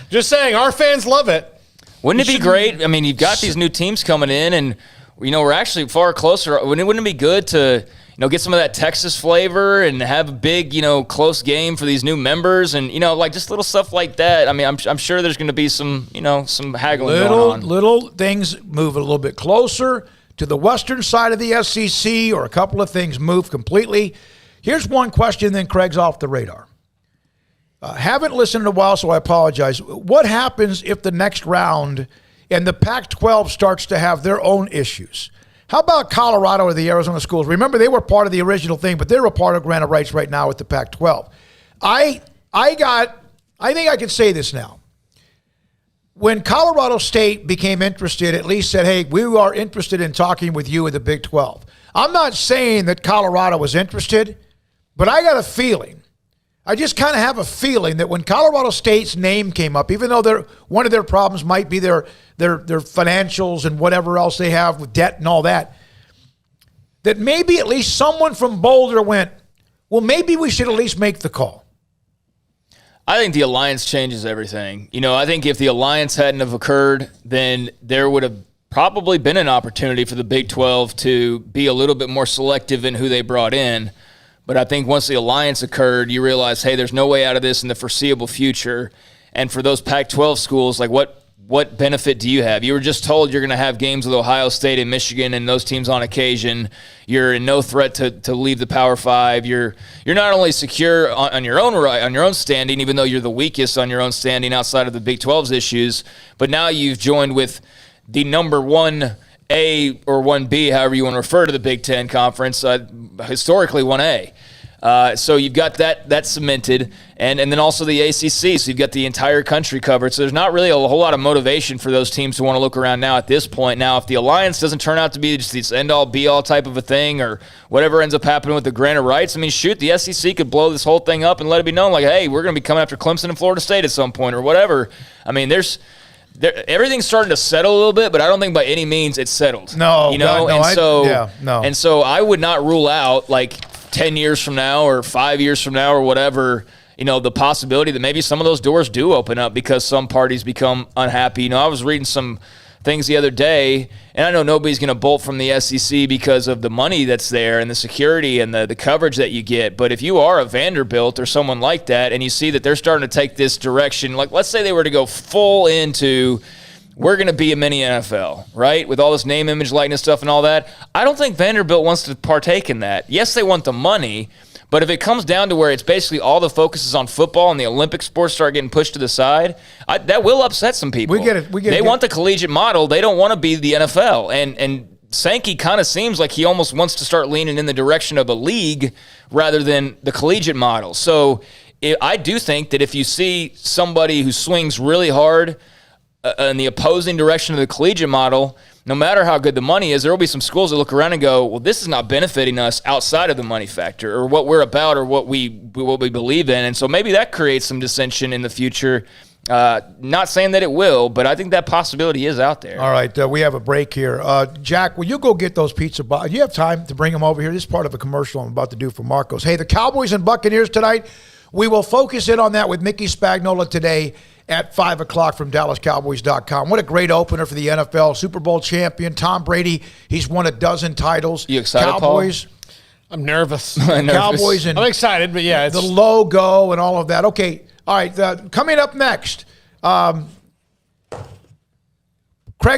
just saying, our fans love it. Wouldn't it be great? I mean, you've got these new teams coming in, and we're actually far closer. Wouldn't it be good to get some of that Texas flavor and have a big close game for these new members, and just little stuff like that. I mean, I'm sure there's going to be some some haggling going on. Little things move a little bit closer to the western side of the SEC, or a couple of things move completely. Here's one question, then Craig's off the radar. Haven't listened in a while, so I apologize. What happens if the next round and the Pac-12 starts to have their own issues? How about Colorado or the Arizona schools? Remember, they were part of the original thing, but they're a part of granted rights right now with the Pac-12. I think I can say this now. When Colorado State became interested, at least said, hey, we are interested in talking with you at the Big 12. I'm not saying that Colorado was interested, but I got a feeling. I just kind of have a feeling that when Colorado State's name came up, even though one of their problems might be their financials and whatever else they have with debt and all that, that maybe at least someone from Boulder went, well, maybe we should at least make the call. I think the alliance changes everything. I think if the alliance hadn't have occurred, then there would have probably been an opportunity for the Big 12 to be a little bit more selective in who they brought in. But I think once the alliance occurred, you realize, hey, there's no way out of this in the foreseeable future. And for those Pac-12 schools, like what benefit do you have? You were just told you're going to have games with Ohio State and Michigan and those teams on occasion. You're in no threat to leave the Power Five. You're not only secure on your own standing, even though you're the weakest on your own standing outside of the Big 12's issues, but now you've joined with the number 1A or 1B, however you want to refer to the Big Ten Conference, historically 1A. So you've got that cemented, and then also the ACC, so you've got the entire country covered. So there's not really a whole lot of motivation for those teams to want to look around now at this point. Now, if the alliance doesn't turn out to be just this end-all, be-all type of a thing, or whatever ends up happening with the granted rights, I mean, shoot, the SEC could blow this whole thing up and let it be known, like, hey, we're going to be coming after Clemson and Florida State at some point or whatever. I mean, everything's starting to settle a little bit, but I don't think by any means it's settled. No, And so I would not rule out, like, 10 years from now or 5 years from now or whatever, the possibility that maybe some of those doors do open up because some parties become unhappy. I was reading some things the other day, and I know nobody's going to bolt from the SEC because of the money that's there and the security and the coverage that you get. But if you are a Vanderbilt or someone like that and you see that they're starting to take this direction, like let's say they were to go full into we're going to be a mini NFL, right? With all this name, image, likeness stuff and all that. I don't think Vanderbilt wants to partake in that. Yes, they want the money, but if it comes down to where it's basically all the focus is on football and the Olympic sports start getting pushed to the side, that will upset some people. We get it. They want the collegiate model. They don't want to be the NFL. And Sankey kind of seems like he almost wants to start leaning in the direction of a league rather than the collegiate model. So I do think that if you see somebody who swings really hard in the opposing direction of the collegiate model, no matter how good the money is, there will be some schools that look around and go, well, this is not benefiting us outside of the money factor or what we're about or what we believe in. And so maybe that creates some dissension in the future. Not saying that it will, but I think that possibility is out there. All right, we have a break here. Jack, will you go get those pizza boxes? Do you have time to bring them over here? This is part of a commercial I'm about to do for Marcos. Hey, the Cowboys and Buccaneers tonight. We will focus in on that with Mickey Spagnola today at 5 o'clock from DallasCowboys.com. What a great opener for the NFL. Super Bowl champion, Tom Brady. He's won a dozen titles. You excited, Cowboys. Paul? I'm nervous. Cowboys and I'm excited, but yeah, the logo and all of that. Okay, all right. Coming up next, Craig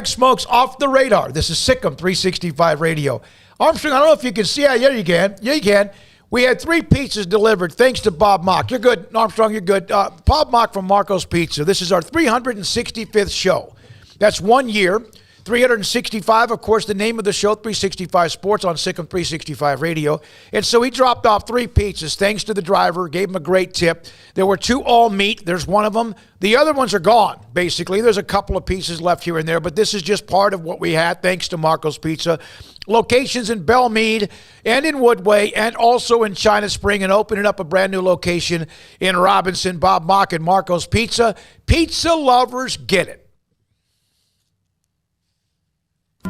Smoak's Off the Radar. This is Sikkim 365 Radio. Armstrong, I don't know if you can see. Yeah, you can. Yeah, you can. We had 3 pizzas delivered thanks to Bob Mock. You're good, Armstrong, you're good. Bob Mock from Marco's Pizza. This is our 365th show. That's 1 year. 365, of course, the name of the show, 365 Sports on Sikkim 365 Radio. And so he dropped off 3 pizzas thanks to the driver, gave him a great tip. There were 2 all meat. There's one of them. The other ones are gone, basically. There's a couple of pieces left here and there, but this is just part of what we had thanks to Marco's Pizza. Locations in Belmead and in Woodway and also in China Spring, and opening up a brand new location in Robinson. Bob Mock and Marco's Pizza. Pizza lovers get it.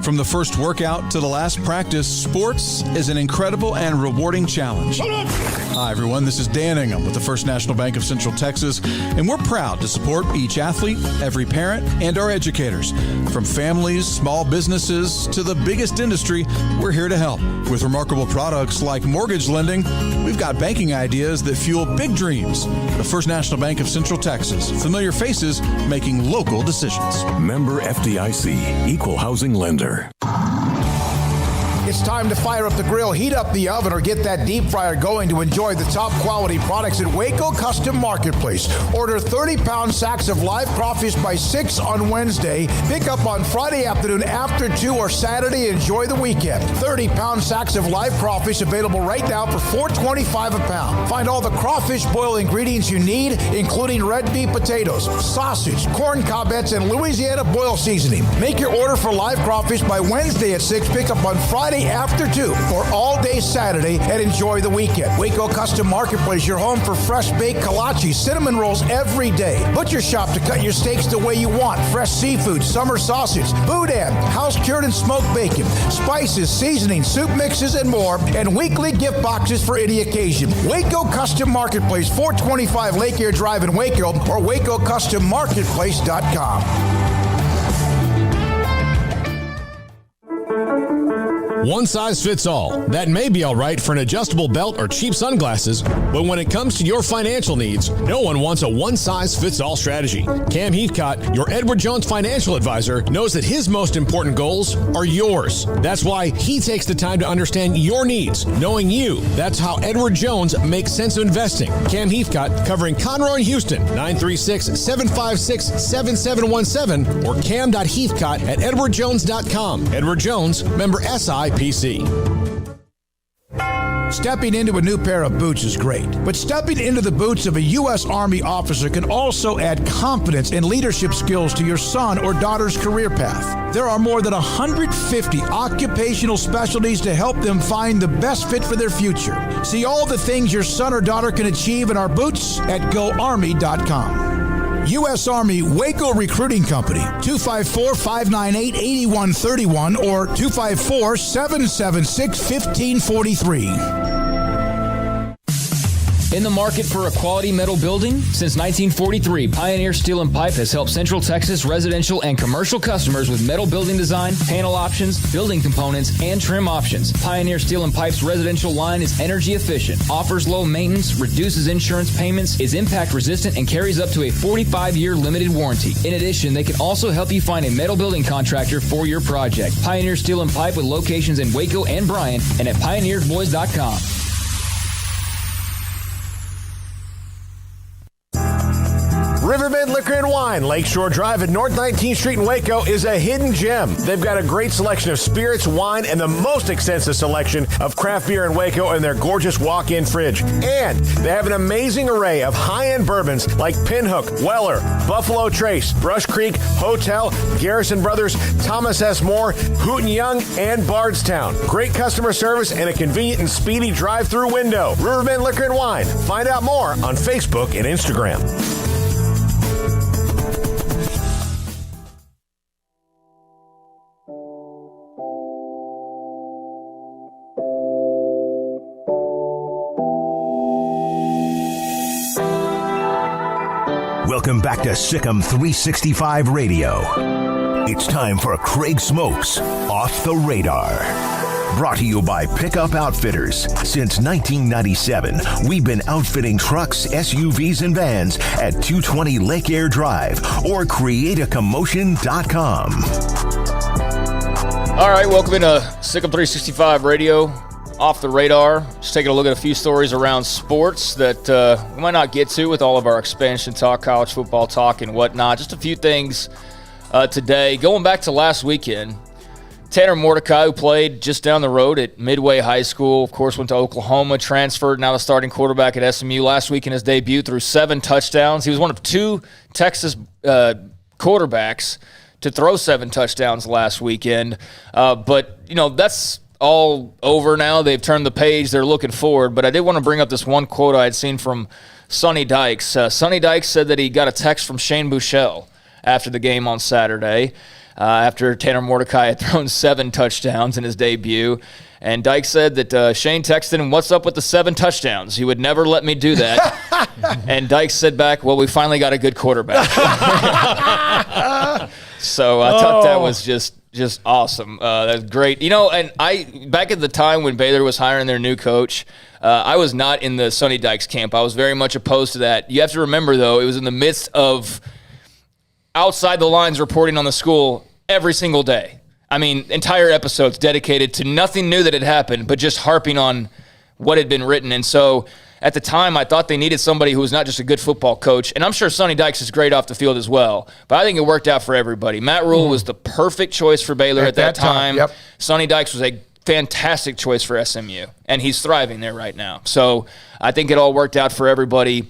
From the first workout to the last practice, sports is an incredible and rewarding challenge. Hi, everyone. This is Dan Ingham with the First National Bank of Central Texas, and we're proud to support each athlete, every parent, and our educators. From families, small businesses, to the biggest industry, we're here to help. With remarkable products like mortgage lending, we've got banking ideas that fuel big dreams. The First National Bank of Central Texas. Familiar faces making local decisions. Member FDIC, Equal Housing Lender. It's time to fire up the grill, heat up the oven, or get that deep fryer going to enjoy the top quality products at Waco Custom Marketplace. Order 30-pound sacks of live crawfish by 6 on Wednesday. Pick up on Friday afternoon after 2 or Saturday. Enjoy the weekend. 30-pound sacks of live crawfish available right now for $4.25 a pound. Find all the crawfish boil ingredients you need, including red beef potatoes, sausage, corn cobbettes, and Louisiana boil seasoning. Make your order for live crawfish by Wednesday at 6. Pick up on Friday after 2 for all day Saturday and enjoy the weekend. Waco Custom Marketplace, your home for fresh baked kolache, cinnamon rolls every day. Butcher shop to cut your steaks the way you want. Fresh seafood, summer sausage, boudin, house cured and smoked bacon, spices, seasoning, soup mixes, and more, and weekly gift boxes for any occasion. Waco Custom Marketplace, 425 Lake Air Drive in Waco, or WacoCustomMarketplace.com. One size fits all. That may be all right for an adjustable belt or cheap sunglasses, but when it comes to your financial needs, no one wants a one-size-fits-all strategy. Cam Heathcott, your Edward Jones financial advisor, knows that his most important goals are yours. That's why he takes the time to understand your needs, knowing you. That's how Edward Jones makes sense of investing. Cam Heathcott, covering Conroe and Houston, 936-756-7717, or cam.heathcott@edwardjones.com. Edward Jones, member SIPC. Stepping into a new pair of boots is great, but stepping into the boots of a U.S. Army officer can also add confidence and leadership skills to your son or daughter's career path. There are more than 150 occupational specialties to help them find the best fit for their future. See all the things your son or daughter can achieve in our boots at GoArmy.com. U.S. Army Waco Recruiting Company, 254-598-8131 or 254-776-1543. In the market for a quality metal building? Since 1943, Pioneer Steel and Pipe has helped Central Texas residential and commercial customers with metal building design, panel options, building components, and trim options. Pioneer Steel and Pipe's residential line is energy efficient, offers low maintenance, reduces insurance payments, is impact resistant, and carries up to a 45-year limited warranty. In addition, they can also help you find a metal building contractor for your project. Pioneer Steel and Pipe with locations in Waco and Bryan and at pioneersboys.com. Riverbend Liquor and Wine, Lakeshore Drive at North 19th Street in Waco is a hidden gem. They've got a great selection of spirits, wine, and the most extensive selection of craft beer in Waco in their gorgeous walk-in fridge. And they have an amazing array of high-end bourbons like Pinhook, Weller, Buffalo Trace, Brush Creek, Hotel, Garrison Brothers, Thomas S. Moore, Hooten Young, and Bardstown. Great customer service and a convenient and speedy drive-through window. Riverbend Liquor and Wine. Find out more on Facebook and Instagram. Welcome back to Sikkim 365 Radio. It's time for Craig Smoak's Off the Radar. Brought to you by Pickup Outfitters. Since 1997, we've been outfitting trucks, SUVs, and vans at 220 Lake Air Drive or createacommotion.com. All right, welcome into Sikkim 365 Radio. Off the radar, just taking a look at a few stories around sports that we might not get to with all of our expansion talk, college football talk, and whatnot. Just a few things today. Going back to last weekend, Tanner Mordecai, who played just down the road at Midway High School, of course went to Oklahoma, transferred, now the starting quarterback at SMU. Last week in his debut, threw 7 touchdowns. He was one of 2 Texas quarterbacks to throw 7 touchdowns last weekend. But, you know, that's all over now. They've turned the page. They're looking forward. But I did want to bring up this one quote I had seen from Sonny Dykes. Sonny Dykes said that he got a text from Shane Buechele after the game on Saturday, after Tanner Mordecai had thrown 7 touchdowns in his debut. And Dykes said that Shane texted him, "What's up with the 7 touchdowns? He would never let me do that." And Dykes said back, "Well, we finally got a good quarterback." So I thought that was just awesome. That's great. You know, and back at the time when Baylor was hiring their new coach, I was not in the Sonny Dykes camp. I was very much opposed to that. You have to remember, though, it was in the midst of outside the lines reporting on the school every single day. I mean, entire episodes dedicated to nothing new that had happened, but just harping on what had been written. And so at the time, I thought they needed somebody who was not just a good football coach. And I'm sure Sonny Dykes is great off the field as well. But I think it worked out for everybody. Matt Rule was the perfect choice for Baylor at that time. Yep. Sonny Dykes was a fantastic choice for SMU. And he's thriving there right now. So I think it all worked out for everybody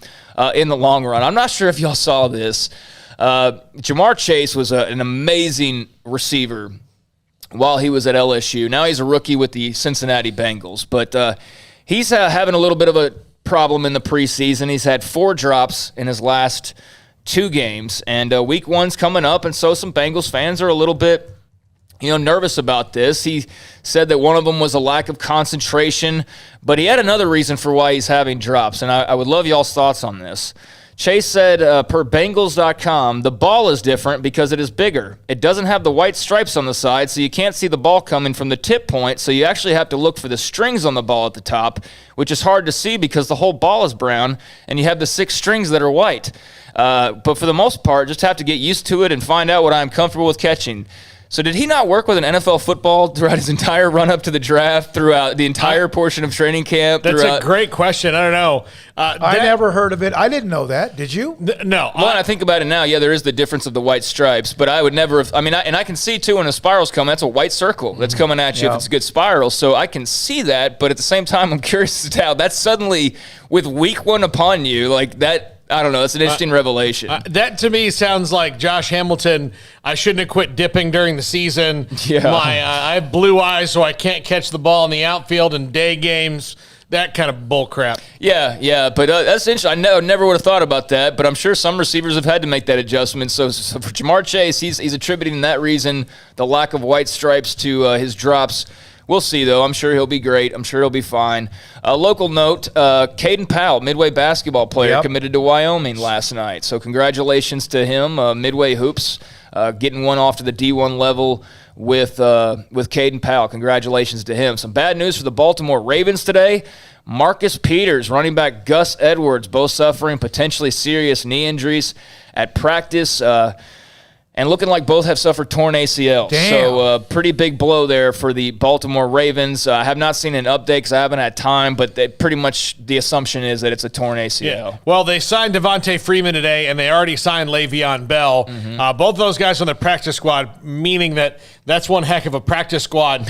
in the long run. I'm not sure if y'all saw this. Jamar Chase was an amazing receiver while he was at LSU. Now he's a rookie with the Cincinnati Bengals. But he's having a little bit of a problem in the preseason. He's had 4 drops in his last 2 games, and week 1's coming up, and so some Bengals fans are a little bit, nervous about this. He said that one of them was a lack of concentration, but he had another reason for why he's having drops, and I would love y'all's thoughts on this. Chase said, per Bengals.com, the ball is different because it is bigger. It doesn't have the white stripes on the side, so you can't see the ball coming from the tip point, so you actually have to look for the strings on the ball at the top, which is hard to see because the whole ball is brown, and you have the 6 strings that are white. But for the most part, just have to get used to it and find out what I'm comfortable with catching. So did he not work with an NFL football throughout his entire run-up to the draft, throughout the entire portion of training camp? That's a great question. I don't know. I never heard of it. I didn't know that. Did you? No. Well, I think about it now, yeah, there is the difference of the white stripes, but I would never have – and I can see, too, when a spiral's coming, that's a white circle that's coming at you if it's a good spiral. So I can see that, but at the same time, I'm curious as to how that's suddenly, with week 1 upon you, like that – I don't know. It's an interesting revelation. That to me sounds like Josh Hamilton. I shouldn't have quit dipping during the season. Yeah. I have blue eyes, so I can't catch the ball in the outfield in day games. That kind of bull crap. Yeah. But that's interesting. I never would have thought about that, but I'm sure some receivers have had to make that adjustment. So for Jamar Chase, he's attributing that reason, the lack of white stripes, to his drops. We'll see, though. I'm sure he'll be great. I'm sure he'll be fine. Local note, Caden Powell, Midway basketball player, committed to Wyoming last night. So congratulations to him. Midway Hoops getting one off to the D1 level with Caden Powell. Congratulations to him. Some bad news for the Baltimore Ravens today. Marcus Peters, running back Gus Edwards, both suffering potentially serious knee injuries at practice. And looking like both have suffered torn ACLs. Damn. So pretty big blow there for the Baltimore Ravens. I have not seen an update because I haven't had time, but pretty much the assumption is that it's a torn ACL. Yeah. Well, they signed Devontae Freeman today, and they already signed Le'Veon Bell. Mm-hmm. Both of those guys on the practice squad, meaning that's one heck of a practice squad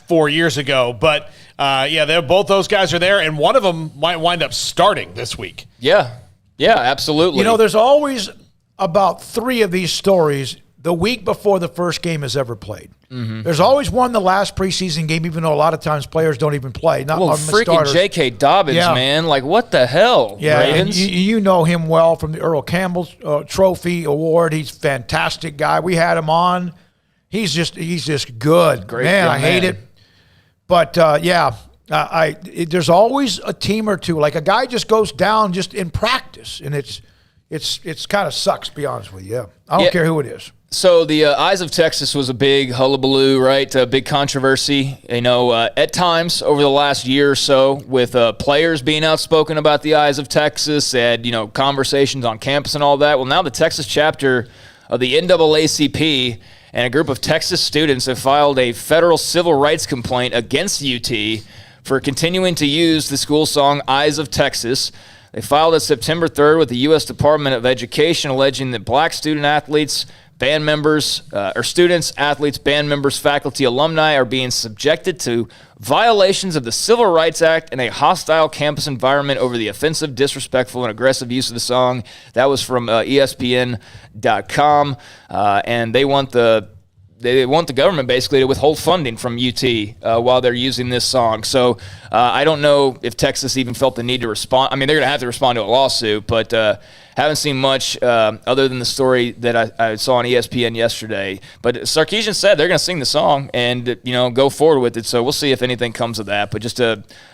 4 years ago. But, both those guys are there, and one of them might wind up starting this week. Yeah, absolutely. There's always about 3 of these stories the week before the first game is ever played. Mm-hmm. There's always one the last preseason game, even though a lot of times players don't even play. Freaking starters. J.K. Dobbins, man. Like, what the hell, Yeah, Ravens? you know him well from the Earl Campbell Trophy Award. He's a fantastic guy. We had him on. He's just good. Great man, young I hate man. it. But, there's always a team or two. Like, a guy just goes down just in practice, and it's kind of sucks, to be honest with you. Yeah. I don't care who it is. So the Eyes of Texas was a big hullabaloo, right? A big controversy, at times over the last year or so with players being outspoken about the Eyes of Texas and, conversations on campus and all that. Well, now the Texas chapter of the NAACP and a group of Texas students have filed a federal civil rights complaint against UT for continuing to use the school song Eyes of Texas. They filed it September 3rd with the U.S. Department of Education, alleging that black student-athletes, band members, students, athletes, band members, faculty, alumni are being subjected to violations of the Civil Rights Act in a hostile campus environment over the offensive, disrespectful, and aggressive use of the song. That was from ESPN.com, and they want the government basically to withhold funding from UT while they're using this song. So I don't know if Texas even felt the need to respond. I mean, they're going to have to respond to a lawsuit, but haven't seen much other than the story that I saw on ESPN yesterday. But Sarkisian said they're going to sing the song and go forward with it. So we'll see if anything comes of that. But just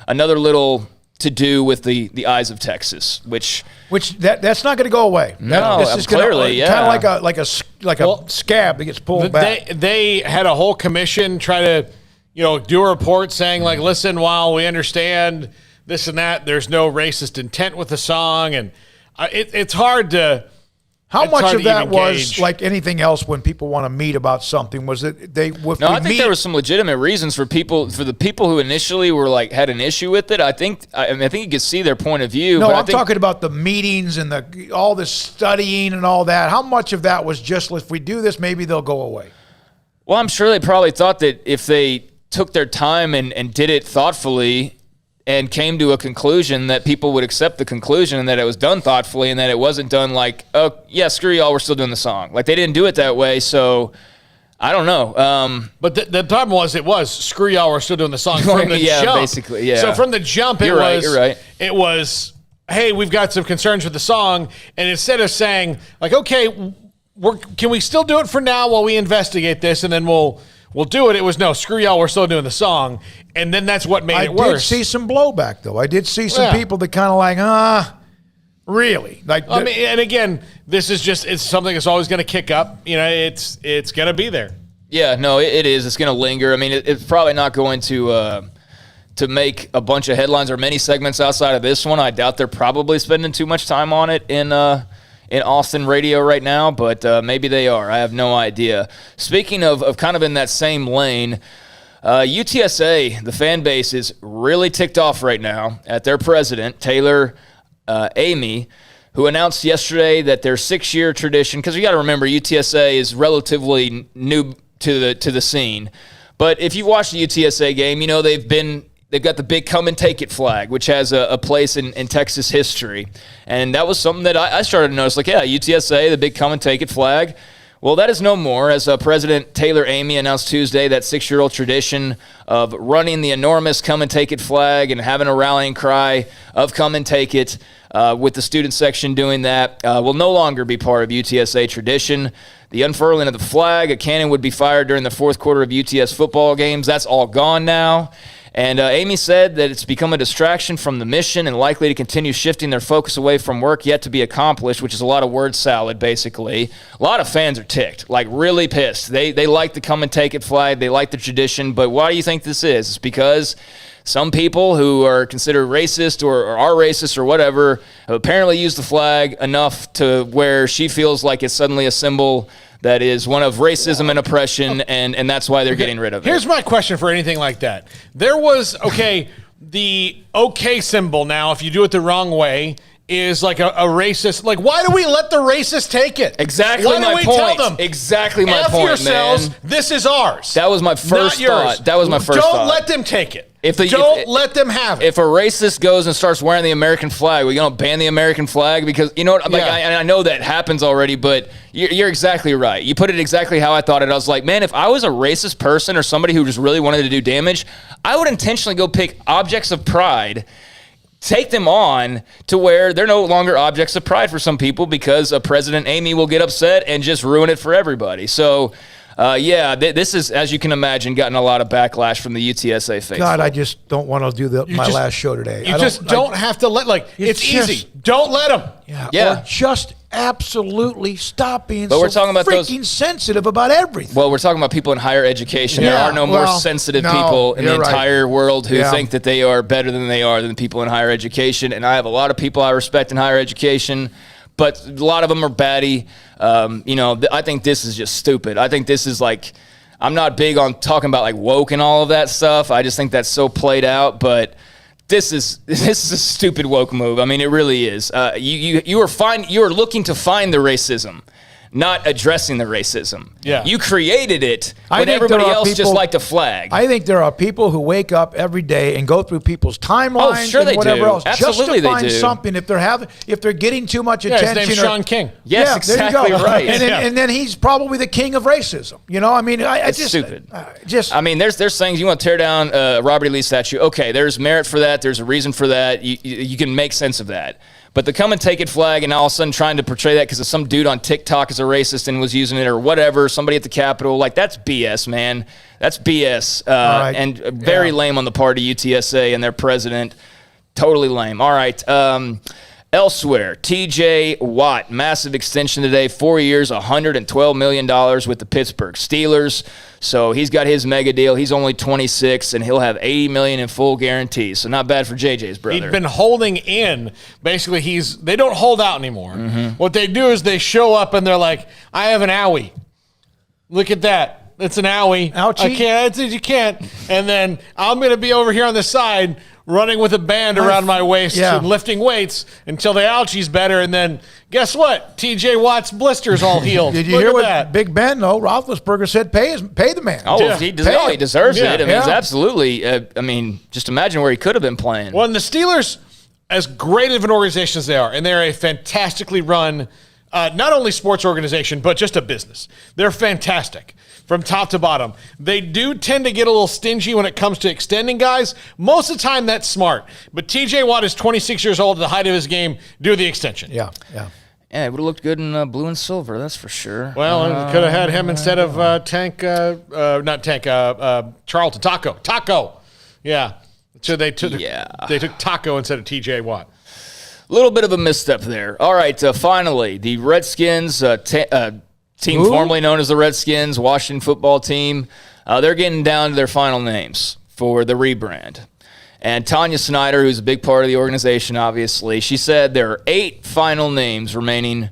another little to do with the Eyes of Texas, which that's not going to go away. No, this is clearly, kind of like a scab that gets pulled back. They had a whole commission try to, do a report saying like, listen, while we understand this and that, there's no racist intent with the song, and it's hard to How It's much hard of to that even was gauge. like anything else when people want to meet about something? Was it they? No, I think there was some legitimate reasons for the people who initially were like had an issue with it. I think you could see their point of view. No, but I'm talking about the meetings and all this studying and all that. How much of that was just, if we do this, maybe they'll go away? Well, I'm sure they probably thought that if they took their time and did it thoughtfully and came to a conclusion, that people would accept the conclusion and that it was done thoughtfully and that it wasn't done like, oh, yeah, screw y'all, we're still doing the song. Like, they didn't do it that way, so I don't know. But the problem was screw y'all, we're still doing the song from the jump. Basically, yeah. So from the jump, You're right. It was, hey, we've got some concerns with the song, and instead of saying, like, okay, can we still do it for now while we investigate this, and then we'll do it. It was, no, screw y'all, we're still doing the song. And then that's what made it worse. I did see some blowback, though. I did see some people that kind of like, really? Like, I mean, and again, this is just, it's something that's always going to kick up. You know, it's going to be there. Yeah, no, it is. It's going to linger. I mean, it's probably not going to make a bunch of headlines or many segments outside of this one. I doubt they're probably spending too much time on it in Austin radio right now, but maybe they are. I have no idea. Speaking of kind of in that same lane, UTSA, the fan base is really ticked off right now at their president, Taylor Amy, who announced yesterday that their 6-year tradition, because you got to remember UTSA is relatively new to the scene. But if you watch the UTSA game, you know they've got the big come and take it flag, which has a place in Texas history. And that was something that I started to notice, like, yeah, UTSA, the big come and take it flag. Well, that is no more, as President Taylor Amy announced Tuesday that 6-year-old tradition of running the enormous come and take it flag and having a rallying cry of come and take it, with the student section doing that, will no longer be part of UTSA tradition. The unfurling of the flag, a cannon would be fired during the fourth quarter of UTS football games. That's all gone now. And Amy said that it's become a distraction from the mission and likely to continue shifting their focus away from work yet to be accomplished, which is a lot of word salad, basically. A lot of fans are ticked, like really pissed. They like the come and take it flag. They like the tradition. But why do you think this is? It's because some people who are considered racist or are racist or whatever have apparently used the flag enough to where she feels like it's suddenly a symbol that is one of racism and oppression, and that's why they're getting rid of it. Here's my question for anything like that. There was, the okay symbol now, if you do it the wrong way, is like a racist. Like, why do we let the racist take it? Exactly why my do we point. Tell them, exactly my F point, yourselves, man. This is ours. That was my first thought. That was my first thought. Don't let them take it. Don't let them have it. If a racist goes and starts wearing the American flag, we're going to ban the American flag? Because, you know what, like, I know that happens already, but you're exactly right. You put it exactly how I thought it. I was like, man, if I was a racist person or somebody who just really wanted to do damage, I would intentionally go pick objects of pride, take them on to where they're no longer objects of pride for some people because President Amy will get upset and just ruin it for everybody. So, this is, as you can imagine, gotten a lot of backlash from the UTSA faithful. God, I just don't want to do my last show today. You don't have to let, it's easy. Don't let them. Yeah. Or just absolutely stop being we're talking about freaking sensitive about everything. Well, we're talking about people in higher education. There are no more sensitive people in the entire world who think that they are better than they are than people in higher education. And I have a lot of people I respect in higher education, but a lot of them are batty. I think this is just stupid. I think this is like, I'm not big on talking about like woke and all of that stuff. I just think that's so played out, but this is a stupid woke move. I mean, it really is. You are looking to find the racism, not addressing the racism. Yeah. You created it, but everybody else just liked a flag. I think there are people who wake up every day and go through people's timelines and whatever else Absolutely just to find they do. something if they're getting too much attention. His name's Sean King. Yes, exactly right. And then he's probably the king of racism. You know, I mean, it's just stupid. I mean, there's things you want to tear down Robert E. Lee statue. Okay, there's merit for that. There's a reason for that. You can make sense of that. But the come and take it flag and all of a sudden trying to portray that because some dude on TikTok is a racist and was using it or whatever, somebody at the Capitol, like that's BS, man. That's BS. And very lame on the part of UTSA and their president. Totally lame. All right. Elsewhere, TJ Watt, massive extension today, 4 years, $112 million with the Pittsburgh Steelers. So he's got his mega deal. He's only 26, and he'll have $80 million in full guarantees. So not bad for JJ's brother. He'd been holding in. Basically, they don't hold out anymore. What they do is they show up and they're like, I have an owie. Look at that. It's an owie. Ouchie. I can't. You can't. And then I'm going to be over here on the side running with a band around my waist and lifting weights until the ouchie's better. And then guess what? TJ Watt's blister's all healed. Did you hear what Big Ben, though? Roethlisberger said pay the man. Oh, he deserves it. I mean, it's absolutely. Just imagine where he could have been playing. Well, and the Steelers, as great of an organization as they are, and they're a fantastically run not only sports organization, but just a business. They're fantastic from top to bottom. They do tend to get a little stingy when it comes to extending guys. Most of the time, that's smart. But TJ Watt is 26 years old at the height of his game. Do the extension. Yeah. Yeah, it would have looked good in blue and silver, that's for sure. Well, could have had him instead of Charlton. Taco. Yeah. So they took Taco instead of TJ Watt. A little bit of a misstep there. All right, finally, the Redskins, team formerly known as the Redskins, Washington football team, they're getting down to their final names for the rebrand. And Tanya Snyder, who's a big part of the organization, obviously, she said there are 8 final names remaining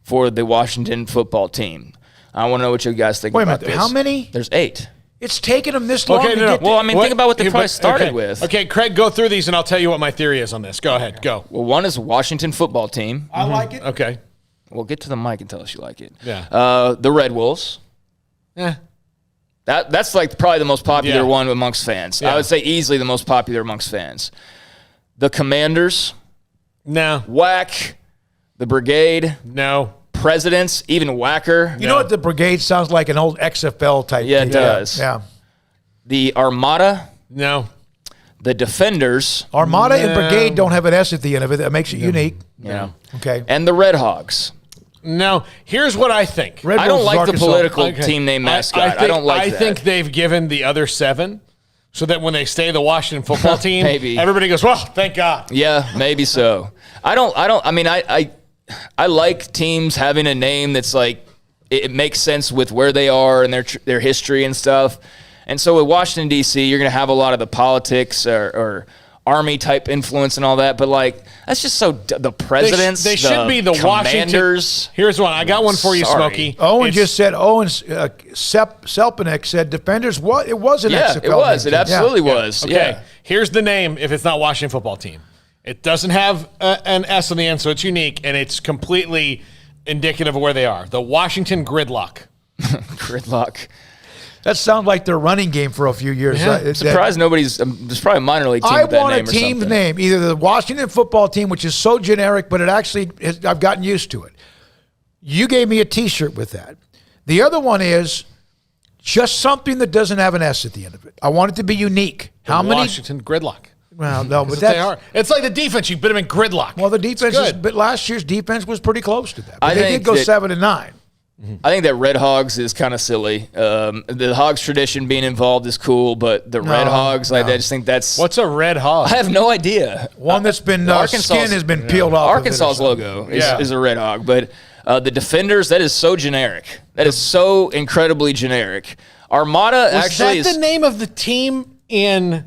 for the Washington football team. I want to know what you guys think about this. Wait a minute, how many? There's 8. It's taken them this long to get Well, think about what they probably started with. Okay, Craig, go through these, and I'll tell you what my theory is on this. Go ahead, go. Well, one is Washington football team. I like it. Okay. Well, get to the mic and tell us you like it. Yeah. The Red Wolves. That's like probably the most popular one amongst fans. Yeah. I would say easily the most popular amongst fans. The Commanders. No. Whack. The Brigade. No. Presidents, even whacker. You know what? The Brigade sounds like an old XFL type Yeah, thing. it does. Yeah. The Armada. No. The Defenders. Armada and Brigade don't have an S at the end of it. That makes it unique. Yeah. Okay. And the Red Hogs. No. Here's what I think. I don't like the political team name mascot. I don't like that. I think they've given the other 7 so that when they say the Washington football team, everybody goes, well, thank God. Yeah, maybe so. I like teams having a name that's like it makes sense with where they are and their history and stuff. And so with Washington, D.C., you're going to have a lot of the politics or Army-type influence and all that. But, like, that's just so the presidents, they should be the Commanders. Washington. Here's one. I got one for you, Smokey. Owen Selpenick said Defenders. What? It was an XFL. It was. It absolutely was. Okay. Yeah. Here's the name if it's not Washington football team. It doesn't have an S on the end, so it's unique, and it's completely indicative of where they are. The Washington Gridlock. Gridlock. That sounds like their running game for a few years. Yeah. I'm surprised nobody's. There's probably a minor league team with that name or something. I want a team's name, either the Washington football team, which is so generic, but it actually I've gotten used to it. You gave me a T-shirt with that. The other one is just something that doesn't have an S at the end of it. I want it to be unique. How many? Washington Gridlock. Well, no, but they are. It's like the defense. You put them in gridlock. Well, the defense but last year's defense was pretty close to that. But they did go 7-9. I think that Red Hogs is kind of silly. The Hogs tradition being involved is cool, but the Red Hogs, I just think that's... What's a Red Hog? I have no idea. One that's been, skin has been peeled off. Arkansas's logo is a Red Hog, but the Defenders, that is so generic. That is so incredibly generic. Armada is the name of the team in...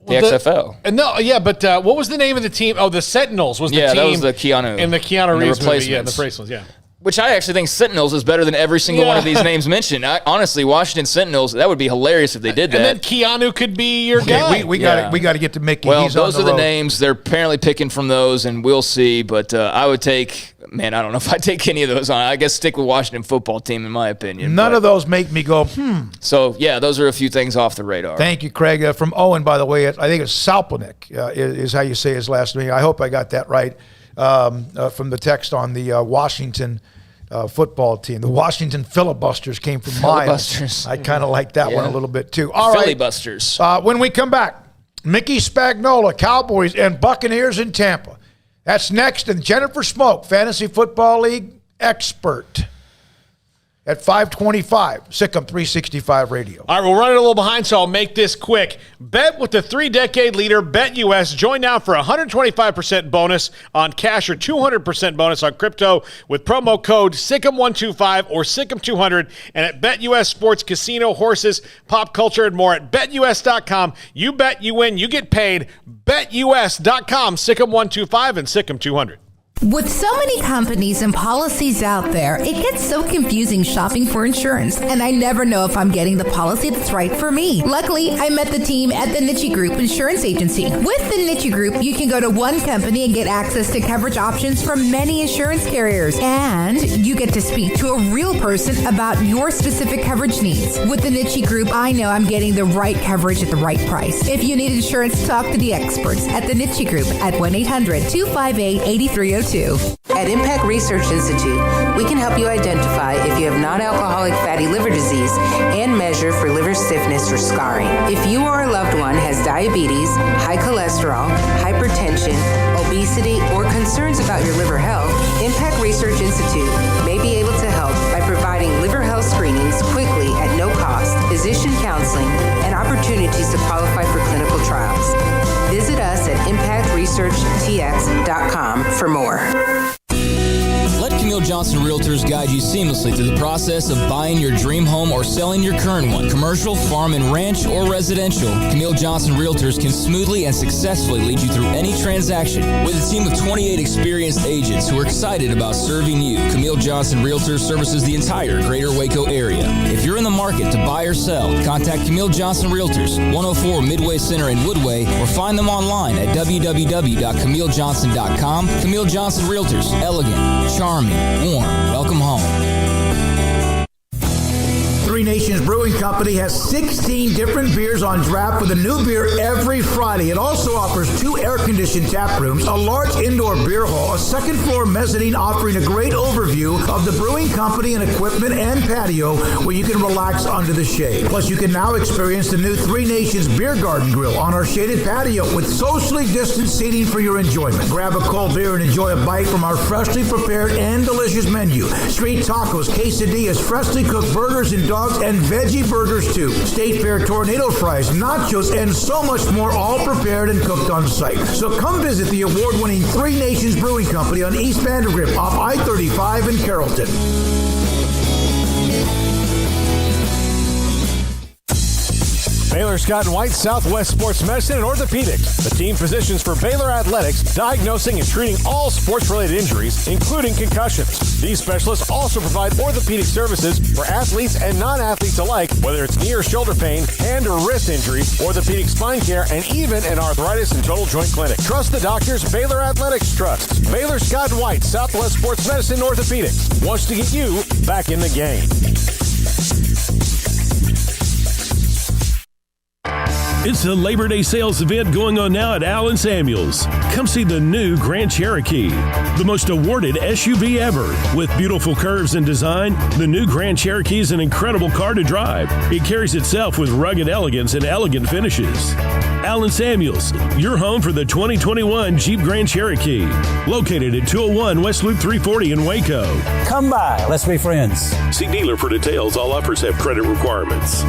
The XFL. No, yeah, but what was the name of the team? Oh, the Sentinels was the team. Yeah, that was the Keanu. In the Keanu Reeves movie. Yeah, the replacements, yeah. Which I actually think Sentinels is better than every single one of these names mentioned. Honestly, Washington Sentinels, that would be hilarious if they did that. And then Keanu could be your guy. We got to get to Mickey. Well, those are the names. They're apparently picking from those, and we'll see. But I would take, I don't know if I'd take any of those on. I guess stick with Washington football team, in my opinion. None of those make me go, So, yeah, those are a few things off the radar. Thank you, Craig. From Owen, by the way, I think it's Salpenick is how you say his last name. I hope I got that right from the text on the Washington football team. The Washington Filibusters came from Miles. I kind of like that one a little bit too. All right. Filibusters. When we come back, Mickey Spagnola, Cowboys and Buccaneers in Tampa. That's next. And Jennifer Smoak, Fantasy Football League expert. at 525, Sikkim 365 Radio. All right, we're running a little behind, so I'll make this quick. Bet with the 3-decade leader, BetUS. Join now for a 125% bonus on cash or 200% bonus on crypto with promo code Sikkim125 or Sikkim200. And at BetUS Sports, Casino, Horses, Pop Culture, and more at BetUS.com. You bet, you win, you get paid. BetUS.com, Sikkim125 and Sikkim200. With so many companies and policies out there, it gets so confusing shopping for insurance, and I never know if I'm getting the policy that's right for me. Luckily, I met the team at the Niche Group Insurance Agency. With the Niche Group, you can go to one company and get access to coverage options from many insurance carriers, and you get to speak to a real person about your specific coverage needs. With the Niche Group, I know I'm getting the right coverage at the right price. If you need insurance, talk to the experts at the Niche Group at 1-800-258-8302. At Impact Research Institute, we can help you identify if you have non-alcoholic fatty liver disease and measure for liver stiffness or scarring. If you or a loved one has diabetes, high cholesterol, hypertension, obesity, or concerns about your liver health, Impact Research Institute may be able to help by providing liver health screenings quickly at no cost, physician counseling, and opportunities to qualify for clinical trials. Visit us at impactresearchtx.com for more. Let Camille Johnson Realtors guide you seamlessly through the process of buying your dream home or selling your current one, commercial, farm and ranch, or residential. Camille Johnson Realtors can smoothly and successfully lead you through any transaction. With a team of 28 experienced agents who are excited about serving you, Camille Johnson Realtors services the entire greater Waco area. If you're in the market to buy or sell, contact Camille Johnson Realtors, 104 Midway Center in Woodway, or find them online at www.camillejohnson.com. Camille Johnson Realtors, elegant, charming, warm. Welcome home. Three Nations Brewing Company has 16 different beers on draft with a new beer every Friday. It also offers 2 air-conditioned tap rooms, a large indoor beer hall, a second-floor mezzanine offering a great overview of the brewing company and equipment and patio where you can relax under the shade. Plus, you can now experience the new Three Nations Beer Garden Grill on our shaded patio with socially distanced seating for your enjoyment. Grab a cold beer and enjoy a bite from our freshly prepared and delicious menu. Street tacos, quesadillas, freshly cooked burgers and dogs, and veggie burgers too. State Fair tornado fries, nachos, and so much more, all prepared and cooked on site. So come visit the award-winning Three Nations Brewing Company on East Vandergrift off I-35 in Carrollton. Baylor Scott and White, Southwest Sports Medicine and Orthopedics. The team physicians for Baylor Athletics, diagnosing and treating all sports-related injuries, including concussions. These specialists also provide orthopedic services for athletes and non-athletes alike, whether it's knee or shoulder pain, hand or wrist injuries, orthopedic spine care, and even an arthritis and total joint clinic. Trust the doctors Baylor Athletics trusts. Baylor Scott and White, Southwest Sports Medicine and Orthopedics wants to get you back in the game. It's the Labor Day sales event going on now at Allen Samuels. Come see the new Grand Cherokee, the most awarded SUV ever. With beautiful curves and design, the new Grand Cherokee is an incredible car to drive. It carries itself with rugged elegance and elegant finishes. Allen Samuels, your home for the 2021 Jeep Grand Cherokee. Located at 201 West Loop 340 in Waco. Come by, let's be friends. See dealer for details. All offers have credit requirements.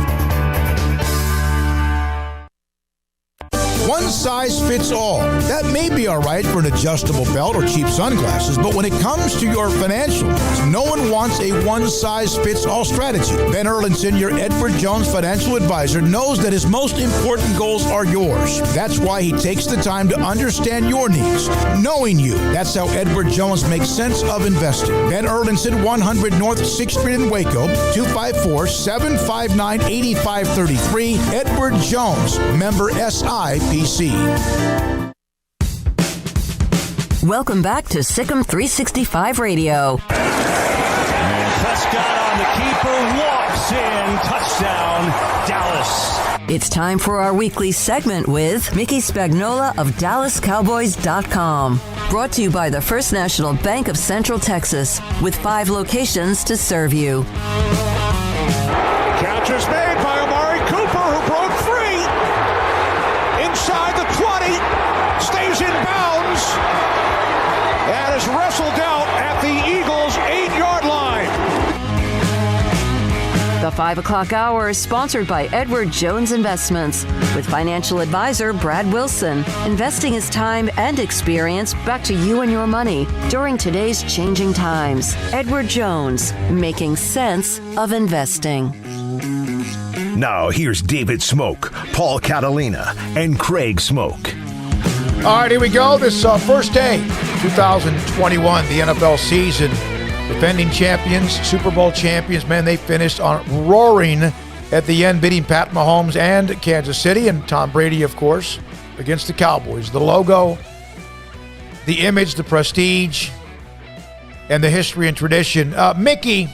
One size fits all. That may be all right for an adjustable belt or cheap sunglasses, but when it comes to your financial needs, no one wants a one-size-fits-all strategy. Ben Erlinson, your Edward Jones financial advisor, knows that his most important goals are yours. That's why he takes the time to understand your needs, knowing you. That's how Edward Jones makes sense of investing. Ben Erlinson, 100 North 6th Street in Waco, 254-759-8533. Edward Jones, member SIPC. Welcome back to Sikkim 365 Radio. And Prescott on the keeper, walks in, touchdown, Dallas. It's time for our weekly segment with Mickey Spagnola of DallasCowboys.com. Brought to you by the First National Bank of Central Texas, with 5 locations to serve you. Catch is made by Amari Cooper, who broke free. Inside the 20, stays in bounds, and is wrestled out at the Eagles' 8-yard line. The 5 o'clock hour is sponsored by Edward Jones Investments with financial advisor Brad Wilson. Investing his time and experience back to you and your money during today's changing times. Edward Jones, making sense of investing. Now here's David Smoak, Paul Catalina, and Craig Smoak. All right, here we go. This first day, 2021, the NFL season. Defending champions, Super Bowl champions, man, they finished on roaring at the end, beating Pat Mahomes and Kansas City, and Tom Brady, of course, against the Cowboys. The logo, the image, the prestige, and the history and tradition. Mickey,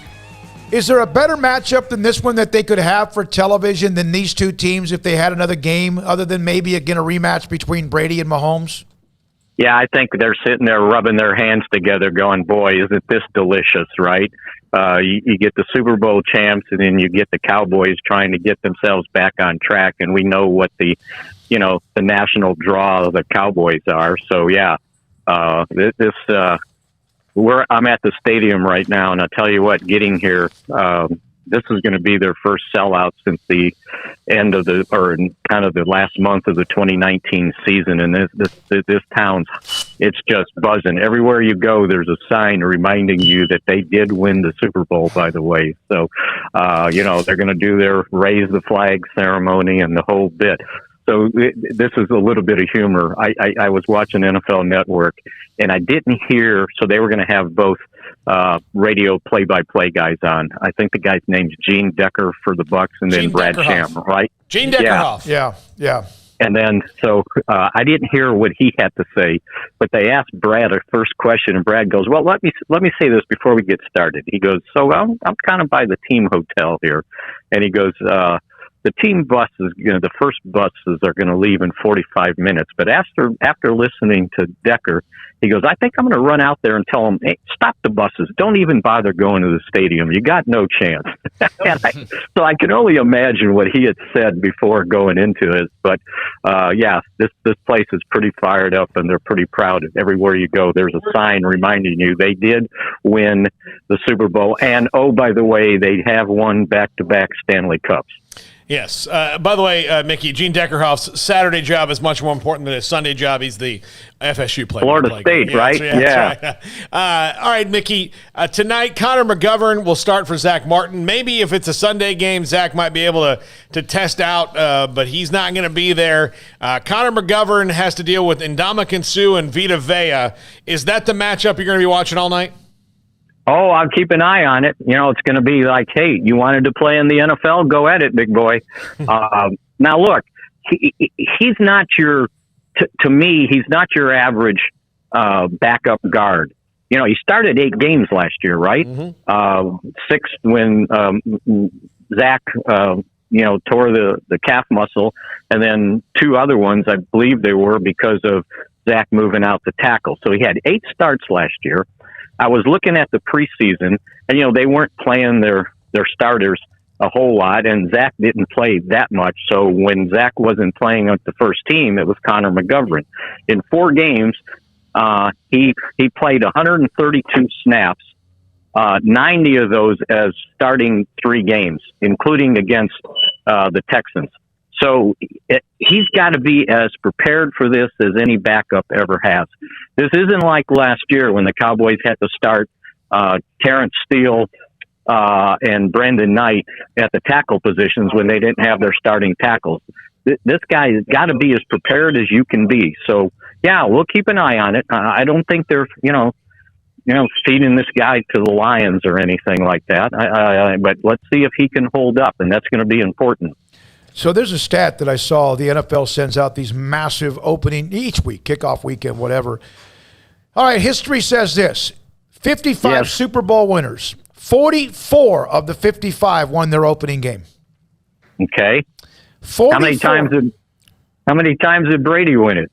is there a better matchup than this one that they could have for television than these two teams if they had another game, other than maybe, again, a rematch between Brady and Mahomes? Yeah, I think they're sitting there rubbing their hands together going, boy, isn't this delicious, right? You get the Super Bowl champs, and then you get the Cowboys trying to get themselves back on track, and we know what the national draw of the Cowboys are. So, yeah, I'm at the stadium right now, and I'll tell you what, getting here, this is going to be their first sellout since the end of the last month of the 2019 season. And this town's, it's just buzzing. Everywhere you go, there's a sign reminding you that they did win the Super Bowl, by the way. So, they're going to do their raise the flag ceremony and the whole bit. So this is a little bit of humor. I was watching NFL Network, and I didn't hear, so they were going to have both radio play-by-play guys on. I think the guy's name's Gene Decker for the Bucks, and then Brad Sham, right? Gene Deckerhoff. Yeah. And then, so I didn't hear what he had to say, but they asked Brad a first question, and Brad goes, "Well, let me say this before we get started." He goes, "So I'm kind of by the team hotel here," and he goes, the team buses, the first buses are going to leave in 45 minutes. But after listening to Decker, he goes, "I think I'm going to run out there and tell them, hey, stop the buses. Don't even bother going to the stadium. You got no chance." So I can only imagine what he had said before going into it. But this place is pretty fired up, and they're pretty proud. Everywhere you go, there's a sign reminding you they did win the Super Bowl. And, oh, by the way, they have won back-to-back Stanley Cups. Yes. By the way, Mickey, Gene Deckerhoff's Saturday job is much more important than his Sunday job. He's the FSU player. Florida State, right? Yeah. All right, Mickey. Tonight, Connor McGovern will start for Zach Martin. Maybe if it's a Sunday game, Zach might be able to test out, but he's not going to be there. Connor McGovern has to deal with Ndamukong Suh and Vita Vea. Is that the matchup you're going to be watching all night? Oh, I'll keep an eye on it. It's going to be like, hey, you wanted to play in the NFL? Go at it, big boy. Now, look, he's not to me, he's not your average backup guard. He started 8 games last year, right? Mm-hmm. 6 when Zach, tore the calf muscle, and then 2 other ones, I believe they were because of Zach moving out the tackle. So he had 8 starts last year. I was looking at the preseason, and, they weren't playing their starters a whole lot, and Zach didn't play that much. So when Zach wasn't playing with the first team, it was Connor McGovern. In 4 games, he played 132 snaps, 90 of those as starting 3 games, including against the Texans. So he's got to be as prepared for this as any backup ever has. This isn't like last year when the Cowboys had to start Terrence Steele and Brandon Knight at the tackle positions when they didn't have their starting tackles. This guy has got to be as prepared as you can be. So, yeah, we'll keep an eye on it. I don't think they're, feeding this guy to the lions or anything like that. But let's see if he can hold up, and that's going to be important. So there's a stat that I saw. The NFL sends out these massive opening each week, kickoff weekend, whatever. All right, history says this. 55 Super Bowl winners. 44 of the 55 won their opening game. Okay. 44. How many times did Brady win it?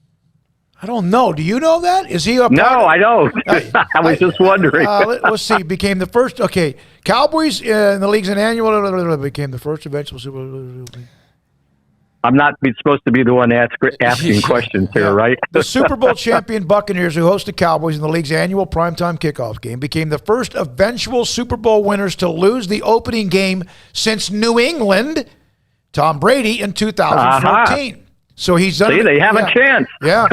I don't know. Do you know that? Is he up? No, I don't. I was just wondering. Let's see. Became the first. Okay. Cowboys in the league's an annual became the first eventual Super Bowl. I'm not supposed to be the one asking questions here, right? The Super Bowl champion Buccaneers, who host the Cowboys in the league's annual primetime kickoff game, became the first eventual Super Bowl winners to lose the opening game since New England, Tom Brady, in 2014. So he's done. See, they have a chance. Yeah.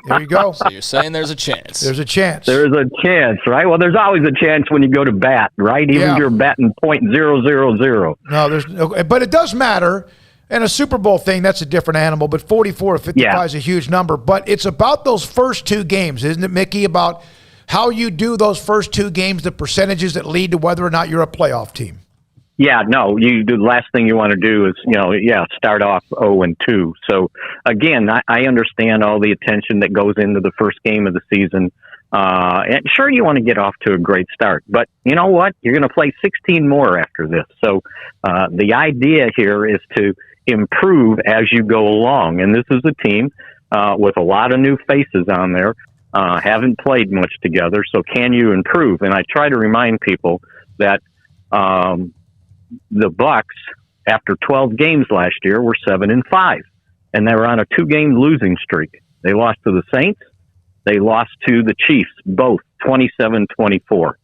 There you go. So you're saying there's a chance. There's a chance. There's a chance, right? Well, there's always a chance when you go to bat, right? Even if you're batting .000. No, there's no, but it does matter. And a Super Bowl thing, that's a different animal, but 44 or 55 is a huge number. But it's about those first two games, isn't it, Mickey, about how you do those first two games, the percentages that lead to whether or not you're a playoff team. Yeah, no, the last thing you want to do is, start off 0-2. So, again, I understand all the attention that goes into the first game of the season. And sure, you want to get off to a great start. But you know what? You're going to play 16 more after this. So the idea here is to improve as you go along. And this is a team with a lot of new faces on there, haven't played much together. So can you improve? And I try to remind people that the Bucks, after 12 games last year, were 7-5, and they were on a 2-game losing streak. They lost to the Saints. They lost to the Chiefs, both 27-24.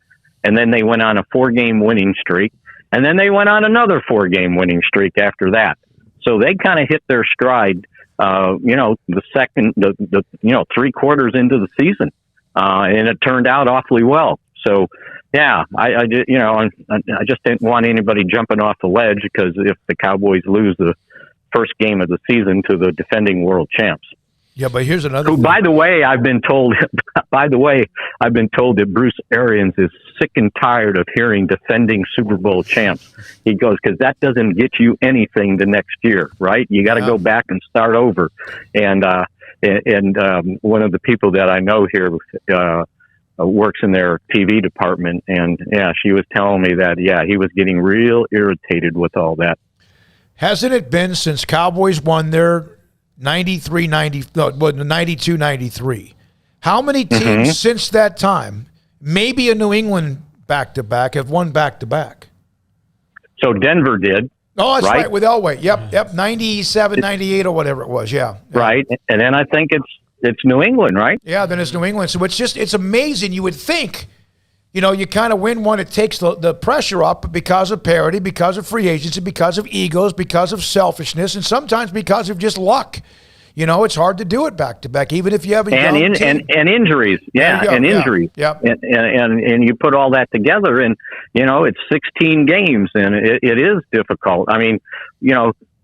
And then they went on a 4-game winning streak. And then they went on another 4-game winning streak after that. So they kind of hit their stride, the second, 3 quarters into the season. And it turned out awfully well. So, yeah, I just didn't want anybody jumping off the ledge, because if the Cowboys lose the first game of the season to the defending world champs. Yeah, but here's another thing. By the way, I've been told that Bruce Arians is sick and tired of hearing defending Super Bowl champs. He goes, because that doesn't get you anything the next year, right? You got to go back and start over. And one of the people that I know here works in their TV department, and she was telling me that he was getting real irritated with all that. Hasn't it been since Cowboys won their 92-93? How many teams since that time, maybe a New England back-to-back, have won back-to-back? So Denver did. Oh, that's right, with Elway. Yep, 97, 98 or whatever it was, yeah. Right, and then I think it's New England, right? Yeah, then it's New England. So it's amazing. You would think, you kind of win one, it takes the pressure up, but because of parity, because of free agency, because of egos, because of selfishness, and sometimes because of just luck. It's hard to do it back-to-back, even if you have a young team. And injuries. Yeah, and injuries. Yeah. And you put all that together, and, it's 16 games, and it is difficult. I mean,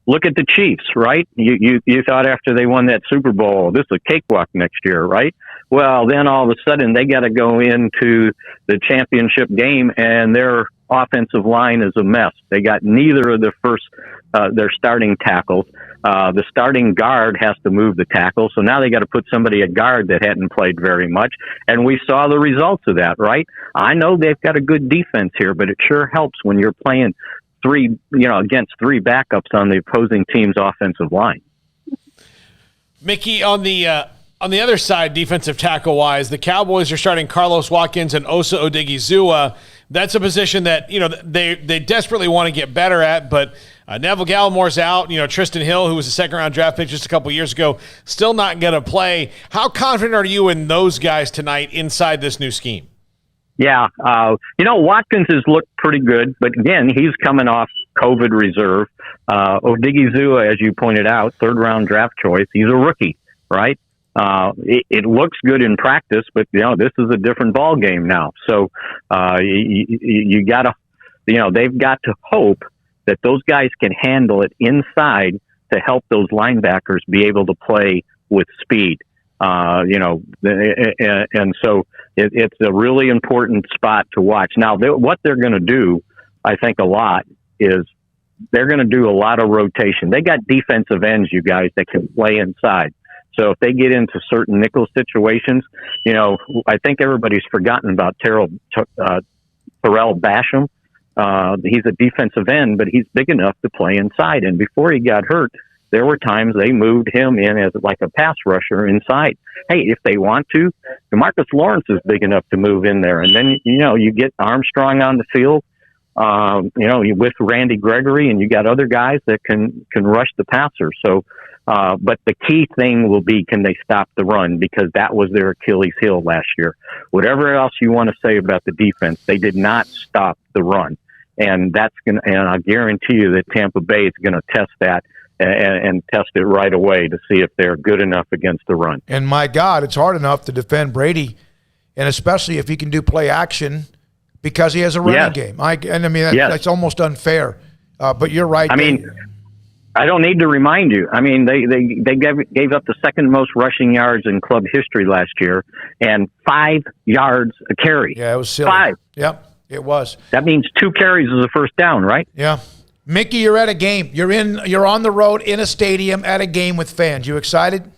look at the Chiefs, right? You thought after they won that Super Bowl, this is a cakewalk next year, right? Well, then all of a sudden they got to go into the championship game, and their offensive line is a mess. They got neither of their starting tackles. The starting guard has to move the tackle, so now they got to put somebody at guard that hadn't played very much, and we saw the results of that, right? I know they've got a good defense here, but it sure helps when you're playing against 3 backups on the opposing team's offensive line. Mickey, on the other side, defensive tackle-wise, the Cowboys are starting Carlos Watkins and Osa Odigizua. That's a position that, they desperately want to get better at, but Neville Gallimore's out. Tristan Hill, who was a second-round draft pick just a couple years ago, still not going to play. How confident are you in those guys tonight inside this new scheme? Yeah, Watkins has looked pretty good, but again, he's coming off COVID reserve. Odigizua, as you pointed out, 3rd-round draft choice. He's a rookie, right? It looks good in practice, but this is a different ball game now. So you got to, they've got to hope that those guys can handle it inside to help those linebackers be able to play with speed. And so it's a really important spot to watch. Now, what they're going to do, I think a lot, is they're going to do a lot of rotation. They got defensive ends, you guys, that can play inside. So if they get into certain nickel situations, I think everybody's forgotten about Terrell Basham. He's a defensive end, but he's big enough to play inside. And before he got hurt, there were times they moved him in as like a pass rusher inside. Hey, if they want to, DeMarcus Lawrence is big enough to move in there. And then, you get Armstrong on the field. with Randy Gregory, and you got other guys that can rush the passer. So, but the key thing will be, can they stop the run? Because that was their Achilles heel last year. Whatever else you want to say about the defense, they did not stop the run. And and I guarantee you that Tampa Bay is going to test that and test it right away to see if they're good enough against the run. And my God, it's hard enough to defend Brady, and especially if he can do play action because he has a running game. That's almost unfair. But you're right. I don't need to remind you. I mean, they gave up the second most rushing yards in club history last year, and 5 yards a carry. Yeah, it was silly. 5. Yep, it was. That means 2 carries is a first down, right? Yeah. Mickey, you're at a game. You're on the road in a stadium at a game with fans. You excited?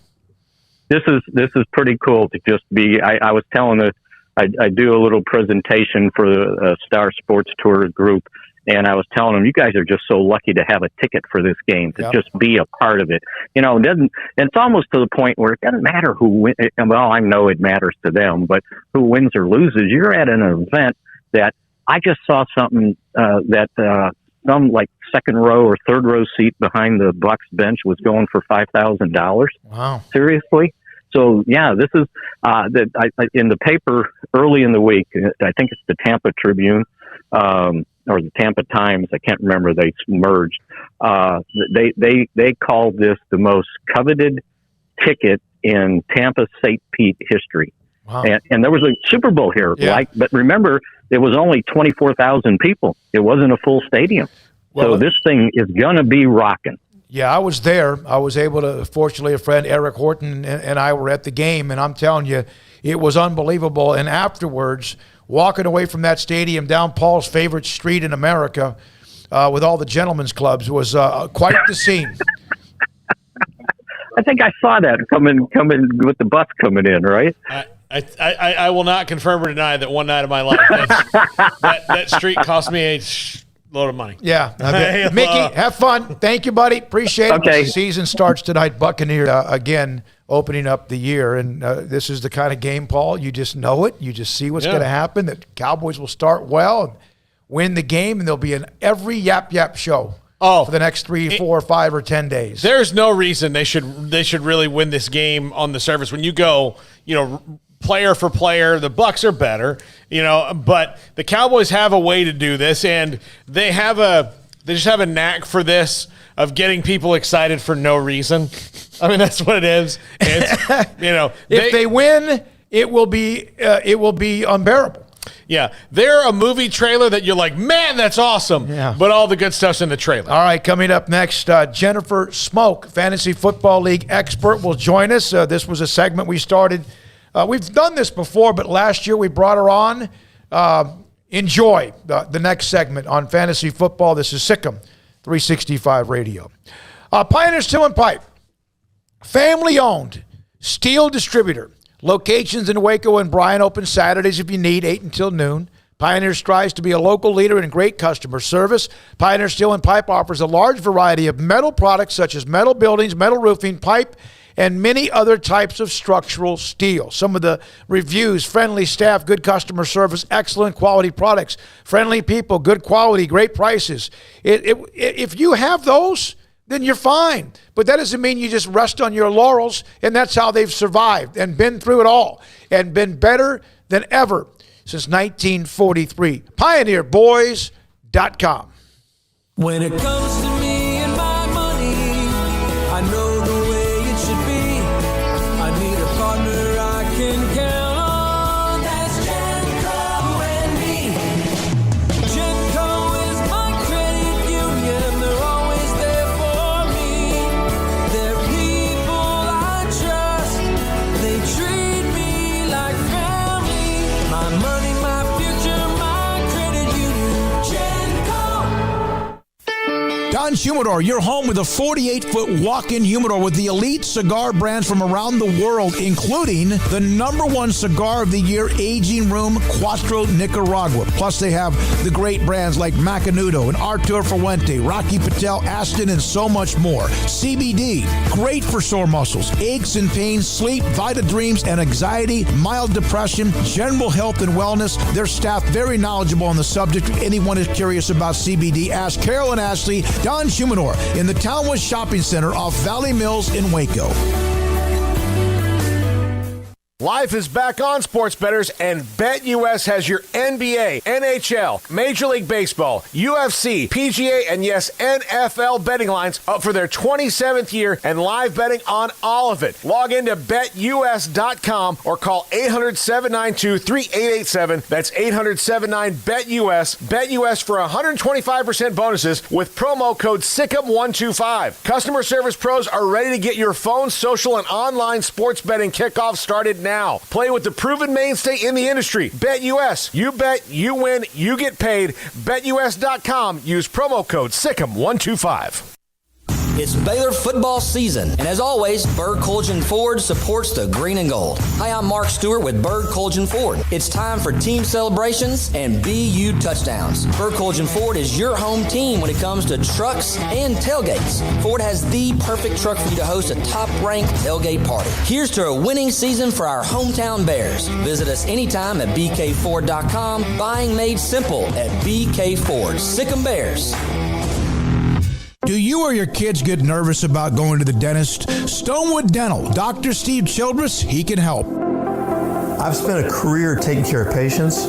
This is pretty cool to just be. I was telling that I do a little presentation for the Star Sports Tour group, and I was telling them, you guys are just so lucky to have a ticket for this game, to just be a part of it. It's almost to the point where it doesn't matter who wins. Well, I know it matters to them, but who wins or loses, you're at an event that I just saw something some like second row or third row seat behind the Bucs bench was going for $5,000. Wow. Seriously? So yeah, this is in the paper early in the week. I think it's the Tampa Tribune or the Tampa Times. I can't remember. They merged. They called this the most coveted ticket in Tampa St. Pete history. Wow. And there was a Super Bowl here. But remember, it was only 24,000 people. It wasn't a full stadium. So this thing is going to be rocking. Yeah, I was there. I was able to, fortunately, a friend, Eric Horton, and I were at the game, and I'm telling you, it was unbelievable. And afterwards, walking away from that stadium down Paul's favorite street in America with all the gentlemen's clubs was quite the scene. I think I saw that coming with the bus coming in, right? I will not confirm or deny that one night of my life that street cost me a load of money. Yeah. Mickey, have fun. Thank you, buddy. Appreciate it. Okay. The season starts tonight. Buccaneers again opening up the year. And this is the kind of game, Paul, you just know it. You just see what's going to happen. The Cowboys will start well and win the game, and there'll be an every Yap Yap show for the next 3, 4, 5, or 10 days. There's no reason they should really win this game on the surface. When you go, player for player, the Bucs are better, but the Cowboys have a way to do this, and they just have a knack for this of getting people excited for no reason. I mean, that's what it is. It's, if they win, it will be unbearable. Yeah, they're a movie trailer that you're like, man, that's awesome. Yeah. But all the good stuff's in the trailer. All right, coming up next, Jennifer Smoak, Fantasy Football League expert, will join us. This was a segment we started. We've done this before, but last year we brought her on. Enjoy the next segment on fantasy football. This is Sikkim 365 Radio. Pioneer Steel and Pipe, family-owned steel distributor. Locations in Waco and Bryan, open Saturdays if you need, 8 until noon. Pioneer strives to be a local leader in great customer service. Pioneer Steel and Pipe offers a large variety of metal products such as metal buildings, metal roofing, pipe, and many other types of structural steel. Some of the reviews: friendly staff, good customer service, excellent quality products, friendly people, good quality, great prices. If you have those, then you're fine. But that doesn't mean you just rest on your laurels, and that's how they've survived and been through it all and been better than ever since 1943. PioneerBoys.com. When it comes to me and my money, I know the way it should be. I need a partner I can count on. That's Genco and me. Genco is my credit union. They're always there for me. They're people I trust. They treat me like family. My money, my future, my credit union. Genco. Don Humidor, your home with a 48-foot walk-in humidor with the elite cigar brands from around the world, including the #1 cigar of the year, Aging Room Cuatro Nicaragua. Plus, they have the great brands like Macanudo and Artur Fuente, Rocky Patel, Aston, and so much more. CBD, great for sore muscles, aches and pains, sleep, Vita Dreams, and anxiety, mild depression, general health and wellness. Their staff very knowledgeable on the subject. If anyone is curious about CBD, ask Carol and Ashley. Don Humidor in the Townwood Shopping Center off Valley Mills in Waco. Life is back on, sports bettors, and BetUS has your NBA, NHL, Major League Baseball, UFC, PGA, and yes, NFL betting lines up for their 27th year and live betting on all of it. Log into BetUS.com or call 800-792-3887. That's 800-79-BETUS. BetUS for 125% bonuses with promo code SICK'EM125. Customer service pros are ready to get your phone, social, and online sports betting kickoff started now. Play with the proven mainstay in the industry. BetUS. You bet, you win, you get paid. BetUS.com. Use promo code SICK'EM125. It's Baylor football season, and as always, Berg Colgin Ford supports the green and gold. Hi, I'm Mark Stewart with Berg Colgin Ford. It's time for team celebrations and BU touchdowns. Berg Colgin Ford is your home team when it comes to trucks and tailgates. Ford has the perfect truck for you to host a top-ranked tailgate party. Here's to a winning season for our hometown Bears. Visit us anytime at bkford.com. Buying made simple at BK Ford. Sick 'em Bears. Do you or your kids get nervous about going to the dentist? Stonewood Dental, Dr. Steve Childress, he can help. I've spent a career taking care of patients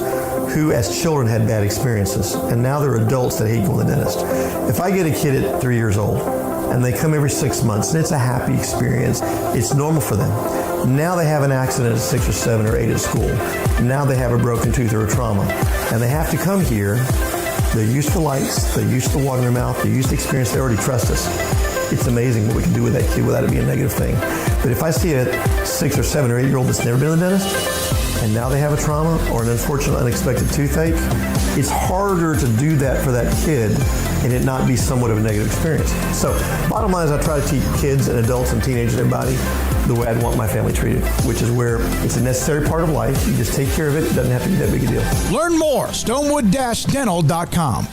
who as children had bad experiences, and now they're adults that hate going to the dentist. If I get a kid at 3 years old and they come every 6 months and it's a happy experience, it's normal for them. Now they have an accident at 6 or 7 or 8 at school. Now they have a broken tooth or a trauma, and they have to come here. They're used to lights, they're used to water in their mouth, they're used to experience, they already trust us. It's amazing what we can do with that kid without it being a negative thing. But if I see a 6 or 7 or 8 year old that's never been to the dentist, and now they have a trauma or an unfortunate unexpected toothache, it's harder to do that for that kid and it not be somewhat of a negative experience. So bottom line is I try to teach kids and adults and teenagers and everybody the way I'd want my family treated, which is where it's a necessary part of life. You just take care of it. It doesn't have to be that big a deal. Learn more, stonewood-dental.com.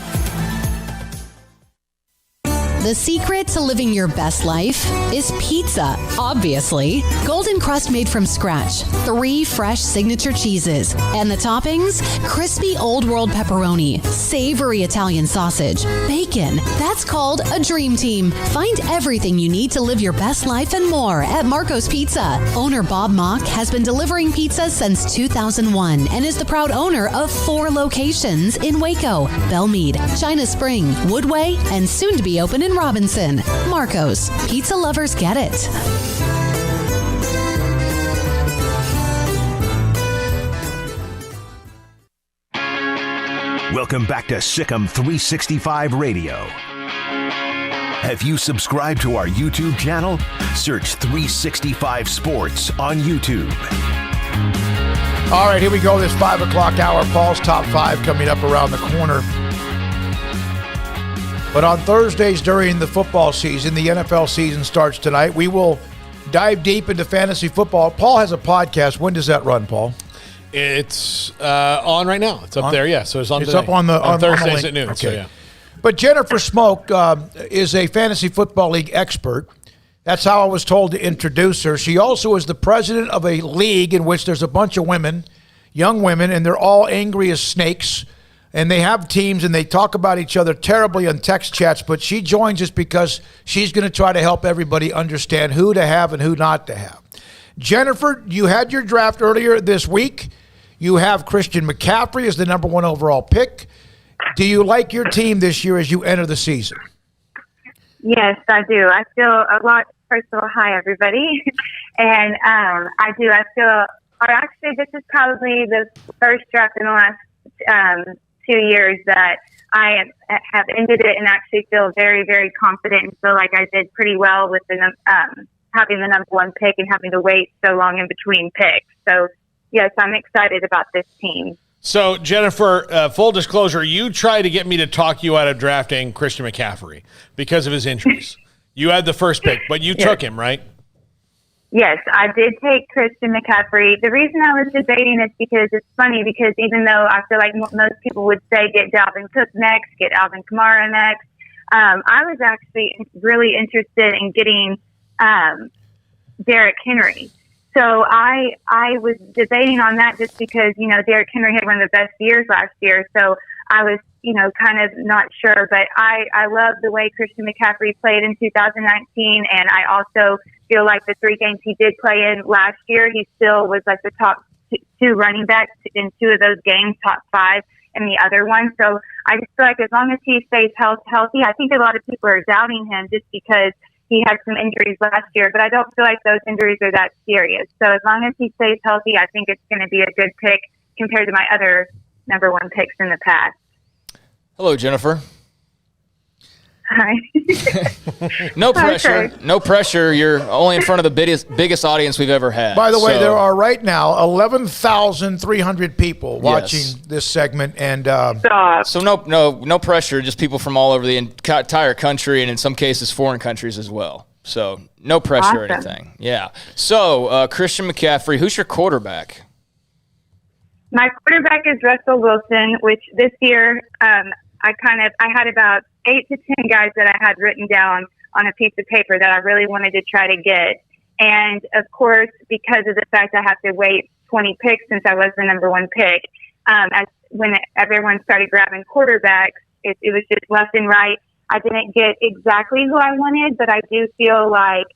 The secret to living your best life is pizza, obviously. Golden crust made from scratch, 3 fresh signature cheeses, and the toppings, crispy Old World pepperoni, savory Italian sausage, bacon. That's called a dream team. Find everything you need to live your best life and more at Marco's Pizza. Owner Bob Mock has been delivering pizza since 2001 and is the proud owner of 4 locations in Waco, Belmead, China Spring, Woodway, and soon to be open in Robinson. Marco's. Pizza lovers get it. Welcome back to Sick 'em 365 Radio. Have you subscribed to our YouTube channel? Search 365 Sports on YouTube. All right, here we go. This 5 o'clock hour. Paul's Top 5 coming up around the corner. But on Thursdays during the football season, the NFL season starts tonight, we will dive deep into fantasy football. Paul has a podcast. When does that run, Paul? It's on right now. It's up there, yeah. So it's on It's today. up on Thursdays the at noon. Okay. So, yeah. But Jennifer Smoak is a fantasy football league expert. That's how I was told to introduce her. She also is the president of a league in which there's a bunch of women, young women, and they're all angry as snakes. And they have teams, and they talk about each other terribly on text chats, but she joins us because she's going to try to help everybody understand who to have and who not to have. Jennifer, you had your draft earlier this week. You have Christian McCaffrey as the #1 overall pick. Do you like your team this year as you enter the season? Yes, I do. I feel a lot. First of all, hi, everybody. And I do. I feel, or actually, this is probably the first draft in the last 2 years that I have ended it and actually feel very, very confident and feel like I did pretty well with the having the #1 pick and having to wait so long in between picks. So, yes, I'm excited about this team. So, Jennifer, full disclosure, you tried to get me to talk you out of drafting Christian McCaffrey because of his injuries. You had the first pick, but you took him, right? Yes, I did take Christian McCaffrey. The reason I was debating is because it's funny because even though I feel like most people would say get Dalvin Cook next, get Alvin Kamara next, I was actually really interested in getting Derrick Henry. So I was debating on that just because, Derrick Henry had one of the best years last year. So I was, kind of not sure. But I love the way Christian McCaffrey played in 2019. And I also feel like the 3 games he did play in last year, he still was like the top 2 running backs in 2 of those games, top 5 in the other one. So I just feel like as long as he stays healthy, I think a lot of people are doubting him just because he had some injuries last year, but I don't feel like those injuries are that serious. So as long as he stays healthy, I think it's going to be a good pick compared to my other number 1 picks in the past. Hello, Jennifer. Hi. No pressure. Hi, No pressure. You're only in front of the biggest audience we've ever had. By the way, there are right now 11,300 people watching this segment, and so no pressure. Just people from all over the entire country, and in some cases foreign countries as well. So no pressure or anything. Yeah. So Christian McCaffrey, who's your quarterback? My quarterback is Russell Wilson, which this year I had about 8 to 10 guys that I had written down on a piece of paper that I really wanted to try to get. And of course, because of the fact I have to wait 20 picks since I was the number 1 pick, when everyone started grabbing quarterbacks, it was just left and right. I didn't get exactly who I wanted, but I do feel like,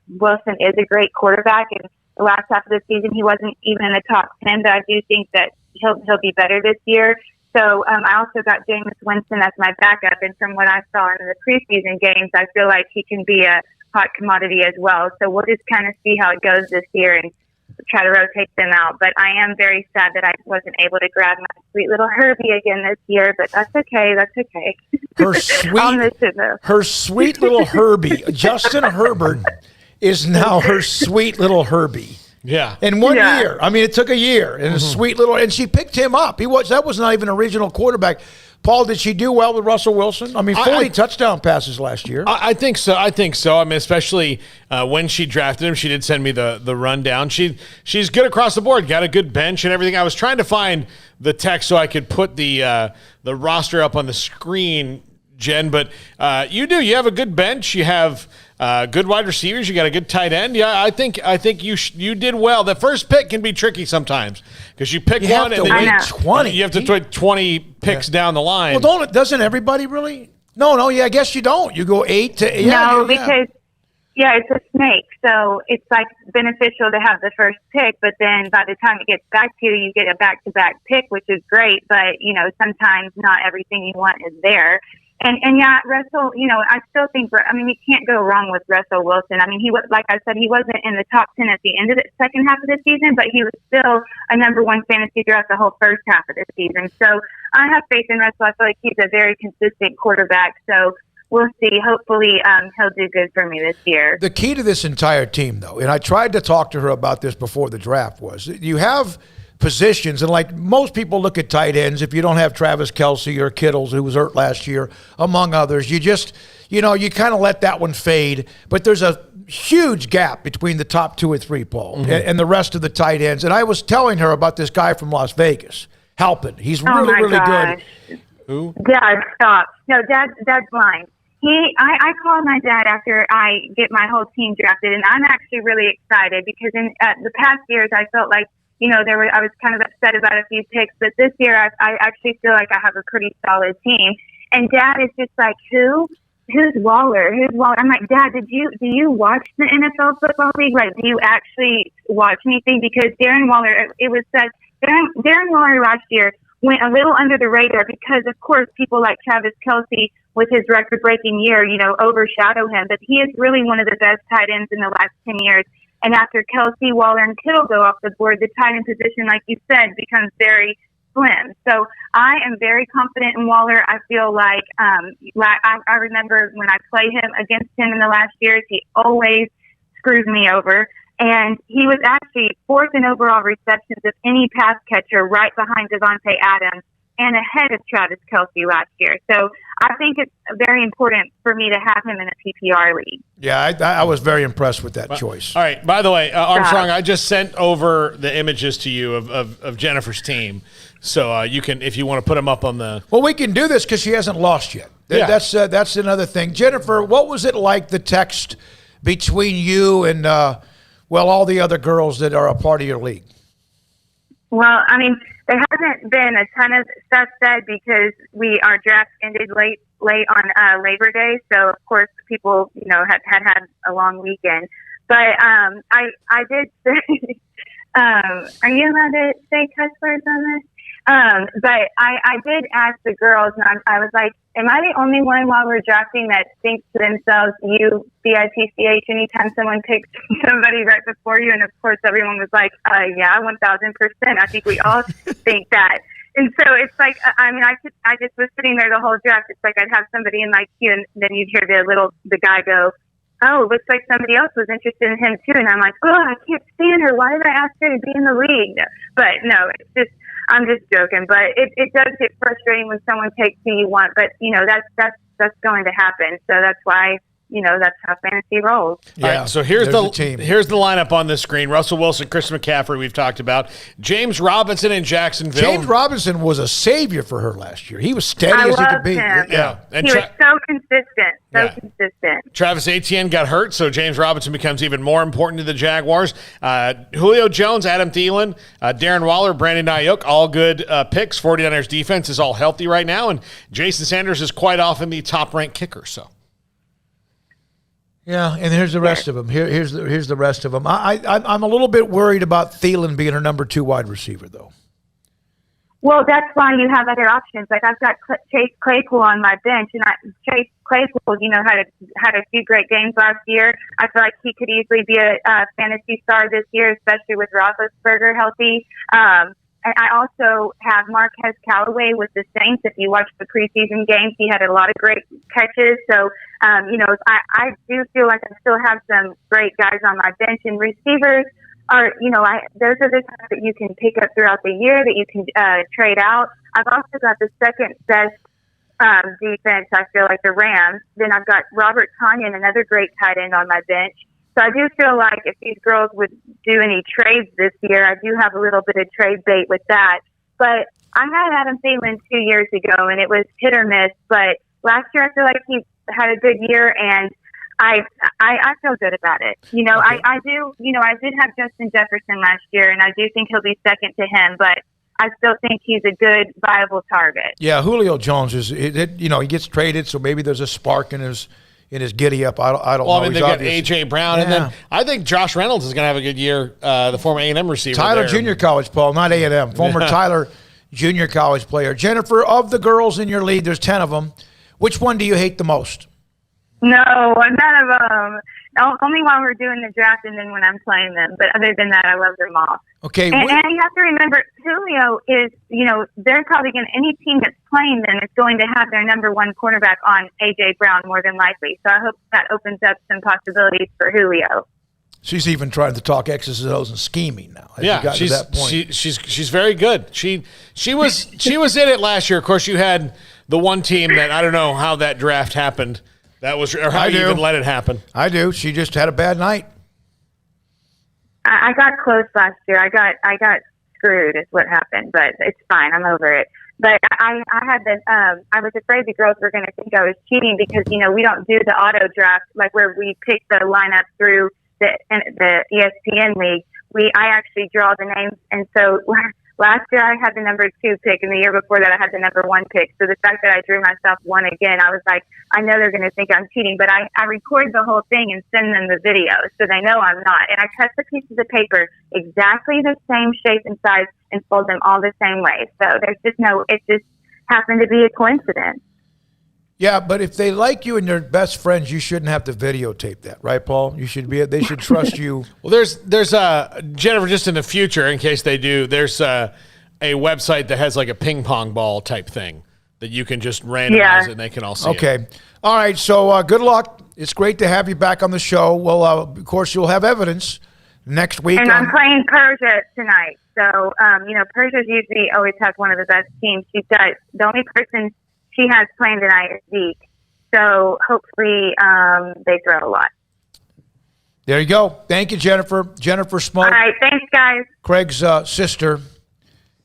Wilson is a great quarterback. And the last half of the season, he wasn't even in the top 10, but I do think that he'll be better this year. So I also got Jameis Winston as my backup, and from what I saw in the preseason games, I feel like he can be a hot commodity as well. So we'll just kind of see how it goes this year and try to rotate them out. But I am very sad that I wasn't able to grab my sweet little Herbie again this year, but that's okay. That's okay. Her sweet little Herbie, Justin Herbert, is now her sweet little Herbie. Yeah. In 1 year. I mean, it took a year. And a sweet little, and she picked him up. That was not even an original quarterback. Paul, did she do well with Russell Wilson? I mean, 40 touchdown passes last year. I think so. I mean, especially when she drafted him, she did send me the rundown. She's good across the board, got a good bench and everything. I was trying to find the text so I could put the roster up on the screen, Jen, but you have a good bench. You have good wide receivers. You got a good tight end. Yeah, I think you did well. The first pick can be tricky sometimes because you pick one and then 20. You have to wait 20 picks down the line. Well, doesn't everybody really? No. Yeah, I guess you don't. You go 8 to 8. Because it's a snake. So it's like beneficial to have the first pick, but then by the time it gets back to you, you get a back-to-back pick, which is great. But sometimes not everything you want is there. And Russell, I still think, you can't go wrong with Russell Wilson. I mean, like I said, he wasn't in the top 10 at the end of the second half of the season, but he was still a number 1 fantasy throughout the whole first half of the season. So I have faith in Russell. I feel like he's a very consistent quarterback. So we'll see. Hopefully he'll do good for me this year. The key to this entire team, though, and I tried to talk to her about this before the draft, was you have positions, and like most people look at tight ends, if you don't have Travis Kelce or Kittles, who was hurt last year, among others, you just, you kind of let that one fade. But there's a huge gap between the top 2 or 3, Paul, and the rest of the tight ends. And I was telling her about this guy from Las Vegas, Halpin. He's really good. Who? Dad, stop. No, Dad's blind. I call my dad after I get my whole team drafted, and I'm actually really excited because in the past years I felt like I was kind of upset about a few picks, but this year I actually feel like I have a pretty solid team. And Dad is just like, who's Waller? Who's Waller? I'm like, Dad, do you watch the NFL football league? Like, do you actually watch anything? Because Darren Waller, it was said, Darren Waller last year went a little under the radar because, of course, people like Travis Kelce with his record-breaking year, overshadow him. But he is really one of the best tight ends in the last 10 years. And after Kelce, Waller, and Kittle go off the board, the tight end position, like you said, becomes very slim. So I am very confident in Waller. I feel like I remember when I played him against him in the last years, he always screws me over. And he was actually fourth in overall receptions of any pass catcher, right behind Devontae Adams and ahead of Travis Kelce last year. So I think it's very important for me to have him in a PPR league. Yeah, I was very impressed with that choice. All right. By the way, Armstrong, I just sent over the images to you of Jennifer's team. So you can, if you want to put them up on the. Well, we can do this because she hasn't lost yet. Yeah. That's another thing. Jennifer, what was it like, the text between you and, all the other girls that are a part of your league? Well, I mean, there hasn't been a ton of stuff said because our draft ended late on Labor Day. So, of course, people, had a long weekend. But I did say, are you allowed to say cuss words on this? But I did ask the girls, and I was like, am I the only one while we're drafting that thinks to themselves, you, B-I-T-C-H, anytime someone picks somebody right before you? And, of course, everyone was like, yeah, 1,000%. I think we all think that. And so it's like, I mean, I just was sitting there the whole draft. It's like I'd have somebody in my queue, and then you'd hear the guy go, oh, looks like somebody else was interested in him, too. And I'm like, oh, I can't stand her. Why did I ask her to be in the league? But, no, it's just, I'm just joking, but it does get frustrating when someone takes who you want, but that's going to happen. So that's why, that's how fantasy rolls. Yeah. All right, so here's the lineup on the screen. Russell Wilson, Chris McCaffrey, we've talked about. James Robinson in Jacksonville. James Robinson was a savior for her last year. He was steady as he could be. Him. Yeah. And he was so consistent. Travis Etienne got hurt, so James Robinson becomes even more important to the Jaguars. Julio Jones, Adam Thielen, Darren Waller, Brandon Ayuk, all good picks. 49ers defense is all healthy right now, and Jason Sanders is quite often the top-ranked kicker. So. Yeah, and here's the rest of them. Here's the rest of them. I'm a little bit worried about Thielen being her number 2 wide receiver, though. Well, that's why you have other options. Like I've got Chase Claypool on my bench, and Chase Claypool, had a few great games last year. I feel like he could easily be a fantasy star this year, especially with Roethlisberger healthy. And I also have Marquez Callaway with the Saints. If you watch the preseason games, he had a lot of great catches. So, I do feel like I still have some great guys on my bench. And receivers are, those are the guys that you can pick up throughout the year that you can trade out. I've also got the second best defense, I feel like, the Rams. Then I've got Robert Tonyan, another great tight end, on my bench. So I do feel like if these girls would do any trades this year, I do have a little bit of trade bait with that. But I had Adam Thielen 2 years ago, and it was hit or miss. But last year, I feel like he had a good year, and I feel good about it. Okay. I did have Justin Jefferson last year, and I do think he'll be second to him. But I still think he's a good, viable target. Yeah, Julio Jones he gets traded, so maybe there's a spark in his giddy up. I don't know. Well, I mean, they got A.J. Brown, and then I think Josh Reynolds is going to have a good year, the former A&M receiver. Tyler Junior College, Paul, not A&M. Former Tyler Junior College player. Jennifer, of the girls in your league, there's 10 of them. Which one do you hate the most? No, none of them. Only while we're doing the draft and then when I'm playing them. But other than that, I love them all. Okay. And you have to remember, Julio is, they're probably going to, any team that's playing them is going to have their number 1 quarterback on A.J. Brown more than likely. So I hope that opens up some possibilities for Julio. She's even trying to talk X's and O's and scheming now. Yeah, she's very good. She was in it last year. Of course, you had the one team that I don't know how that draft happened. That was, or how you even let it happen. I do. She just had a bad night. I got close last year. I got screwed is what happened, but it's fine. I'm over it. But I had this. I was afraid the girls were going to think I was cheating because we don't do the auto draft like where we pick the lineup through the ESPN league. I actually draw the names, and so last year I had the number 2 pick, and the year before that I had the number 1 pick. So the fact that I drew myself 1 again, I was like, I know they're going to think I'm cheating, but I record the whole thing and send them the video so they know I'm not. And I cut the pieces of paper exactly the same shape and size and fold them all the same way. So there's just it just happened to be a coincidence. Yeah, but if they like you and they're best friends, you shouldn't have to videotape that, right, Paul? They should trust you. Well, there's Jennifer, just in the future, in case they do, there's a website that has like a ping pong ball type thing that you can just randomize it and they can all see it. Okay. All right, so good luck. It's great to have you back on the show. Well, of course, you'll have evidence next week. And I'm playing Persia tonight. So, Persia usually always has one of the best teams. She does. The only person she has playing tonight is Zeke. So hopefully they throw a lot. There you go. Thank you, Jennifer. Jennifer Smoak. All right. Thanks, guys. Craig's sister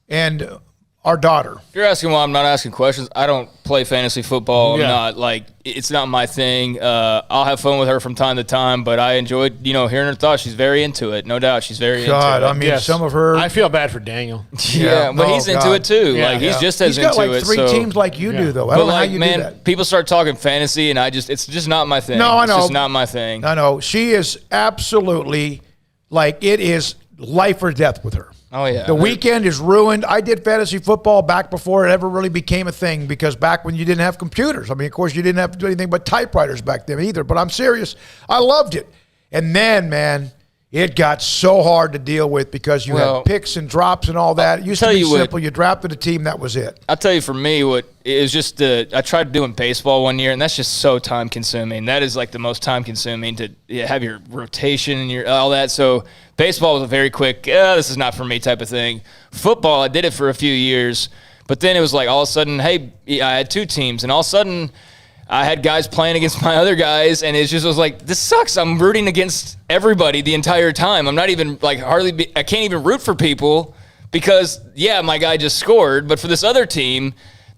and our daughter. If you're asking why I'm not asking questions, I don't play fantasy football. Yeah. I'm not it's not my thing. I'll have fun with her from time to time, but I enjoyed, hearing her thoughts. She's very into it. No doubt. She's very into it. I mean, some of her. I feel bad for Daniel. Yeah, but he's into it too. Yeah. He's just as He's got into it. three teams like you do, though. I don't know how you do that. People start talking fantasy, and it's just not my thing. No, I know. It's just not my thing. I know. She is absolutely it is life or death with her. Oh, yeah. The weekend is ruined. I did fantasy football back before it ever really became a thing, because back when you didn't have computers. I mean, of course, you didn't have to do anything but typewriters back then either. But I'm serious. I loved it. And then, man, it got so hard to deal with because you had picks and drops and all that. It used to be simple. You drafted a team, that was it. I'll tell you, for me, what it was just I tried doing baseball one year, and that's just so time consuming. That is the most time consuming to have your rotation and all that. So baseball was a very quick, this is not for me type of thing. Football, I did it for a few years, but then it was all of a sudden, hey, I had two teams, and all of a sudden I had guys playing against my other guys, and it just was this sucks. I'm rooting against everybody the entire time. I'm not even I can't even root for people because, my guy just scored, but for this other team,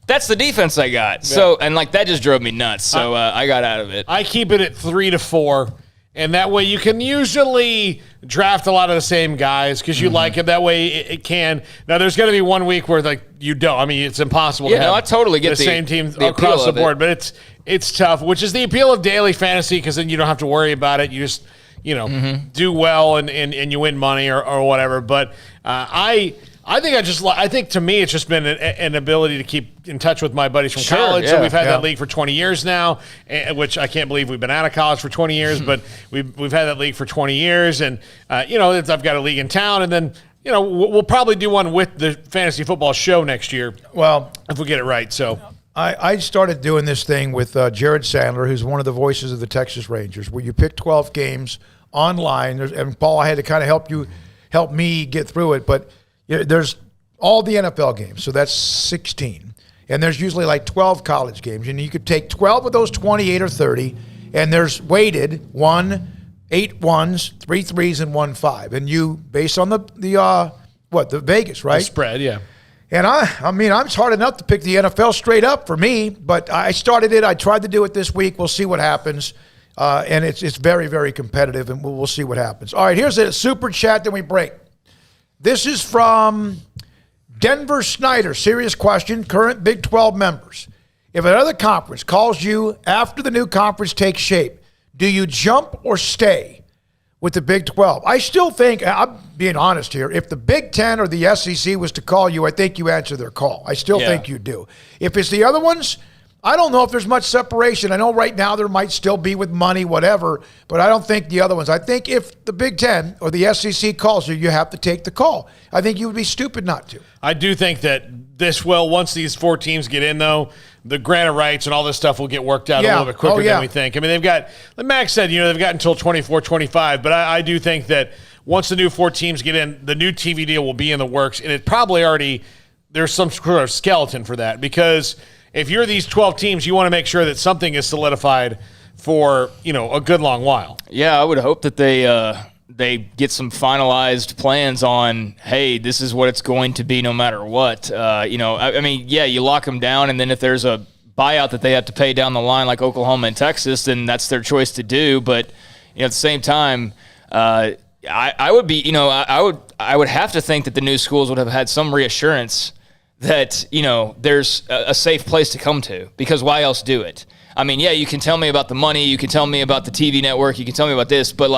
that's the defense I got. Yeah. So, and that just drove me nuts. So I got out of it. I keep it at 3 to 4. And that way you can usually draft a lot of the same guys because you like it. That way it can. Now, there's going to be one week where you don't. I mean, it's impossible to have I totally get the same team across the board. But it's tough, which is the appeal of daily fantasy, because then you don't have to worry about it. You just, do well and you win money or whatever. But I think to me it's just been an ability to keep in touch with my buddies from college. So we've had that league for 20 years now, which I can't believe we've been out of college for 20 years, but we've had that league for 20 years. And, I've got a league in town, and then, we'll probably do one with the fantasy football show next year. Well, if we get it right. So I started doing this thing with Jared Sandler, who's one of the voices of the Texas Rangers, where you pick 12 games online. And Paul, I had to kind of help me get through it, but there's all the NFL games, so that's 16. And there's usually 12 college games. And you could take 12 of those 28 or 30, and there's weighted 8 ones, 3 threes, and 1 5. And you, based on the Vegas, right? The spread, yeah. And it's hard enough to pick the NFL straight up for me, but I started it. I tried to do it this week. We'll see what happens. And it's very, very competitive, and we'll see what happens. All right, here's a super chat, then we break. This is from Denver Snyder. Serious question. Current Big 12 members. If another conference calls you after the new conference takes shape, do you jump or stay with the Big 12? I still think, I'm being honest here, if the Big 10 or the SEC was to call you, I think you answer their call. I still think you do. If it's the other ones, I don't know if there's much separation. I know right now there might still be with money, whatever, but I don't think the other ones. I think if the Big 10 or the SEC calls you, you have to take the call. I think you would be stupid not to. I do think that once these 4 teams get in, though, the grant of rights and all this stuff will get worked out a little bit quicker than we think. I mean, they've got, like Max said, they've got until 24, 25, but I do think that once the new 4 teams get in, the new TV deal will be in the works, and it probably already, there's some sort of skeleton for that, because if you're these 12 teams, you want to make sure that something is solidified for, a good long while. Yeah, I would hope that they get some finalized plans on, hey, this is what it's going to be no matter what. You lock them down, and then if there's a buyout that they have to pay down the line like Oklahoma and Texas, then that's their choice to do. But at the same time, I would have to think that the new schools would have had some reassurance that, there's a safe place to come to, because why else do it? I mean, you can tell me about the money, you can tell me about the TV network, you can tell me about this, but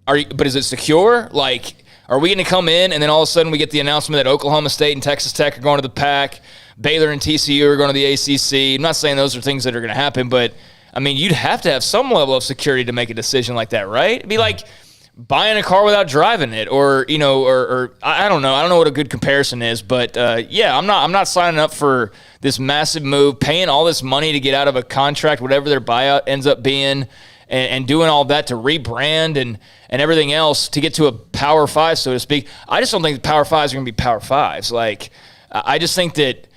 but is it secure? Are we going to come in and then all of a sudden we get the announcement that Oklahoma State and Texas Tech are going to the PAC, Baylor and TCU are going to the ACC? I'm not saying those are things that are going to happen, but you'd have to have some level of security to make a decision like that, right? It'd be like buying a car without driving it, or I don't know. I don't know what a good comparison is, but I'm not signing up for this massive move, paying all this money to get out of a contract, whatever their buyout ends up being, and doing all that to rebrand and everything else to get to a Power 5, so to speak. I just don't think the Power 5s are going to be Power 5s. Like, I just think that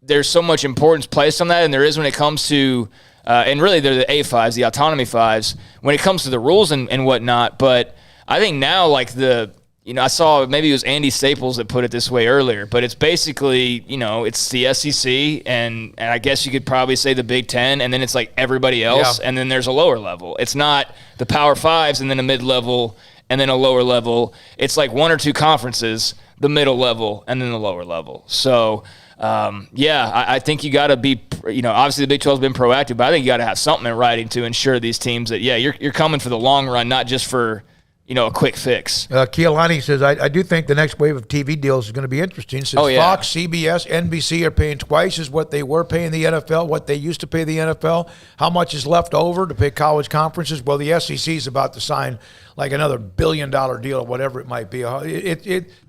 there's so much importance placed on that, and there is when it comes to and really they're the A5s, the autonomy 5s, when it comes to the rules and whatnot. But I think now, like I saw maybe it was Andy Staples that put it this way earlier, but it's basically, it's the SEC and I guess you could probably say the Big Ten, and then it's like everybody else, and then there's a lower level. It's not the Power 5s and then a mid-level and then a lower level. It's like one or two conferences, the middle level, and then the lower level. So, I think you got to be, obviously the Big 12 has been proactive, but I think you got to have something in writing to ensure these teams that, you're coming for the long run, not just for, a quick fix. Kealani says, I do think the next wave of TV deals is going to be interesting. Since Fox, CBS, NBC are paying twice as what they were paying the NFL, what they used to pay the NFL. How much is left over to pay college conferences? Well, the SEC is about to sign like another $1 billion deal or whatever it might be.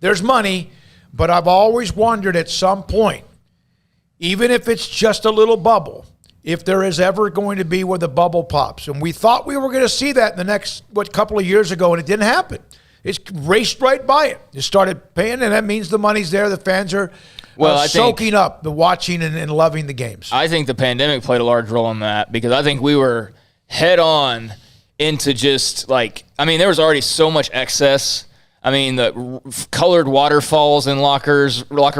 There's money, but I've always wondered at some point, even if it's just a little bubble, if there is ever going to be where the bubble pops. And we thought we were going to see that in the next, couple of years ago, and it didn't happen. It's raced right by it. It started paying, and that means the money's there. The fans are soaking up the watching and loving the games. I think the pandemic played a large role in that, because I think we were head on into just there was already so much excess. I mean, the colored waterfalls in locker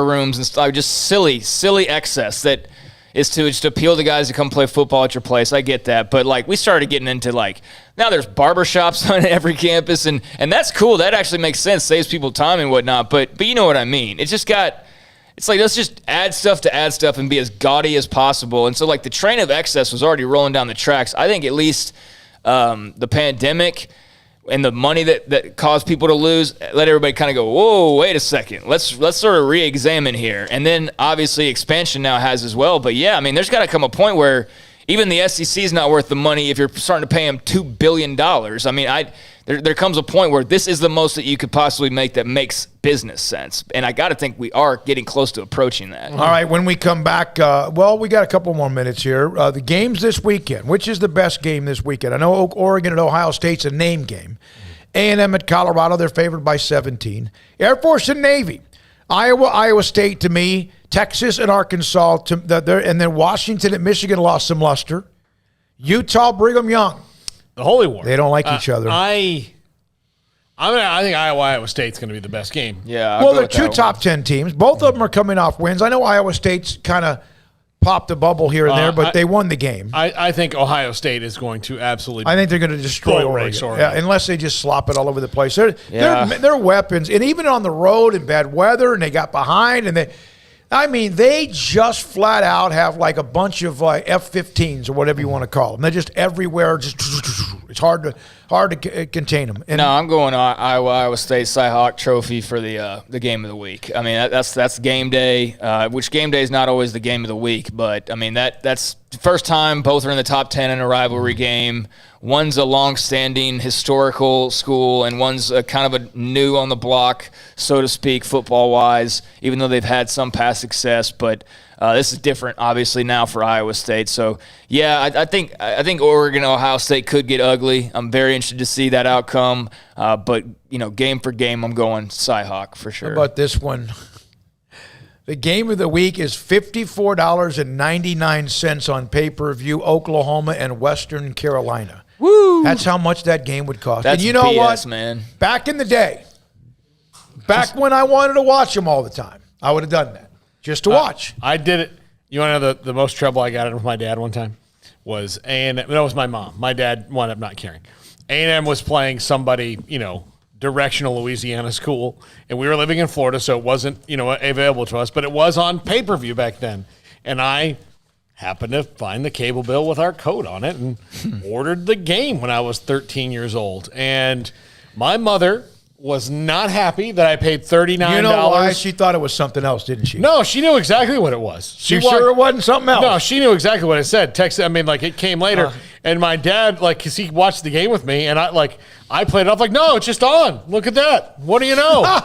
rooms and stuff, just silly excess that is to just appeal to guys to come play football at your place. I get that. But, we started getting into, now there's barbershops on every campus, and that's cool. That actually makes sense, saves people time and whatnot. But you know what I mean. It's just it's like, let's just add stuff and be as gaudy as possible. And so, the train of excess was already rolling down the tracks. I think at least the pandemic and the money that caused people to lose, let everybody kind of go, whoa, wait a second. Let's sort of re-examine here. And then, obviously, expansion now has as well. But, there's got to come a point where even the SEC is not worth the money if you're starting to pay them $2 billion. There comes a point where this is the most that you could possibly make that makes business sense. And I got to think we are getting close to approaching that. All right, when we come back, we got a couple more minutes here. The games this weekend. Which is the best game this weekend? I know Oregon and Ohio State's a name game. A&M at Colorado, they're favored by 17. Air Force and Navy. Iowa State to me. Texas and Arkansas. And then Washington at Michigan lost some luster. Utah, Brigham Young. The Holy War. They don't like each other. I think Iowa State's going to be the best game. Yeah. Well, they're two top 10 teams. Both of them are coming off wins. I know Iowa State's kind of popped a bubble here and there, but they won the game. I think Ohio State is going to absolutely. I think they're going to destroy Oregon. Yeah, unless they just slop it all over the place. They're weapons, and even on the road in bad weather, and they got behind, and they just flat out have a bunch of F-15s or whatever you want to call them. They're just everywhere. It's hard to contain them. No, I'm going Iowa State Cy-Hawk Trophy for the game of the week. That's game day, which game day is not always the game of the week, but that's the first time both are in the top 10 in a rivalry game. One's a long-standing historical school, and one's kind of a new on the block, so to speak, football-wise, even though they've had some past success. But this is different, obviously, now for Iowa State. So, I think Oregon and Ohio State could get ugly. I'm very interested to see that outcome. But, game for game, I'm going Cy-Hawk for sure. How about this one? The game of the week is $54.99 on pay-per-view, Oklahoma and Western Carolina. Woo! That's how much that game would cost. That's and you know BS, what? Man. Back in the day, when I wanted to watch them all the time, I would have done that just to watch. I did it. You want to know the most trouble I got in with my dad one time? Was A&M. That was my mom. My dad wound up not caring. A&M was playing somebody, directional Louisiana school, and we were living in Florida, so it wasn't, available to us, but it was on pay-per-view back then. And I happened to find the cable bill with our code on it and ordered the game when I was 13 years old. And my mother was not happy that I paid $39. You know why? She thought it was something else, didn't she? No, she knew exactly what it was. Sure it wasn't something else? No, she knew exactly what it said. It came later. And my dad, because he watched the game with me, and I played it off no, it's just on. Look at that. What do you know?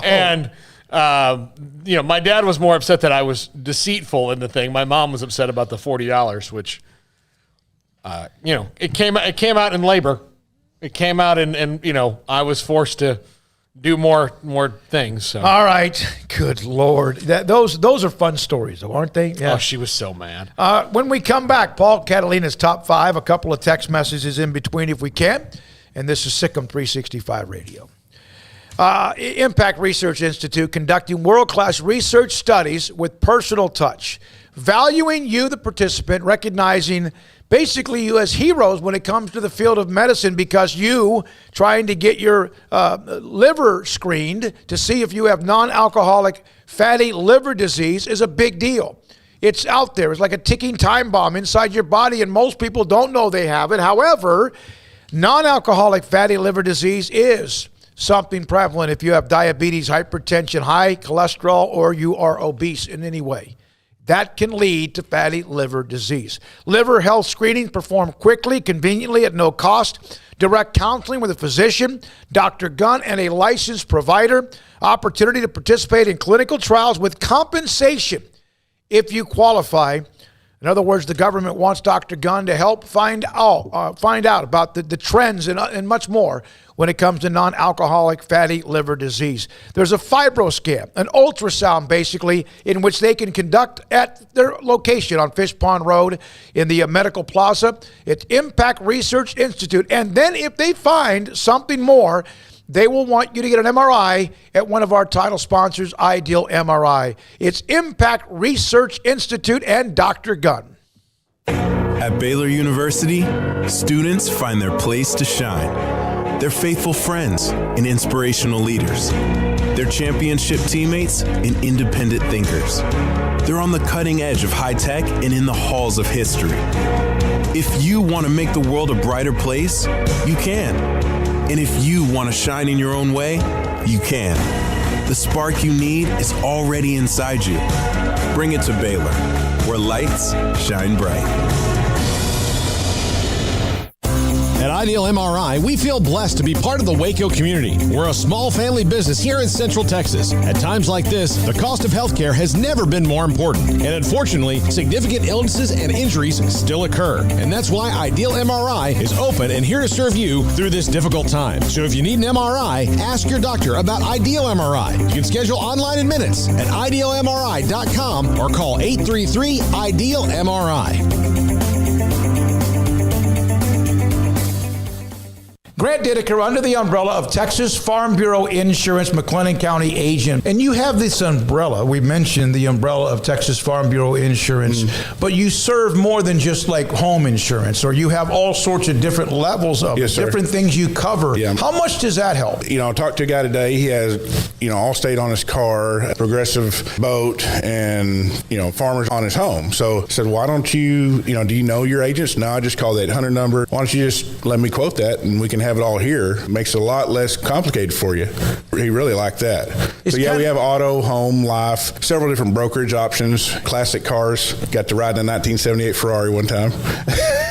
And, my dad was more upset that I was deceitful in the thing. My mom was upset about the $40, which it came out in labor. It came out and I was forced to do more things. So. All right. Good Lord. Those are fun stories, though, aren't they? Yeah. Oh, she was so mad. When we come back, Paul, Catalina's top 5, a couple of text messages in between if we can. And this is Sikkim 365 Radio. Impact Research Institute conducting world-class research studies with personal touch, valuing you, the participant, recognizing basically you as heroes when it comes to the field of medicine because you trying to get your liver screened to see if you have non-alcoholic fatty liver disease is a big deal. It's out there. It's like a ticking time bomb inside your body, and most people don't know they have it. However, non-alcoholic fatty liver disease is something prevalent if you have diabetes, hypertension, high cholesterol, or you are obese in any way. That can lead to fatty liver disease. Liver health screenings performed quickly, conveniently, at no cost. Direct counseling with a physician, Dr. Gunn, and a licensed provider. Opportunity to participate in clinical trials with compensation if you qualify. In other words, the government wants Dr. Gunn to help find out about the trends and much more when it comes to non-alcoholic fatty liver disease. There's a fibroscan, an ultrasound basically, in which they can conduct at their location on Fish Pond Road in the Medical Plaza. It's Impact Research Institute. And then if they find something more, they will want you to get an MRI at one of our title sponsors, Ideal MRI. It's Impact Research Institute and Dr. Gunn. At Baylor University, students find their place to shine. They're faithful friends and inspirational leaders. They're championship teammates and independent thinkers. They're on the cutting edge of high tech and in the halls of history. If you want to make the world a brighter place, you can. And if you want to shine in your own way, you can. The spark you need is already inside you. Bring it to Baylor, where lights shine bright. At Ideal MRI, we feel blessed to be part of the Waco community. We're a small family business here in Central Texas. At times like this, the cost of healthcare has never been more important. And unfortunately, significant illnesses and injuries still occur. And that's why Ideal MRI is open and here to serve you through this difficult time. So if you need an MRI, ask your doctor about Ideal MRI. You can schedule online in minutes at idealmri.com or call 833-IDEAL-MRI. Grant Dideker, under the umbrella of Texas Farm Bureau Insurance, McLennan County agent. And you have this umbrella. We mentioned the umbrella of Texas Farm Bureau Insurance, but you serve more than just like home insurance, or you have all sorts of different levels of different things you cover. Yeah. How much does that help? I talked to a guy today. He has, Allstate on his car, Progressive boat, and, Farmers on his home. So I said, why don't you, do you know your agents? No, I just call the 800 number. Why don't you just let me quote that and we can have it all here. Makes it a lot less complicated for you. He really liked that. We have auto, home, life, several different brokerage options, classic cars. Got to ride in a 1978 Ferrari one time.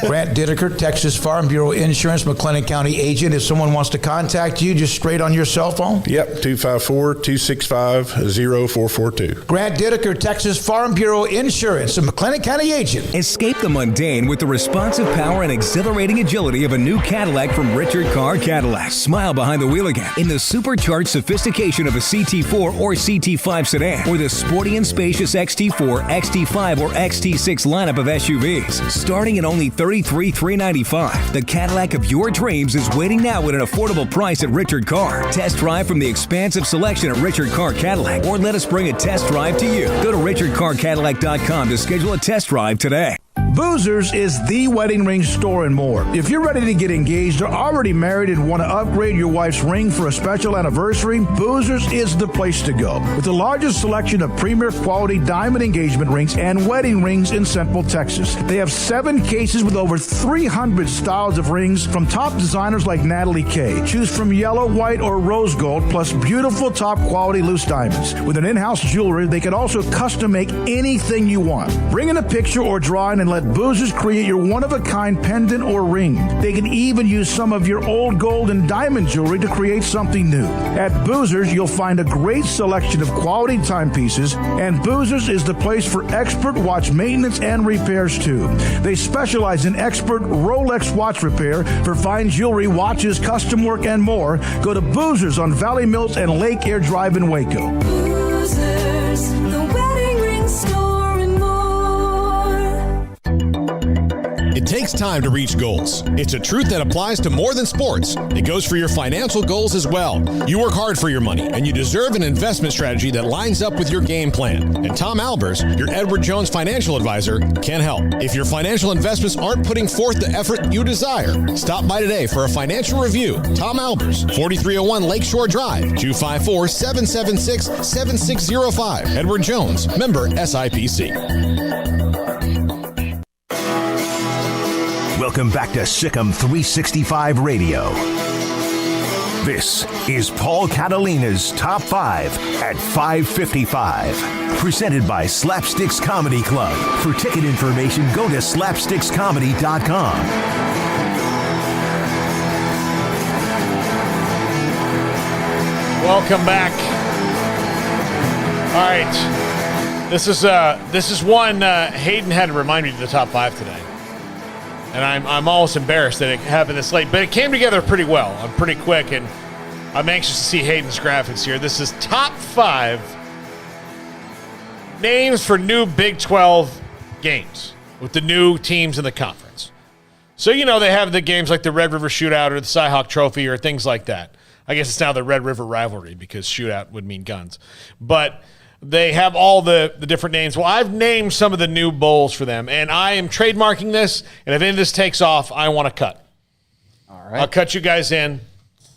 Grant Dideker, Texas Farm Bureau Insurance, McLennan County agent. If someone wants to contact you, just straight on your cell phone? Yep, 254-265-0442. Grant Dideker, Texas Farm Bureau Insurance, a McLennan County agent. Escape the mundane with the responsive power and exhilarating agility of a new Cadillac from Richard Carr Cadillac. Smile behind the wheel again in the supercharged sophistication of a CT4 or CT5 sedan, or the sporty and spacious XT4, XT5, or XT6 lineup of SUVs. Starting at only $33,395, the Cadillac of your dreams is waiting now at an affordable price at Richard Carr. Test drive from the expansive selection at Richard Carr Cadillac, or let us bring a test drive to you. Go to richardcarcadillac.com to schedule a test drive today. Boozers is the wedding ring store and more. If you're ready to get engaged or already married and want to upgrade your wife's ring for a special anniversary, Boozers is the place to go. With the largest selection of premier quality diamond engagement rings and wedding rings in Central Texas. They have 7 cases with over 300 styles of rings from top designers like Natalie Kay. Choose from yellow, white, or rose gold, plus beautiful top quality loose diamonds. With an in-house jewelry, they can also custom make anything you want. Bring in a picture or drawing and let Boozers create your one-of-a-kind pendant or ring. They can even use some of your old gold and diamond jewelry to create something new. At Boozers, you'll find a great selection of quality timepieces, and Boozers is the place for expert watch maintenance and repairs too. They specialize in expert Rolex watch repair for fine jewelry, watches, custom work, and more. Go to Boozers on Valley Mills and Lake Air Drive in Waco. Boozers, the wedding ring store and more. It takes time to reach goals. It's a truth that applies to more than sports. It goes for your financial goals as well. You work hard for your money, and you deserve an investment strategy that lines up with your game plan. And Tom Albers, your Edward Jones financial advisor, can help. If your financial investments aren't putting forth the effort you desire, stop by today for a financial review. Tom Albers, 4301 Lakeshore Drive, 254-776-7605. Edward Jones, member SIPC. Welcome back to Sikkim 365 Radio. This is Paul Catalina's Top 5 at 5:55. Presented by Slapsticks Comedy Club. For ticket information, go to slapstickscomedy.com. Welcome back. All right. This is one Hayden had to remind me of the top 5 today. And I'm almost embarrassed that it happened this late. But it came together pretty well. I'm pretty quick, and I'm anxious to see Hayden's graphics here. This is top 5 names for new Big 12 games with the new teams in the conference. So, they have the games like the Red River Shootout or the Cy-Hawk Trophy or things like that. I guess it's now the Red River Rivalry because shootout would mean guns. But they have all the different names. Well, I've named some of the new bowls for them, and I am trademarking this, and if any of this takes off, I want to cut. All right. I'll cut you guys in,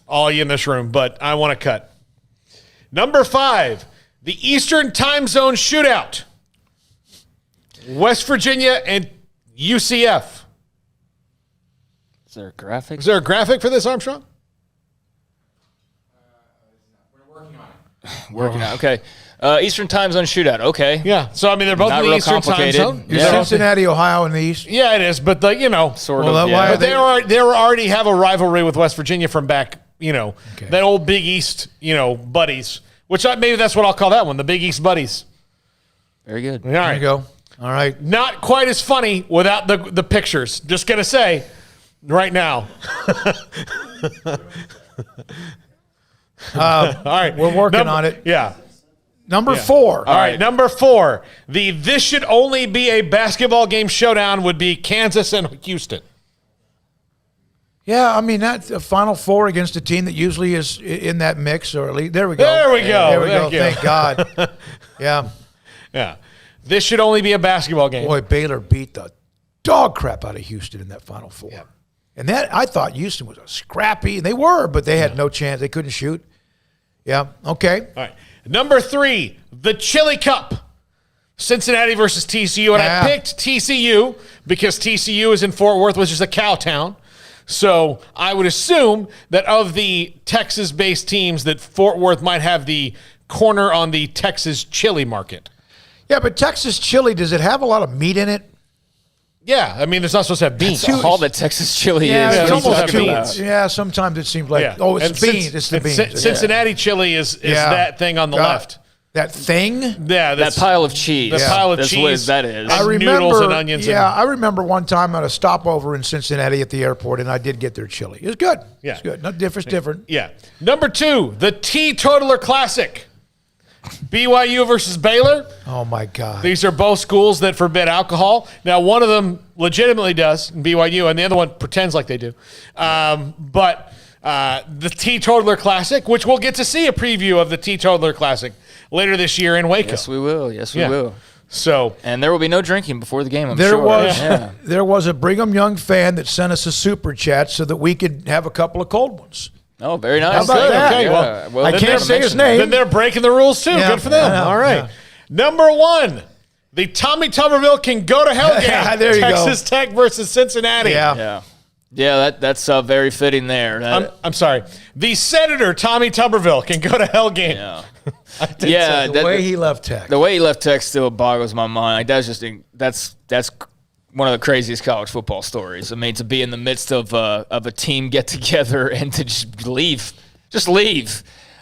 all of you in this room, but I want to cut. Number 5, the Eastern Time Zone Shootout. West Virginia and UCF. Is there a graphic? Is there a graphic for this, Armstrong? Working on it. Okay. Eastern Time Zone Shootout. Okay. Yeah. So, they're both Not in the real Eastern Time complicated. Zone. You're Cincinnati, Ohio in the East. Yeah, it is. But, Sort of. why But they already have a rivalry with West Virginia from back, that old Big East, buddies, which maybe that's what I'll call that one, the Big East buddies. Very good. All right. There you go. All right. Not quite as funny without the pictures. Just going to say right now. All right. We're working on it. Yeah. Number 4. All right. Number 4. This should only be a basketball game showdown would be Kansas and Houston. Yeah, that's a Final Four against a team that usually is in that mix, or at least there we go. There we go. There we go. Thank God. Yeah. Yeah. This should only be a basketball game. Boy, Baylor beat the dog crap out of Houston in that Final Four. Yeah. And that I thought Houston was a scrappy, and they were, but they had no chance. They couldn't shoot. Yeah. Okay. All right. Number 3, the Chili Cup. Cincinnati versus TCU. And I picked TCU because TCU is in Fort Worth, which is a cow town. So I would assume that of the Texas-based teams that Fort Worth might have the corner on the Texas chili market. Yeah, but Texas chili, does it have a lot of meat in it? Yeah, it's not supposed to have beans. That's all that Texas chili Yeah, is. it's What are you almost talking too. about? Yeah, sometimes it seems like, it's And the beans. It's the beans. Cincinnati chili is that thing on the left. That thing? Yeah, that pile of cheese. The pile of That's cheese. what that is. I remember, noodles and onions. I remember one time at a stopover in Cincinnati at the airport, and I did get their chili. It was good. Yeah. It's good. Not different. It's different. Yeah. Number 2, the Teetotaler Classic. BYU versus Baylor. Oh, my God. These are both schools that forbid alcohol. Now, one of them legitimately does, BYU, and the other one pretends like they do. But the Teetotaler Classic, which we'll get to see a preview of the Teetotaler Classic later this year in Waco. Yes, we will. Yes, we will. So, and there will be no drinking before the game, I'm there sure. There was a Brigham Young fan that sent us a super chat so that we could have a couple of cold ones. Oh, very nice. How about that? Okay, well, I can't say his name. Then they're breaking the rules too. Yeah, Good for them. All right. Yeah. Number 1, the Tommy Tuberville can go to hell game. There you Texas Tech versus Cincinnati. Yeah, that's very fitting there. I'm sorry. The Senator Tommy Tuberville can go to hell game. Yeah. The way he left Tech. The way he left Tech still boggles my mind. Like, that's one of the craziest college football stories. I mean, to be in the midst of a team get together and to just leave.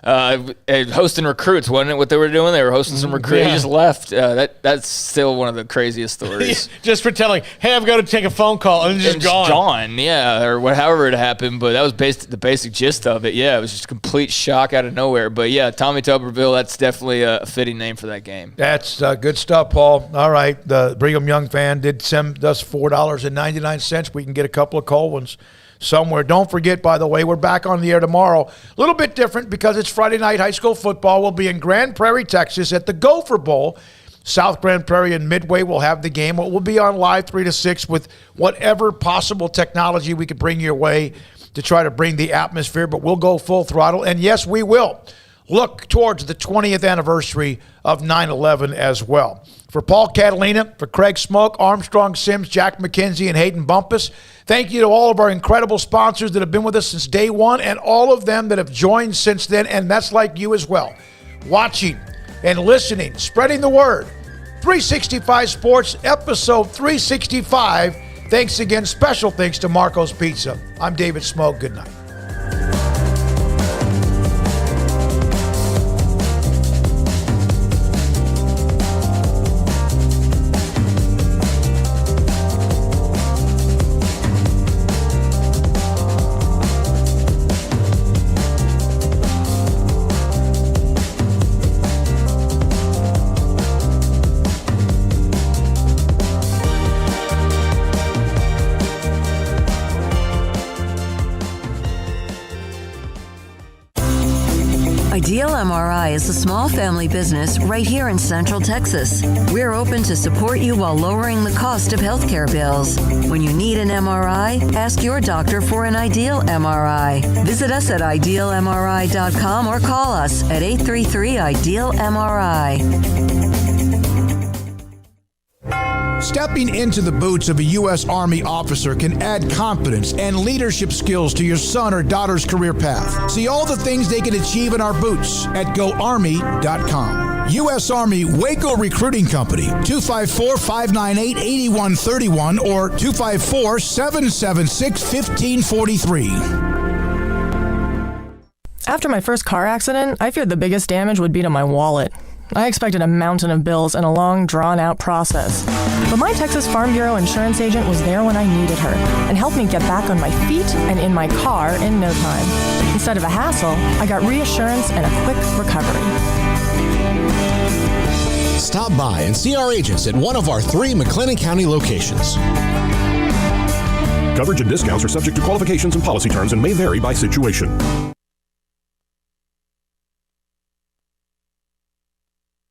Hosting recruits, wasn't it what they were doing? They were hosting some recruits. He just left. That's still one of the craziest stories. Just for telling, hey, I've got to take a phone call, and just gone. Yeah, or however it happened. But that was the basic gist of it. Yeah, it was just a complete shock out of nowhere. But yeah, Tommy Tuberville, that's definitely a fitting name for that game. That's good stuff, Paul. All right, the Brigham Young fan did send us $4.99. We can get a couple of cold ones somewhere. Don't forget, by the way, we're back on the air tomorrow. A little bit different because it's Friday night high school football. We'll be in Grand Prairie, Texas at the Gopher Bowl. South Grand Prairie and Midway will have the game. We'll be on live 3 to 6 with whatever possible technology we could bring your way to try to bring the atmosphere, but we'll go full throttle. And yes, we will look towards the 20th anniversary of 9/11 as well. For Paul Catalina, for Craig Smoak, Armstrong Sims, Jack McKenzie, and Hayden Bumpus, thank you to all of our incredible sponsors that have been with us since day one and all of them that have joined since then, and that's like you as well. Watching and listening, spreading the word. 365 Sports, episode 365. Thanks again. Special thanks to Marco's Pizza. I'm David Smoak. Good night. Ideal MRI is a small family business right here in Central Texas. We're open to support you while lowering the cost of healthcare bills. When you need an MRI, ask your doctor for an Ideal MRI. Visit us at idealmri.com or call us at 833-IDEAL-MRI. Stepping into the boots of a U.S. Army officer can add confidence and leadership skills to your son or daughter's career path. See all the things they can achieve in our boots at GoArmy.com. U.S. Army Waco Recruiting Company, 254-598-8131 or 254-776-1543. After my first car accident, I feared the biggest damage would be to my wallet. I expected a mountain of bills and a long, drawn-out process. But my Texas Farm Bureau insurance agent was there when I needed her and helped me get back on my feet and in my car in no time. Instead of a hassle, I got reassurance and a quick recovery. Stop by and see our agents at one of our 3 McLennan County locations. Coverage and discounts are subject to qualifications and policy terms and may vary by situation.